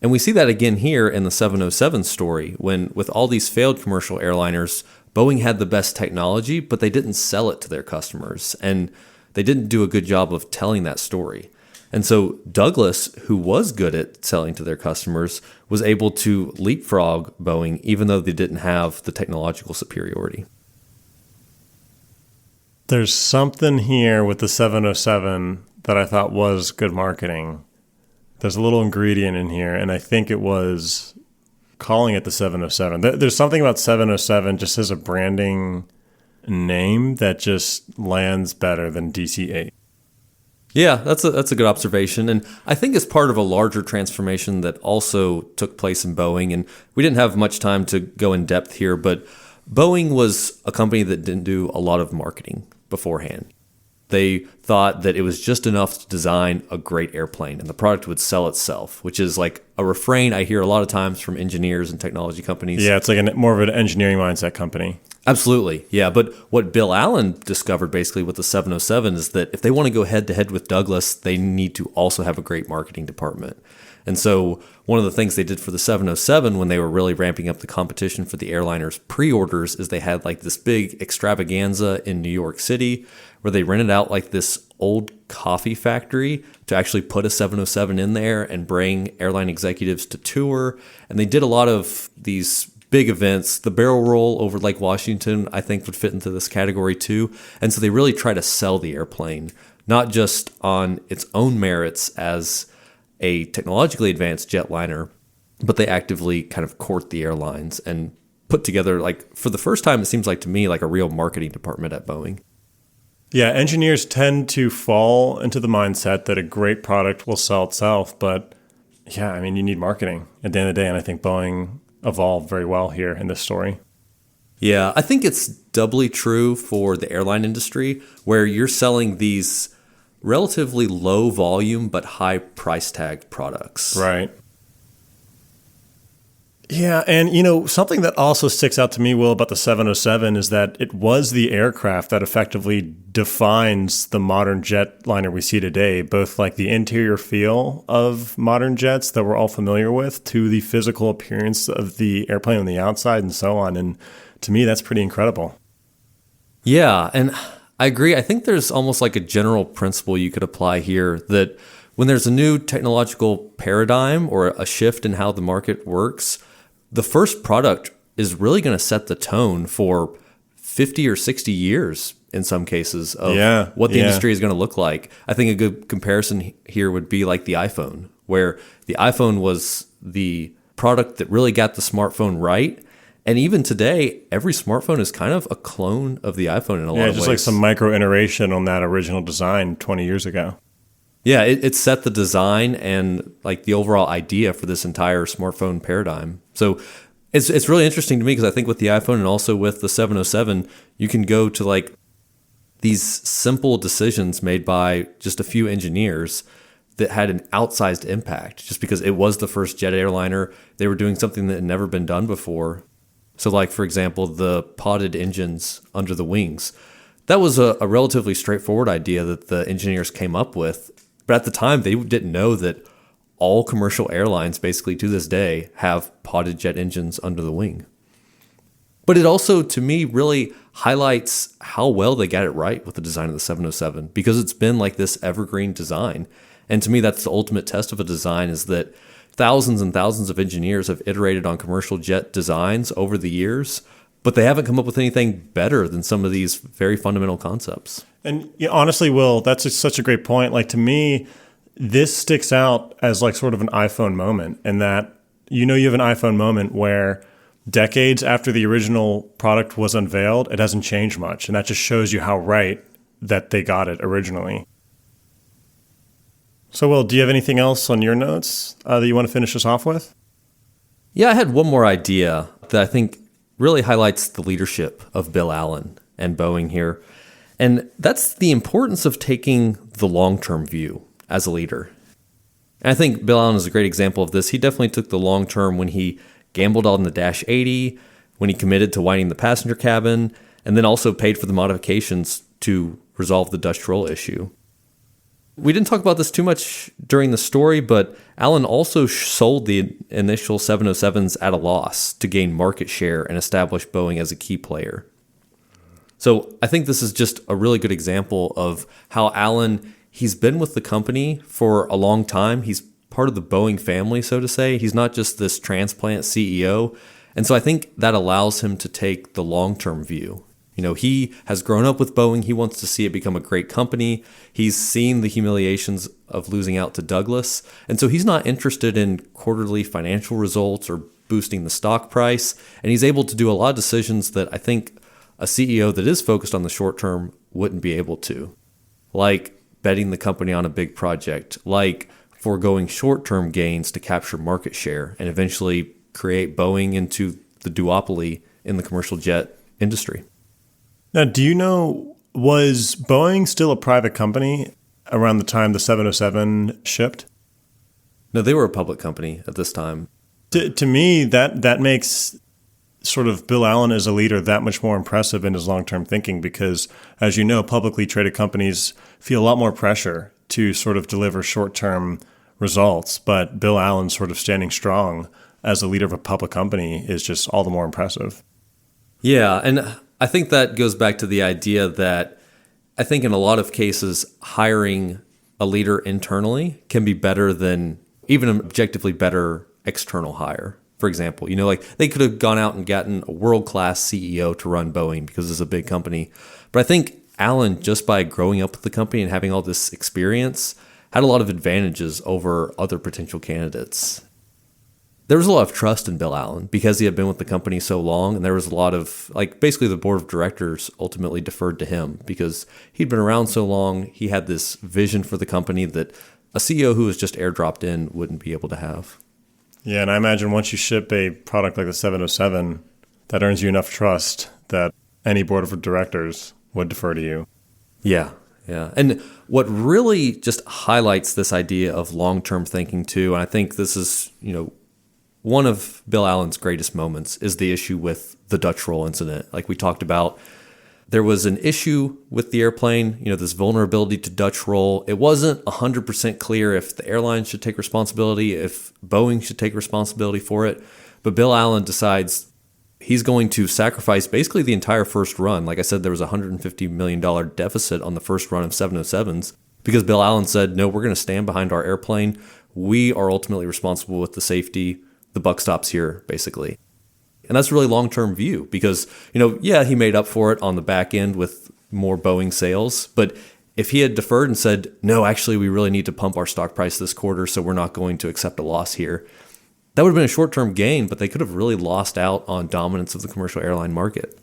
And we see that again here in the 707 story when, with all these failed commercial airliners, Boeing had the best technology, but they didn't sell it to their customers. And they didn't do a good job of telling that story. And so Douglas, who was good at selling to their customers, was able to leapfrog Boeing, even though they didn't have the technological superiority. There's something here with the 707 that I thought was good marketing. There's a little ingredient in here, and I think it was calling it the 707. There's something about 707 just as a branding name that just lands better than DC-8. Yeah, that's a good observation. And I think it's part of a larger transformation that also took place in Boeing. And we didn't have much time to go in depth here, but Boeing was a company that didn't do a lot of marketing beforehand. They thought that it was just enough to design a great airplane and the product would sell itself, which is like a refrain I hear a lot of times from engineers and technology companies. Yeah, it's like more of an engineering mindset company. Absolutely. Yeah. But what Bill Allen discovered basically with the 707 is that if they want to go head to head with Douglas, they need to also have a great marketing department. And so one of the things they did for the 707 when they were really ramping up the competition for the airliner's pre-orders is they had like this big extravaganza in New York City where they rented out like this old coffee factory to actually put a 707 in there and bring airline executives to tour. And they did a lot of these big events. The barrel roll over Lake Washington, I think, would fit into this category too. And so they really try to sell the airplane, not just on its own merits as a technologically advanced jetliner, but they actively kind of court the airlines and put together, like, for the first time, it seems like to me, like a real marketing department at Boeing. Yeah, engineers tend to fall into the mindset that a great product will sell itself. But yeah, I mean, you need marketing at the end of the day. And I think Boeing evolved very well here in this story. Yeah, I think it's doubly true for the airline industry where you're selling these relatively low volume but high price tag products. Right. Yeah, and something that also sticks out to me, Will, about the 707 is that it was the aircraft that effectively defines the modern jetliner we see today, both like the interior feel of modern jets that we're all familiar with to the physical appearance of the airplane on the outside and so on. And to me, that's pretty incredible. Yeah, and I agree. I think there's almost like a general principle you could apply here that when there's a new technological paradigm or a shift in how the market works, the first product is really going to set the tone for 50 or 60 years in some cases of what the industry is going to look like. I think a good comparison here would be like the iPhone, where the iPhone was the product that really got the smartphone right. And even today, every smartphone is kind of a clone of the iPhone in a lot of ways. Yeah, just like some micro iteration on that original design 20 years ago. Yeah, it set the design and like the overall idea for this entire smartphone paradigm. So it's really interesting to me because I think with the iPhone and also with the 707, you can go to like these simple decisions made by just a few engineers that had an outsized impact just because it was the first jet airliner. They were doing something that had never been done before. So like, for example, the podded engines under the wings. That was a relatively straightforward idea that the engineers came up with. But at the time, they didn't know that all commercial airlines, basically to this day, have podded jet engines under the wing. But it also, to me, really highlights how well they got it right with the design of the 707, because it's been like this evergreen design. And to me, that's the ultimate test of a design, is that thousands and thousands of engineers have iterated on commercial jet designs over the years, but they haven't come up with anything better than some of these very fundamental concepts. And honestly, Will, that's such a great point. Like, to me, this sticks out as like sort of an iPhone moment, and that you have an iPhone moment where decades after the original product was unveiled, it hasn't changed much. And that just shows you how right that they got it originally. So, Will, do you have anything else on your notes that you want to finish us off with? Yeah, I had one more idea that I think really highlights the leadership of Bill Allen and Boeing here. And that's the importance of taking the long-term view as a leader. And I think Bill Allen is a great example of this. He definitely took the long term when he gambled on the Dash 80, when he committed to widening the passenger cabin, and then also paid for the modifications to resolve the Dutch roll issue. We didn't talk about this too much during the story, but Allen also sold the initial 707s at a loss to gain market share and establish Boeing as a key player. So I think this is just a really good example of how Allen, he's been with the company for a long time. He's part of the Boeing family, so to say. He's not just this transplant CEO. And so I think that allows him to take the long-term view. He has grown up with Boeing. He wants to see it become a great company. He's seen the humiliations of losing out to Douglas. And so he's not interested in quarterly financial results or boosting the stock price. And he's able to do a lot of decisions that I think a CEO that is focused on the short term wouldn't be able to, like betting the company on a big project, like foregoing short-term gains to capture market share and eventually create Boeing into the duopoly in the commercial jet industry. Now, do you know, was Boeing still a private company around the time the 707 shipped? No, they were a public company at this time. To me, that makes sort of Bill Allen as a leader that much more impressive in his long-term thinking, because, as you know, publicly traded companies feel a lot more pressure to sort of deliver short-term results. But Bill Allen sort of standing strong as a leader of a public company is just all the more impressive. Yeah, and I think that goes back to the idea that I think in a lot of cases, hiring a leader internally can be better than even an objectively better external hire. For example, like they could have gone out and gotten a world-class CEO to run Boeing because it's a big company. But I think Allen, just by growing up with the company and having all this experience, had a lot of advantages over other potential candidates. There was a lot of trust in Bill Allen because he had been with the company so long, and there was a lot of, basically the board of directors ultimately deferred to him because he'd been around so long. He had this vision for the company that a CEO who was just airdropped in wouldn't be able to have. Yeah, and I imagine once you ship a product like the 707, that earns you enough trust that any board of directors would defer to you. Yeah. And what really just highlights this idea of long-term thinking too, and I think this is, one of Bill Allen's greatest moments is the issue with the Dutch roll incident. Like we talked about, there was an issue with the airplane, this vulnerability to Dutch roll. It wasn't 100% clear if the airline should take responsibility, if Boeing should take responsibility for it. But Bill Allen decides he's going to sacrifice basically the entire first run. Like I said, there was a $150 million deficit on the first run of 707s because Bill Allen said, no, we're going to stand behind our airplane. We are ultimately responsible with the safety. The buck stops here, basically. And that's a really long-term view because, he made up for it on the back end with more Boeing sales. But if he had deferred and said, no, actually, we really need to pump our stock price this quarter, so we're not going to accept a loss here, that would have been a short-term gain, but they could have really lost out on dominance of the commercial airline market.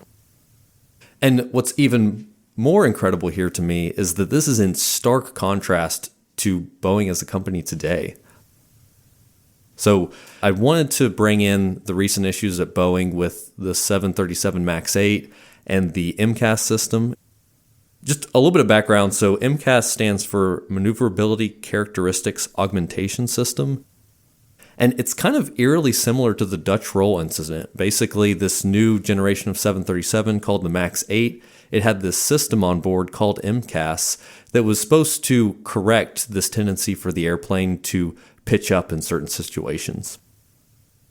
And what's even more incredible here to me is that this is in stark contrast to Boeing as a company today. So I wanted to bring in the recent issues at Boeing with the 737 MAX 8 and the MCAS system. Just a little bit of background. So MCAS stands for Maneuverability Characteristics Augmentation System. And it's kind of eerily similar to the Dutch roll incident. Basically, this new generation of 737 called the MAX 8, it had this system on board called MCAS that was supposed to correct this tendency for the airplane to pitch up in certain situations.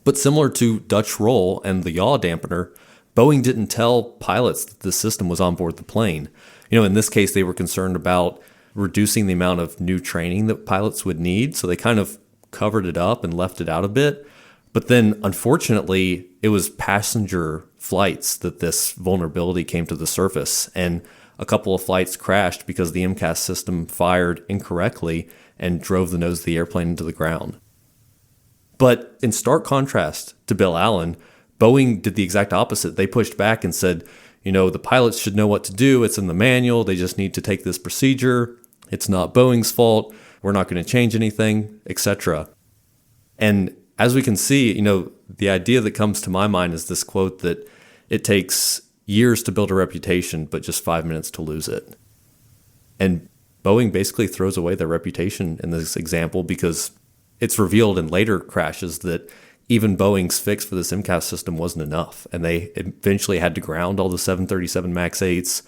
But similar to Dutch roll and the yaw dampener, Boeing didn't tell pilots that this system was on board the plane. In this case, they were concerned about reducing the amount of new training that pilots would need, so they kind of covered it up and left it out a bit. But then, unfortunately, it was passenger flights that this vulnerability came to the surface, and a couple of flights crashed because the MCAS system fired incorrectly and drove the nose of the airplane into the ground. But in stark contrast to Bill Allen, Boeing did the exact opposite. They pushed back and said, the pilots should know what to do. It's in the manual. They just need to take this procedure. It's not Boeing's fault. We're not going to change anything, etc. And as we can see, the idea that comes to my mind is this quote that it takes years to build a reputation, but just 5 minutes to lose it. And Boeing basically throws away their reputation in this example because it's revealed in later crashes that even Boeing's fix for this MCAS system wasn't enough. And they eventually had to ground all the 737 MAX 8s.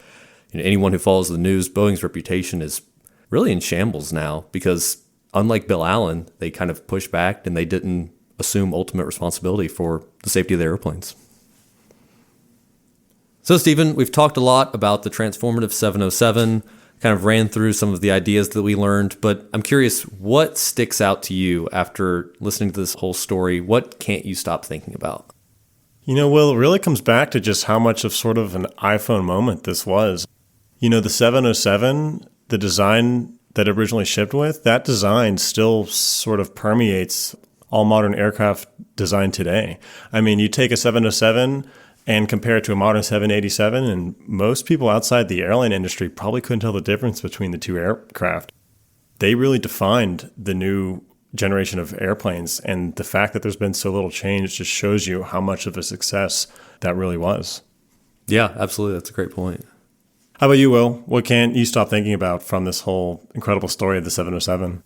Anyone who follows the news, Boeing's reputation is really in shambles now because unlike Bill Allen, they kind of pushed back and they didn't assume ultimate responsibility for the safety of their airplanes. So, Stephen, we've talked a lot about the transformative 707, kind of ran through some of the ideas that we learned, but I'm curious, what sticks out to you after listening to this whole story? What can't you stop thinking about? Will, it really comes back to just how much of sort of an iPhone moment this was. The 707, the design that it originally shipped with, that design still sort of permeates all modern aircraft design today. I mean, you take a 707 and compare it to a modern 787, and most people outside the airline industry probably couldn't tell the difference between the two aircraft. They really defined the new generation of airplanes, and the fact that there's been so little change just shows you how much of a success that really was. Yeah, absolutely. That's a great point. How about you, Will? What can't you stop thinking about from this whole incredible story of the 707?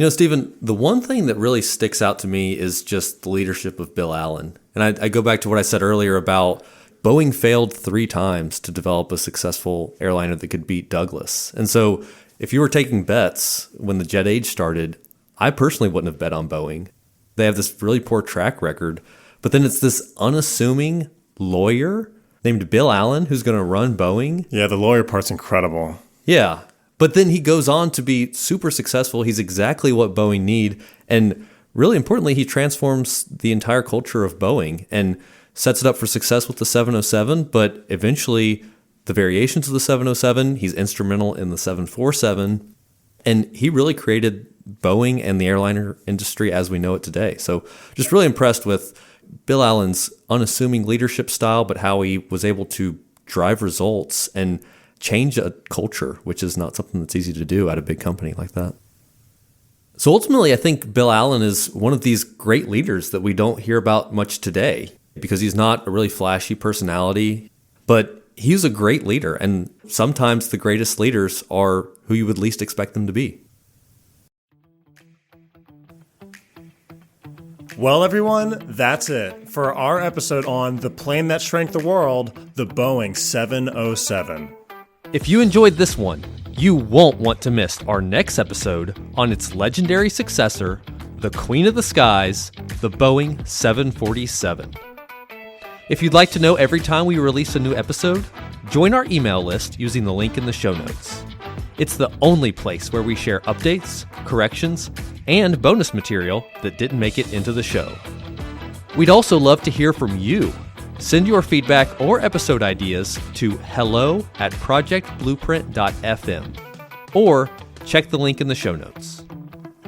Stephen, the one thing that really sticks out to me is just the leadership of Bill Allen. And I go back to what I said earlier about Boeing failed 3 times to develop a successful airliner that could beat Douglas. And so if you were taking bets when the jet age started, I personally wouldn't have bet on Boeing. They have this really poor track record. But then it's this unassuming lawyer named Bill Allen who's going to run Boeing. Yeah, the lawyer part's incredible. Yeah. But then he goes on to be super successful. He's exactly what Boeing need. And really importantly, he transforms the entire culture of Boeing and sets it up for success with the 707. But eventually, the variations of the 707, he's instrumental in the 747. And he really created Boeing and the airliner industry as we know it today. So just really impressed with Bill Allen's unassuming leadership style, but how he was able to drive results and change a culture, which is not something that's easy to do at a big company like that. So ultimately, I think Bill Allen is one of these great leaders that we don't hear about much today because he's not a really flashy personality, but he's a great leader. And sometimes the greatest leaders are who you would least expect them to be. Well, everyone, that's it for our episode on the plane that shrank the world, the Boeing 707. If you enjoyed this one, you won't want to miss our next episode on its legendary successor, the Queen of the Skies, the Boeing 747. If you'd like to know every time we release a new episode, join our email list using the link in the show notes. It's the only place where we share updates, corrections, and bonus material that didn't make it into the show. We'd also love to hear from you. Send your feedback or episode ideas to hello@projectblueprint.fm or check the link in the show notes.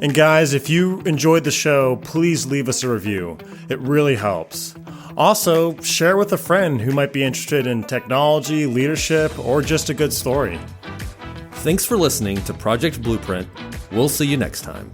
And guys, if you enjoyed the show, please leave us a review. It really helps. Also, share with a friend who might be interested in technology, leadership, or just a good story. Thanks for listening to Project Blueprint. We'll see you next time.